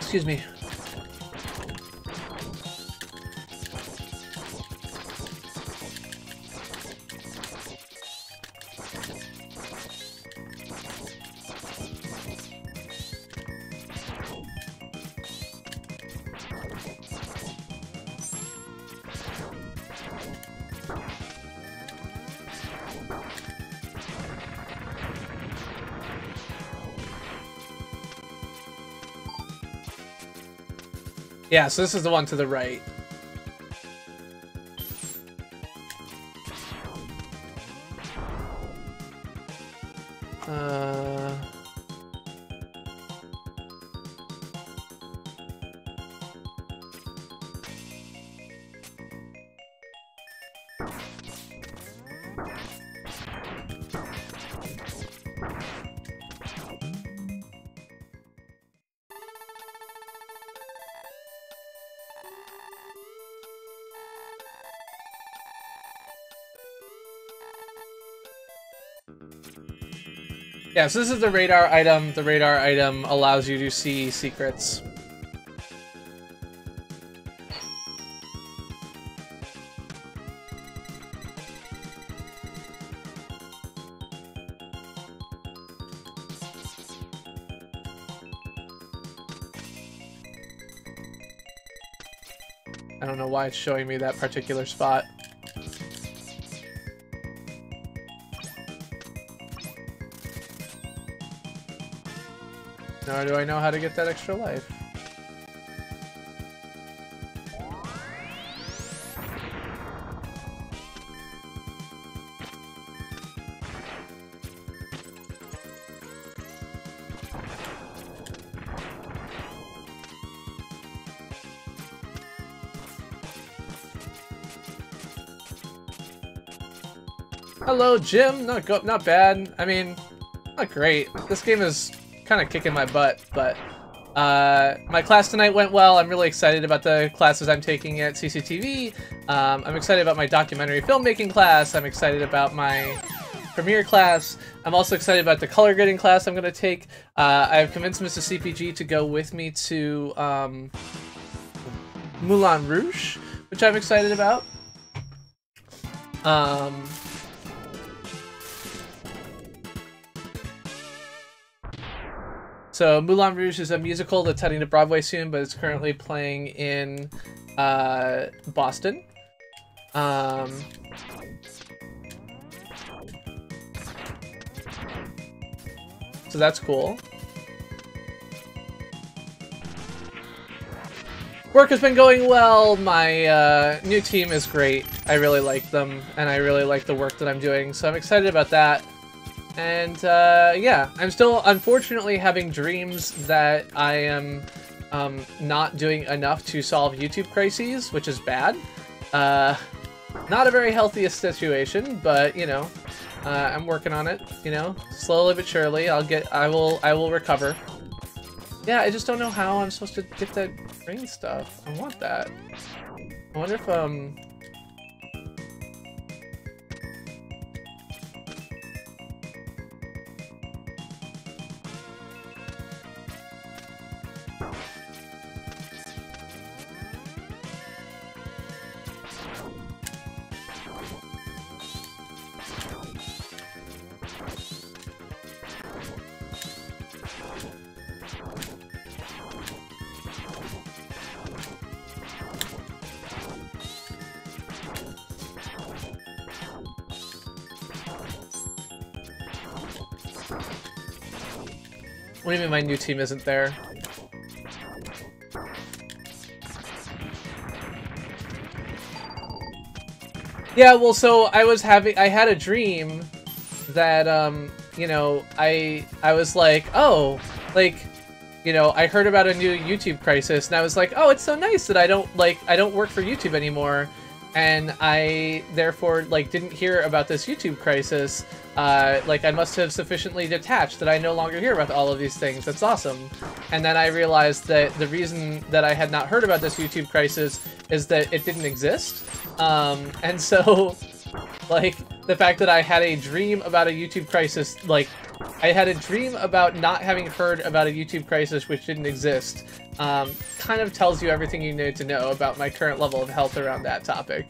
Excuse me. Yeah, so this is the one to the right. Yeah, so this is the radar item. The radar item allows you to see secrets. I don't know why it's showing me that particular spot. Nor do I know how to get that extra life. Hello, Jim. Not bad. I mean, not great. This game is kind of kicking my butt, but my class tonight went well. I'm really excited about the classes I'm taking at CCTV. I'm excited about my documentary filmmaking class. I'm excited about my Premiere class. I'm also excited about the color grading class I'm going to take. I've convinced Mrs. CPG to go with me to Moulin Rouge, which I'm excited about. So Moulin Rouge is a musical that's heading to Broadway soon, but it's currently playing in Boston. So that's cool. Work has been going well. My new team is great. I really like them, and I really like the work that I'm doing, so I'm excited about that. And yeah, I'm still unfortunately having dreams that I am not doing enough to solve YouTube crises, which is bad. Not a very healthy situation, but you know, I'm working on it. You know, slowly but surely, I will recover. Yeah, I just don't know how I'm supposed to get that green stuff. I want that. I wonder if what do you mean my new team isn't there? Yeah, well, so I had a dream that, you know, I was like, oh, like, you know, I heard about a new YouTube crisis, and I was like, oh, it's so nice that I don't work for YouTube anymore, and I, therefore, like, didn't hear about this YouTube crisis. Like, I must have sufficiently detached that I no longer hear about all of these things. That's awesome. And then I realized that the reason that I had not heard about this YouTube crisis is that it didn't exist. And so, like, the fact that I had a dream about a YouTube crisis, like, I had a dream about not having heard about a YouTube crisis which didn't exist, kind of tells you everything you need to know about my current level of health around that topic.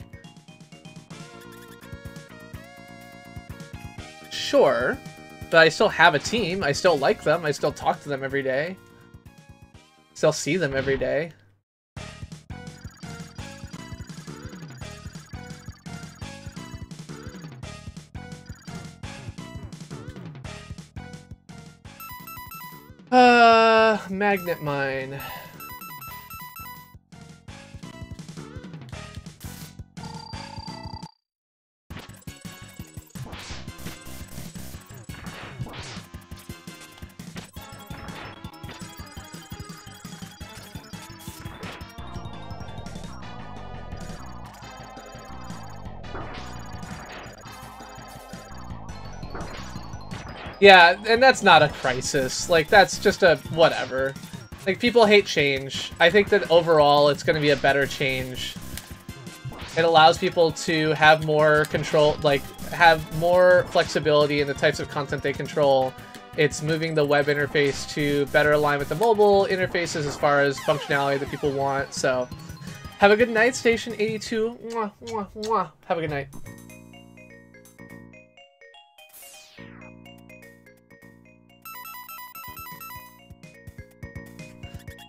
Sure, but I still have a team. I still like them. I still talk to them every day. Still see them every day. Magnet mine. Yeah, and that's not a crisis. Like, that's just a whatever. Like, people hate change. I think that overall it's going to be a better change. It allows people to have more control, like, have more flexibility in the types of content they control. It's moving the web interface to better align with the mobile interfaces as far as functionality that people want. So, have a good night, Station 82. Mwah, mwah, mwah. Have a good night.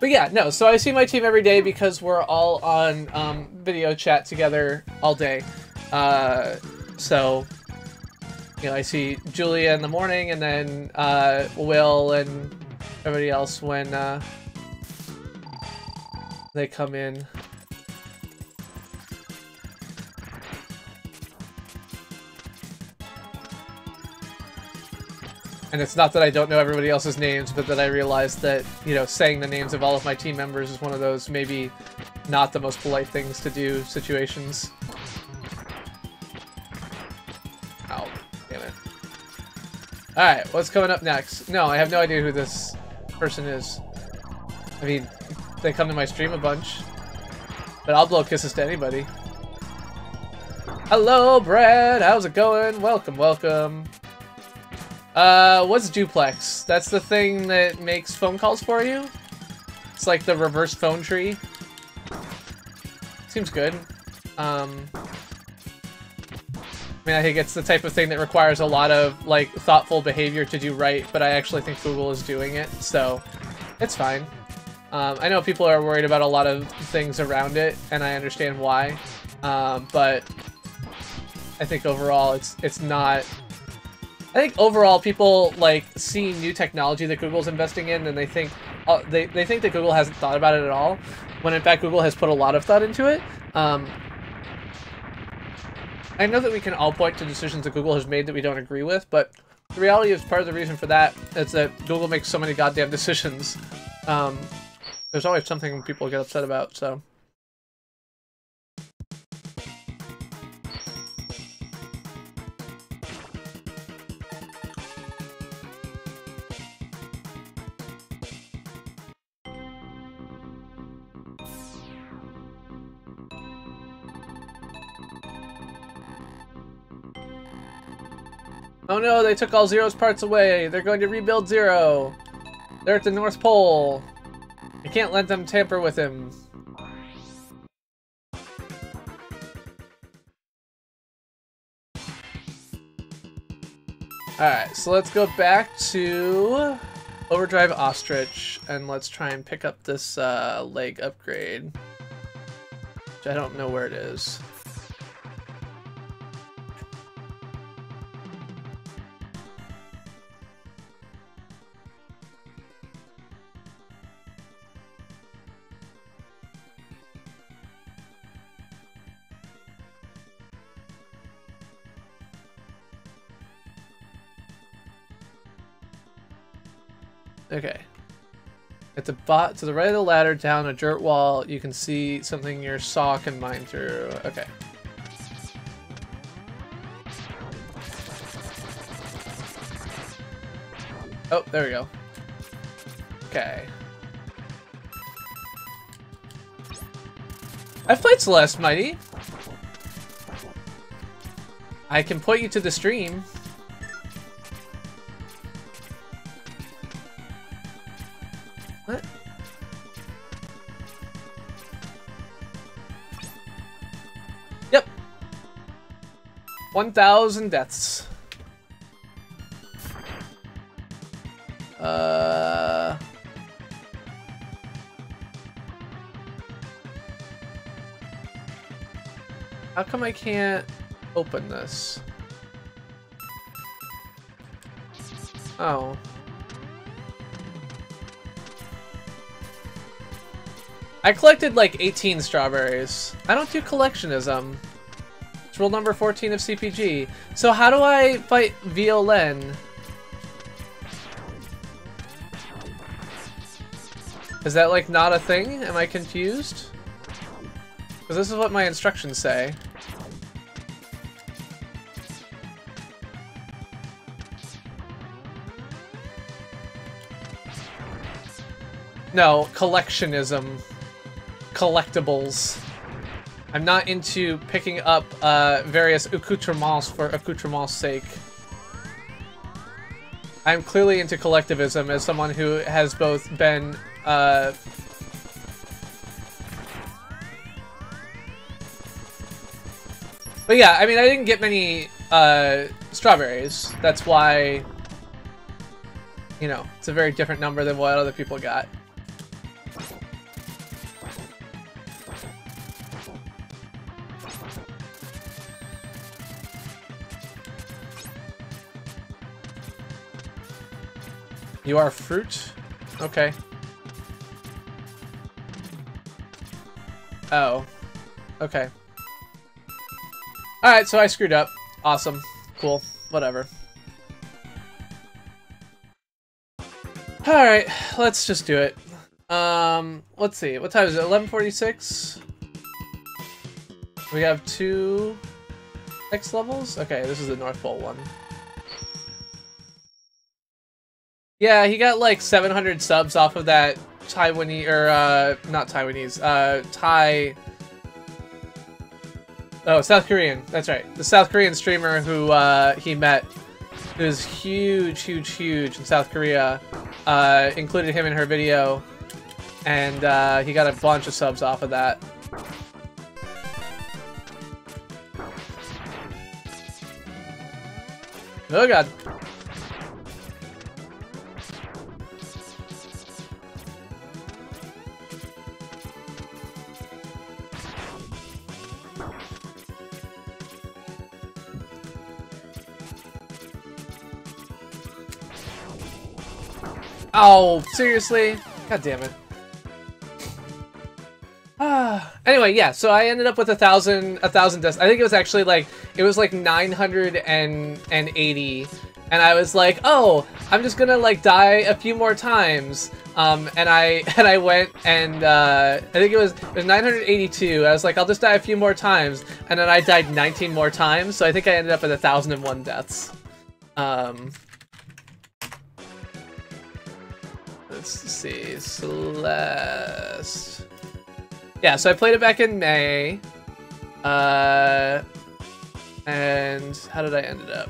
But yeah, no, so I see my team every day because we're all on video chat together all day. So, you know, I see Julia in the morning, and then Will and everybody else when they come in. And it's not that I don't know everybody else's names, but that I realized that, you know, saying the names of all of my team members is one of those maybe not the most polite things to do situations. Ow, damn it. Alright, what's coming up next? No, I have no idea who this person is. I mean, they come to my stream a bunch. But I'll blow kisses to anybody. Hello, Brad! How's it going? Welcome, welcome. What's duplex? That's the thing that makes phone calls for you? It's like the reverse phone tree. Seems good. I mean, I think it's the type of thing that requires a lot of, like, thoughtful behavior to do right, but I actually think Google is doing it, so it's fine. I know people are worried about a lot of things around it, and I understand why, but I think overall it's not... I think overall people, like, see new technology that Google's investing in, and they think they think that Google hasn't thought about it at all, when in fact Google has put a lot of thought into it. I know that we can all point to decisions that Google has made that we don't agree with, but the reality is part of the reason for that is that Google makes so many goddamn decisions. There's always something people get upset about, so... Oh no, they took all Zero's parts away. They're going to rebuild Zero. They're at the North Pole. I can't let them tamper with him. Alright, so let's go back to Overdrive Ostrich, and let's try and pick up this leg upgrade. Which I don't know where it is. Okay. At the to the right of the ladder, down a dirt wall, you can see something your saw can mine through. Okay. Oh, there we go. Okay. I've played Celeste, Mighty. I can point you to the stream. What? Yep. 1,000 deaths. How come I can't open this? Oh. I collected like 18 strawberries. I don't do collectionism. It's rule number 14 of CPG. So how do I fight Violain? Is that like not a thing? Am I confused? Because this is what my instructions say. No, collectionism. Collectibles. I'm not into picking up various accoutrements for accoutrements' sake. I'm clearly into collectivism as someone who has both been But yeah, I mean, I didn't get many strawberries. That's why, you know, it's a very different number than what other people got. You are fruit? Okay. Oh. Okay. Alright, so I screwed up. Awesome. Cool. Whatever. Alright, let's just do it. Let's see. What time is it? 11:46? We have 2 X levels? Okay, this is the North Pole one. Yeah, he got like 700 subs off of that Taiwanese, or not Taiwanese, Thai... Oh, South Korean. That's right. The South Korean streamer who he met who's huge, huge, huge in South Korea, included him in her video, and he got a bunch of subs off of that. Oh god. Oh, seriously? God damn it. Anyway, yeah, so I ended up with 1,000 deaths. I think it was actually like, it was like 980. And I was like, oh, I'm just gonna like die a few more times. And I went and I think it was 982. I was like, I'll just die a few more times. And then I died 19 more times. So I think I ended up with 1,001 deaths. Let's see, Celeste. Yeah, so I played it back in May. And how did I end it up?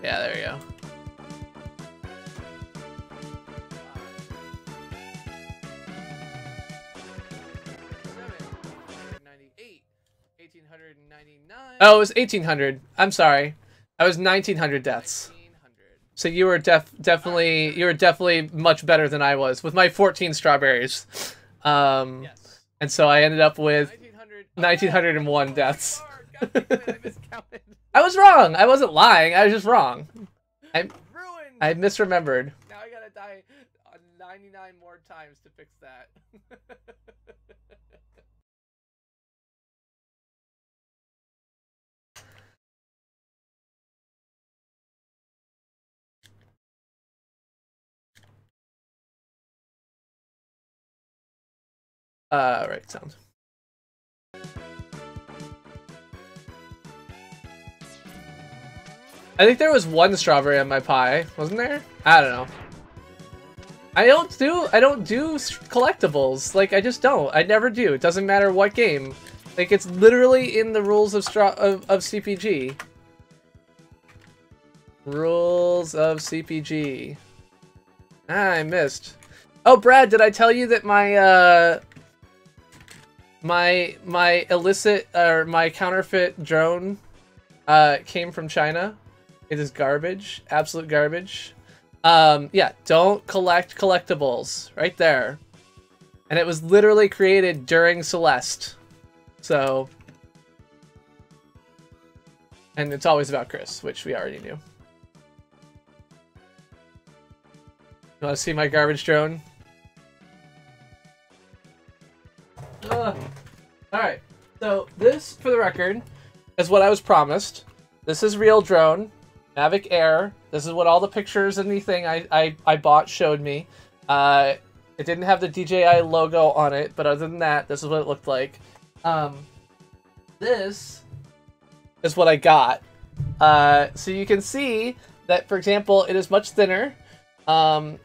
Yeah, there you go. Oh, it was 1,800. I'm sorry. I was 1,900 deaths. So you were definitely much better than I was with my 14 strawberries. Yes. And so I ended up with 1,901 deaths. I was wrong. I wasn't lying. I was just wrong. I misremembered. Now I gotta die 99 more times to fix that. Right, sounds. I think there was one strawberry on my pie, wasn't there? I don't know. I don't do collectibles. Like, I just don't. I never do. It doesn't matter what game. Like, it's literally in the rules of CPG. Rules of CPG. Ah, I missed. Oh, Brad, did I tell you that my my illicit or my counterfeit drone came from China? It is garbage, absolute garbage. Yeah, don't collect collectibles, right there. And it was literally created during Celeste, so. And it's always about Chris, which we already knew. You want to see my garbage drone? Alright, so this, for the record, is what I was promised. This is real drone, Mavic Air. This is what all the pictures and the thing I bought showed me. It didn't have the DJI logo on it, but other than that, this is what it looked like. This is what I got. So you can see that, for example, it is much thinner. The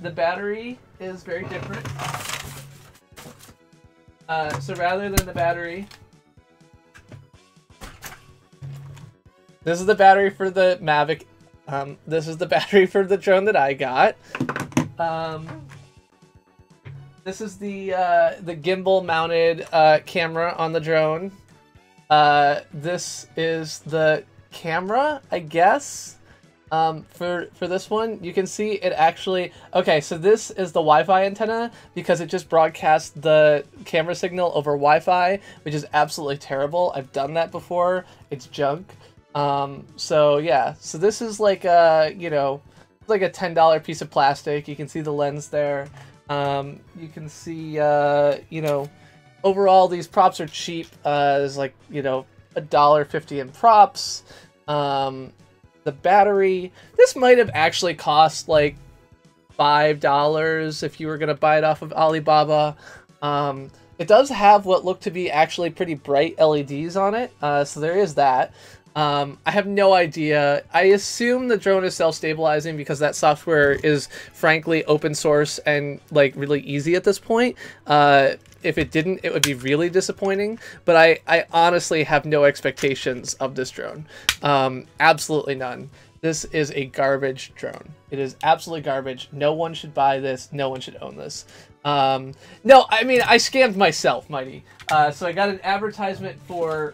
battery is very different. So rather than the battery, this is the battery for the Mavic. This is the battery for the drone that I got. This is the gimbal mounted camera on the drone. This is the camera, I guess. For this one, you can see it actually... Okay, so this is the Wi-Fi antenna because it just broadcasts the camera signal over Wi-Fi, which is absolutely terrible. I've done that before. It's junk. So yeah, so this is like a, you know, like a $10 piece of plastic. You can see the lens there. You can see, you know, overall these props are cheap. There's like, you know, $1.50 in props. The battery, this might have actually cost like $5 if you were going to buy it off of Alibaba. It does have what look to be actually pretty bright LEDs on it, so there is that. I have no idea. I assume the drone is self-stabilizing because that software is frankly open source and like really easy at this point. if it didn't, it would be really disappointing. But I honestly have no expectations of this drone. Absolutely none. This is a garbage drone. It is absolutely garbage. No one should buy this. No one should own this. No, I mean, I scammed myself, Mighty. So I got an advertisement for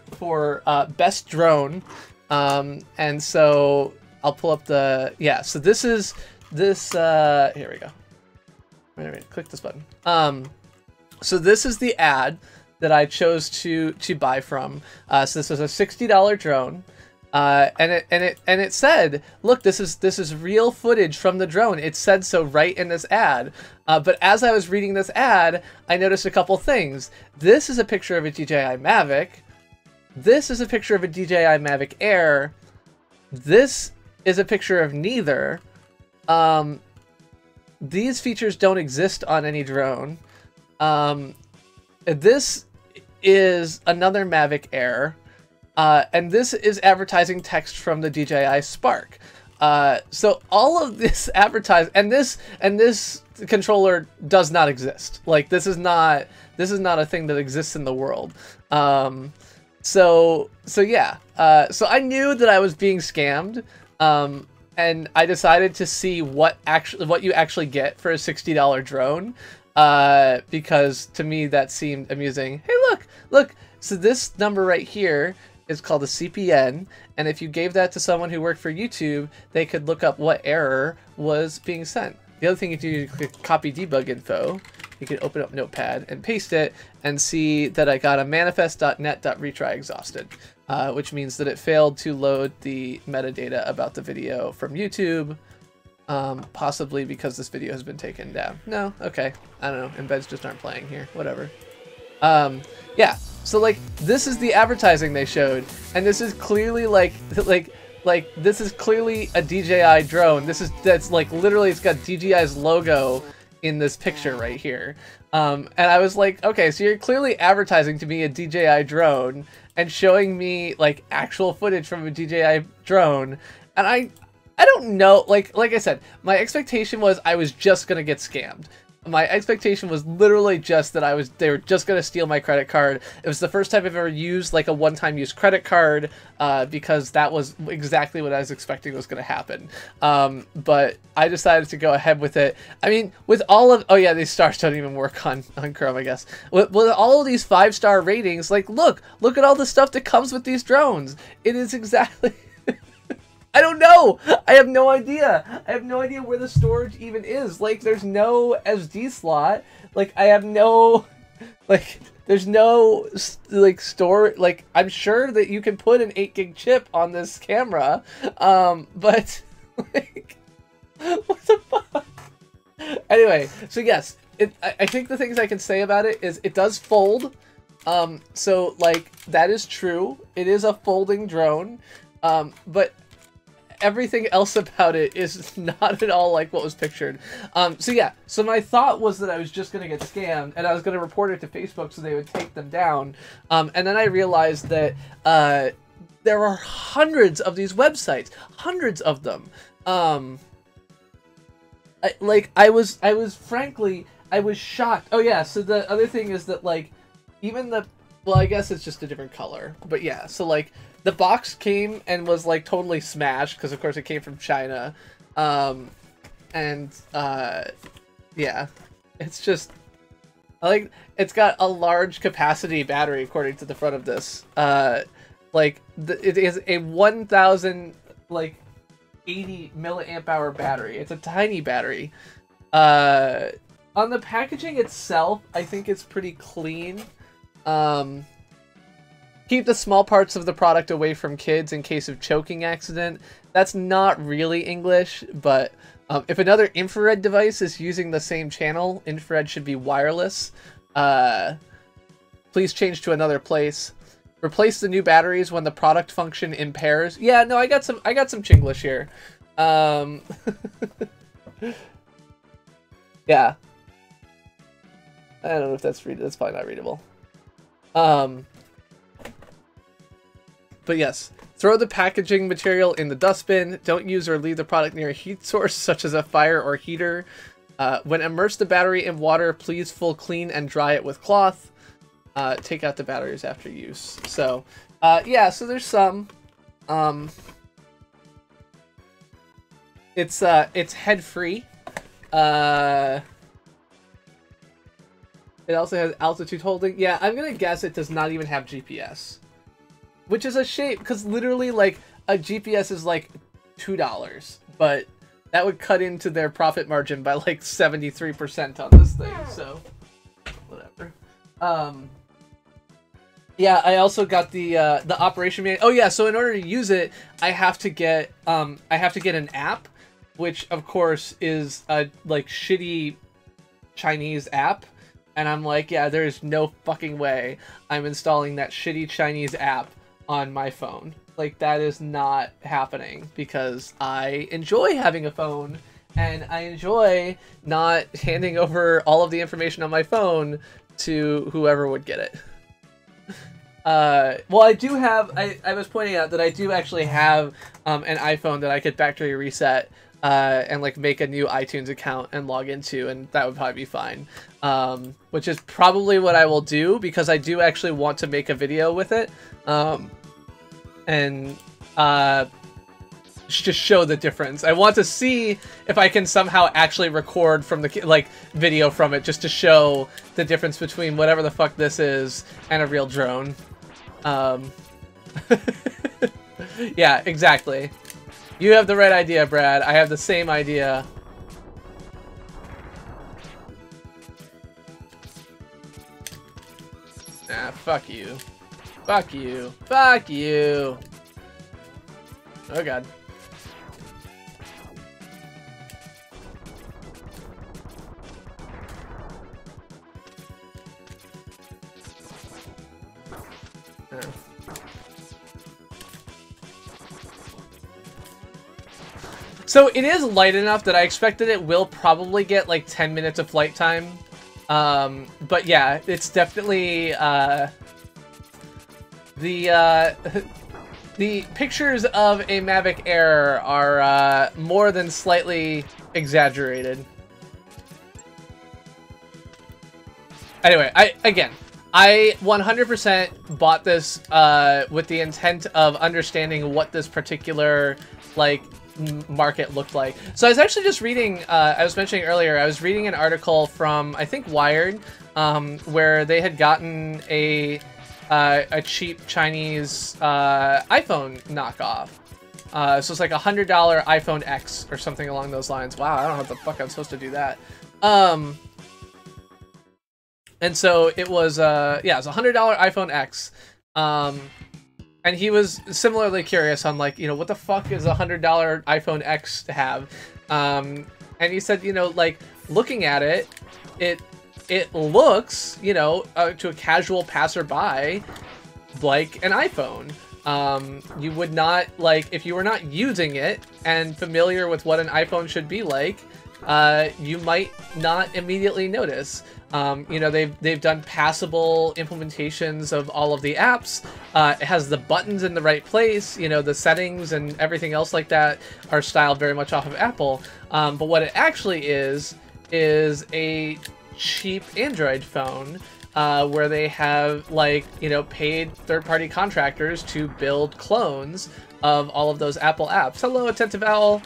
best drone. And so I'll pull up the, yeah, so this is, here we go. Wait, click this button. So this is the ad that I chose to buy from. So this was a $60 drone. And it said, look, this is real footage from the drone. It said so right in this ad. But as I was reading this ad, I noticed a couple things. This is a picture of a DJI Mavic. This is a picture of a DJI Mavic Air. This is a picture of neither. These features don't exist on any drone. This is another Mavic Air. And this is advertising text from the DJI Spark. So all of this and this controller does not exist. Like this is not a thing that exists in the world. So yeah. So I knew that I was being scammed. And I decided to see what you actually get for a $60 drone. Because to me that seemed amusing. Hey, look. So this number right here is called a CPN, and if you gave that to someone who worked for YouTube, they could look up what error was being sent. The other thing you do, you click copy debug info. You can open up Notepad and paste it and see that I got a manifest.net.retry exhausted, which means that it failed to load the metadata about the video from YouTube, possibly because this video has been taken down. No, okay, I don't know. Embeds just aren't playing here. Whatever. Yeah. So like this is the advertising they showed, and this is clearly like this is clearly a DJI drone. That's like literally it's got DJI's logo in this picture right here. And I was like, okay, so you're clearly advertising to me a DJI drone and showing me like actual footage from a DJI drone, and I don't know, like I said, my expectation was I was just gonna get scammed. My expectation was literally just that they were just going to steal my credit card. It was the first time I've ever used like a one-time use credit card, because that was exactly what I was expecting was going to happen. But I decided to go ahead with it. I mean, with all of, oh yeah, these stars don't even work on Chrome, I guess. With all of these 5-star ratings, like look at all the stuff that comes with these drones. It is exactly... I don't know. I have no idea. I have no idea where the storage even is. Like, there's no SD slot. Like, I have no, like, there's no, like, like, I'm sure that you can put an 8 gig chip on this camera. But, like, what the fuck? Anyway, so yes, I think the things I can say about it is it does fold. So, like, that is true. It is a folding drone. But everything else about it is not at all like what was pictured. So yeah, so my thought was that I was just going to get scammed and I was going to report it to Facebook so they would take them down. And then I realized that there are hundreds of these websites, hundreds of them. I was shocked. Oh yeah, so the other thing is that like even well, I guess it's just a different color, but yeah, so like the box came and was like totally smashed because of course it came from China. Yeah, it's just it's got a large capacity battery according to the front of this. It is a 1000 80 milliamp hour battery. It's a tiny battery. On the packaging itself, I think it's pretty clean. Keep the small parts of the product away from kids in case of choking accident. That's not really English, but if another infrared device is using the same channel, infrared should be wireless. Please change to another place. Replace the new batteries when the product function impairs. Yeah, no, I got some Chinglish here. Yeah. I don't know if that's that's probably not readable. But yes, throw the packaging material in the dustbin. Don't use or leave the product near a heat source such as a fire or heater. When immerse the battery in water, please full clean and dry it with cloth. Take out the batteries after use. So, yeah, so there's some. It's head free. It also has altitude holding. Yeah, I'm gonna guess it does not even have GPS. Which is a shame, because literally, like, a GPS is like $2. But that would cut into their profit margin by like 73% on this thing, so whatever. Yeah, I also got the operation manual. Oh yeah, so in order to use it, I have to get an app, which of course is a like shitty Chinese app. And I'm like, yeah, there's no fucking way I'm installing that shitty Chinese app on my phone. Like, that is not happening, because I enjoy having a phone, and I enjoy not handing over all of the information on my phone to whoever would get it. Well, I do have, I was pointing out that I do actually have an iPhone that I could factory reset and like make a new iTunes account and log into, and that would probably be fine. Which is probably what I will do, because I do actually want to make a video with it. And just show the difference. I want to see if I can somehow actually record from the like video from it, just to show the difference between whatever the fuck this is and a real drone. Yeah, exactly. You have the right idea, Brad. I have the same idea. Ah, fuck you. Fuck you. Fuck you. Oh god. Oh. So it is light enough that I expect that it will probably get like 10 minutes of flight time. But yeah, it's definitely the pictures of a Mavic Air are more than slightly exaggerated. Anyway, I 100% bought this with the intent of understanding what this particular like market looked like. So I was actually just reading, I was mentioning earlier, I was reading an article from, I think, Wired, where they had gotten a cheap Chinese iPhone knockoff. So it's like $100 iPhone X or something along those lines. Wow, I don't know how the fuck I'm supposed to do that. And so it was, yeah, it was a $100 iPhone X. And he was similarly curious on, like, you know, what the fuck is a $100 iPhone X to have? And he said, you know, like, looking at it, it looks, you know, to a casual passerby, like an iPhone. You would not, like, if you were not using it and familiar with what an iPhone should be like, you might not immediately notice. You know, they've done passable implementations of all of the apps. It has the buttons in the right place. You know, the settings and everything else like that are styled very much off of Apple. But what it actually is a cheap Android phone where they have, like, you know, paid third-party contractors to build clones of all of those Apple apps. Hello, Attentive Owl.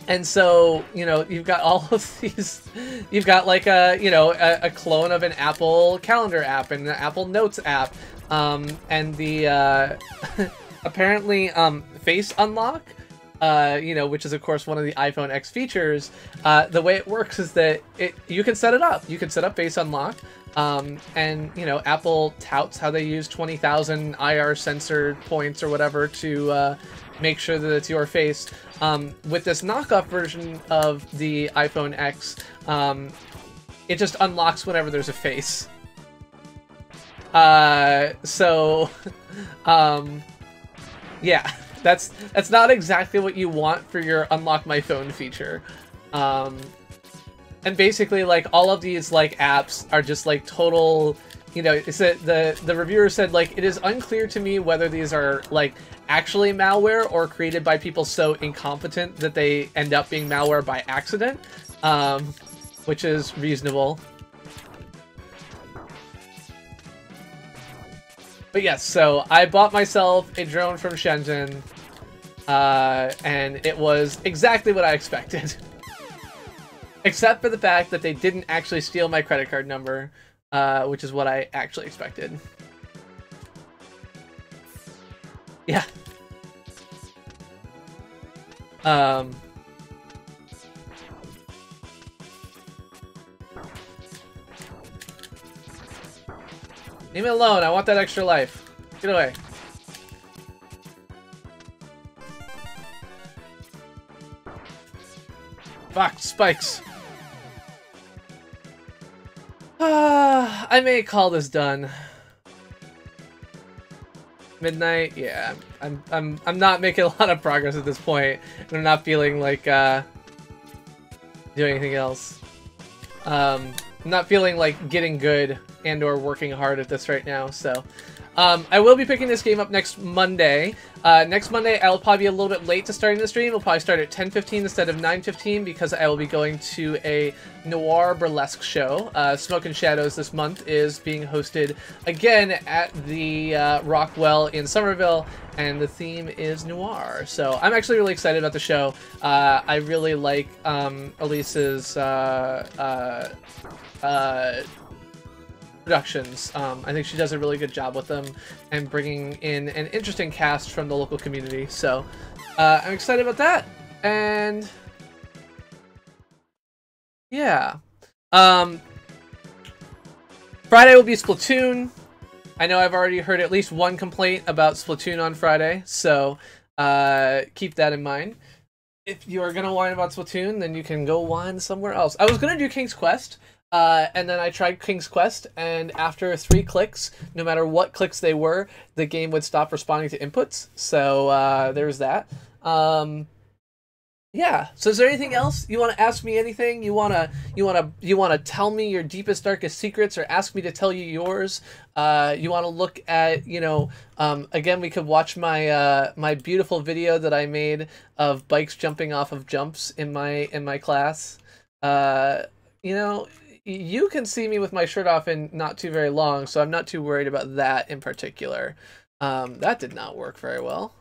And so, you know, you've got all of these, you've got like a, you know, a clone of an Apple Calendar app and an Apple Notes app, and the, apparently, Face Unlock, you know, which is of course one of the iPhone X features. The way it works is that you can set it up. You can set up Face Unlock, and, you know, Apple touts how they use 20,000 IR sensor points or whatever to, make sure that it's your face. With this knockoff version of the iPhone X, it just unlocks whenever there's a face. So, yeah, that's not exactly what you want for your Unlock My Phone feature. And basically, like, all of these, like, apps are just, like, total you know, it said the reviewer said, like, it is unclear to me whether these are like actually malware or created by people so incompetent that they end up being malware by accident, which is reasonable. But yes, so I bought myself a drone from Shenzhen, and it was exactly what I expected. Except for the fact that they didn't actually steal my credit card number, which is what I actually expected. Yeah. Leave me alone, I want that extra life. Get away. Fuck, spikes. I may call this done. Midnight, yeah. I'm not making a lot of progress at this point, and I'm not feeling like doing anything else. I'm not feeling like getting good and or working hard at this right now, so I will be picking this game up next Monday. Next Monday, I'll probably be a little bit late to starting the stream. We'll probably start at 10:15 instead of 9:15 because I will be going to a noir burlesque show. Smoke and Shadows this month is being hosted again at the Rockwell in Somerville, and the theme is noir. So I'm actually really excited about the show. I really like Elise's productions. I think she does a really good job with them and bringing in an interesting cast from the local community. So I'm excited about that. And yeah. Friday will be Splatoon. I know I've already heard at least one complaint about Splatoon on Friday, so keep that in mind. If you are going to whine about Splatoon, then you can go whine somewhere else. I was going to do King's Quest, and then I tried King's Quest, and after 3 clicks, no matter what clicks they were, the game would stop responding to inputs. So there's that. Yeah. So is there anything else you want to ask me? Anything you wanna tell me your deepest, darkest secrets, or ask me to tell you yours? You want to look at, you know, again, we could watch my my beautiful video that I made of bikes jumping off of jumps in my class. You know, you can see me with my shirt off in not too very long, so I'm not too worried about that in particular. That did not work very well.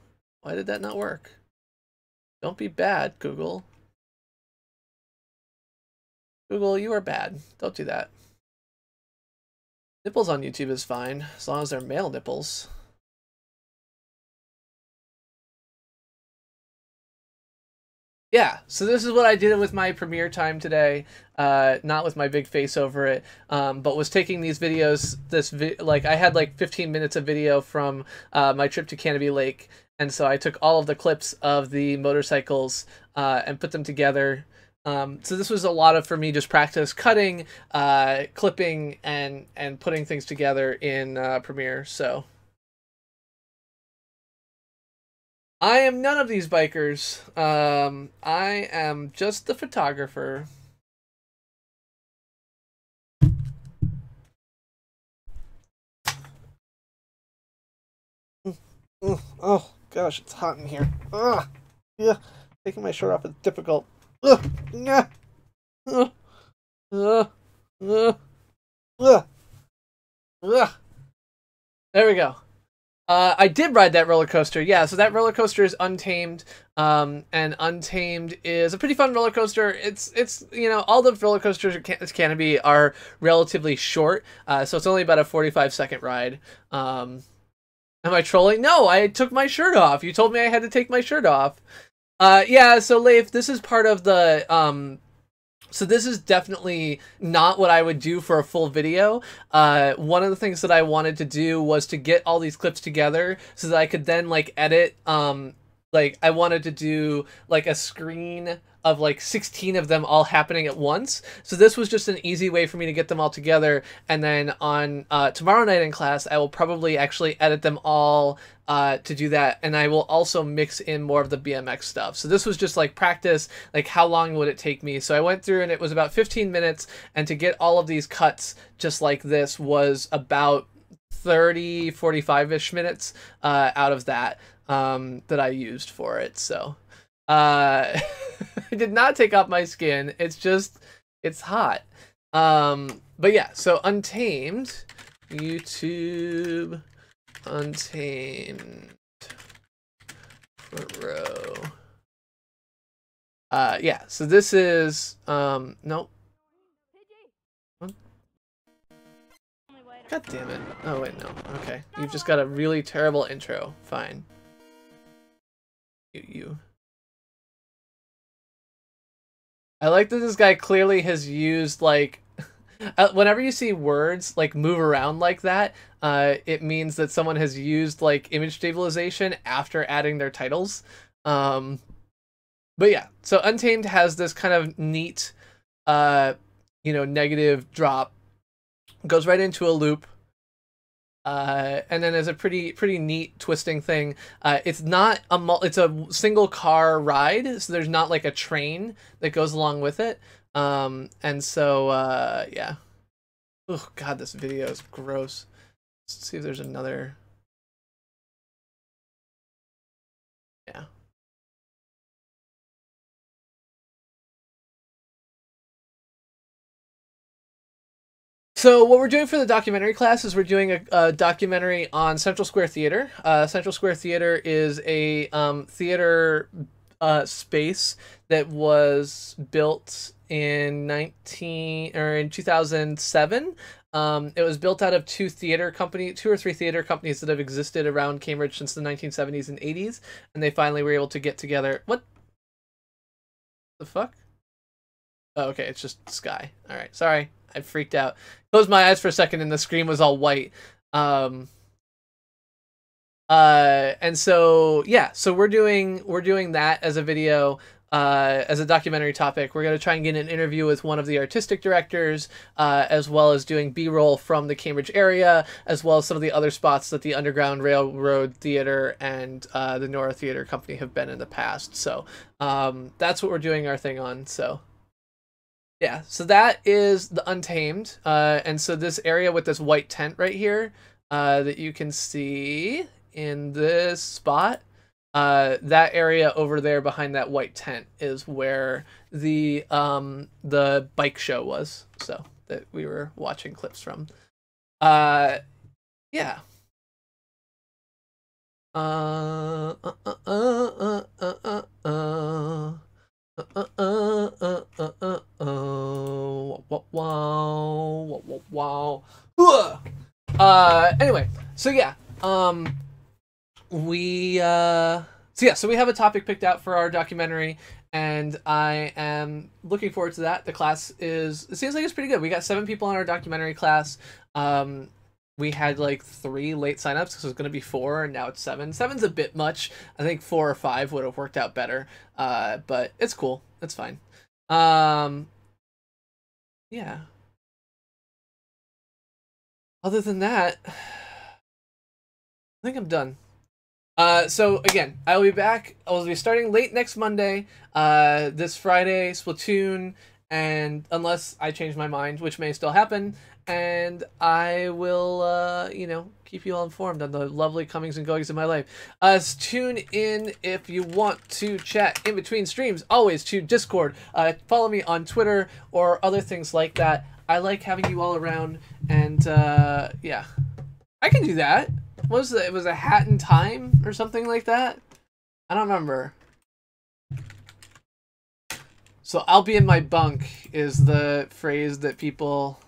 Why did that not work? Don't be bad, Google. Google, you are bad. Don't do that. Nipples on YouTube is fine, as long as they're male nipples. Yeah, so this is what I did with my premiere time today, not with my big face over it, but was taking these videos, like I had like 15 minutes of video from my trip to Canopy Lake, and so I took all of the clips of the motorcycles and put them together. So this was a lot of, for me, just practice cutting, clipping, and putting things together in Premiere, so. I am none of these bikers. I am just the photographer. Oh gosh, it's hot in here. Ugh. Yeah, taking my shirt off is difficult. Ugh. Yeah. Ugh. Ugh. Ugh. Ugh. Ugh. There we go. I did ride that roller coaster. Yeah, so that roller coaster is Untamed, and Untamed is a pretty fun roller coaster. It's you know, all the roller coasters at Canopy are relatively short, so it's only about a 45-second ride. Am I trolling? No, I took my shirt off. You told me I had to take my shirt off. Yeah, so Leif, this is part of the so this is definitely not what I would do for a full video. One of the things that I wanted to do was to get all these clips together so that I could then like edit Like, I wanted to do like a screen of like 16 of them all happening at once. So this was just an easy way for me to get them all together. And then on tomorrow night in class, I will probably actually edit them all to do that. And I will also mix in more of the BMX stuff. So this was just like practice, like how long would it take me? So I went through and it was about 15 minutes. And to get all of these cuts just like this was about 30, 45-ish minutes out of that that I used for it. So I did not take off my skin. It's just, it's hot. But yeah, so Untamed, YouTube, Untamed, front row. Yeah, so this is, nope. God damn it. Oh, wait, no. Okay. You've just got a really terrible intro. Fine. You. I like that this guy clearly has used, like... whenever you see words, like, move around like that, it means that someone has used, like, image stabilization after adding their titles. But yeah, so Untamed has this kind of neat, you know, negative drop. Goes right into a loop. And then there's a pretty neat twisting thing. It's not it's a single car ride, so there's not like a train that goes along with it. And so yeah. Oh god, this video is gross. Let's see if there's another. Yeah. So what we're doing for the documentary class is we're doing a documentary on Central Square Theater. Central Square Theater is a theater space that was built in 2007. It was built out of two or three theater companies that have existed around Cambridge since the 1970s and 80s, and they finally were able to get together. What the fuck? Oh, okay, it's just sky. All right, sorry. I freaked out. Closed my eyes for a second and the screen was all white. And so yeah, so we're doing that as a video, as a documentary topic. We're gonna try and get an interview with one of the artistic directors, as well as doing B-roll from the Cambridge area, as well as some of the other spots that the Underground Railroad Theater and the Nora Theater Company have been in the past. So that's what we're doing our thing on. So. Yeah, so that is the Untamed, and so this area with this white tent right here that you can see in this spot, that area over there behind that white tent is where the bike show was, so that we were watching clips from. Yeah. Wow. Anyway, so yeah, so we have a topic picked out for our documentary, and I am looking forward to that. The class it seems like it's pretty good. We got 7 people in our documentary class. We had like 3 late signups because it was going to be 4, and now it's 7. 7's a bit much. I think 4 or 5 would have worked out better. But it's cool. It's fine. Yeah. Other than that, I think I'm done. So again, I will be back. I will be starting late next Monday, this Friday, Splatoon, and unless I change my mind, which may still happen, and I will, you know, keep you all informed on the lovely comings and goings of my life. Tune in if you want to chat in between streams, always to Discord. Follow me on Twitter or other things like that. I like having you all around, and yeah, I can do that. What was it? It was a hat in time or something like that? I don't remember. So I'll be in my bunk is the phrase that people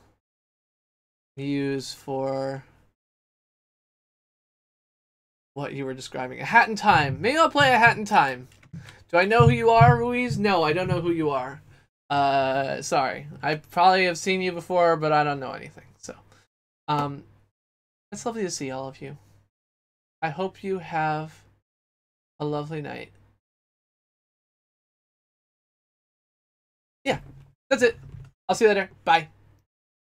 use for what you were describing. A hat in time. Maybe I'll play a hat in time. Do I know who you are, Ruiz? No, I don't know who you are. Sorry. I probably have seen you before, but I don't know anything. So, it's lovely to see all of you. I hope you have A lovely night. Yeah, that's it. I'll see you later. Bye.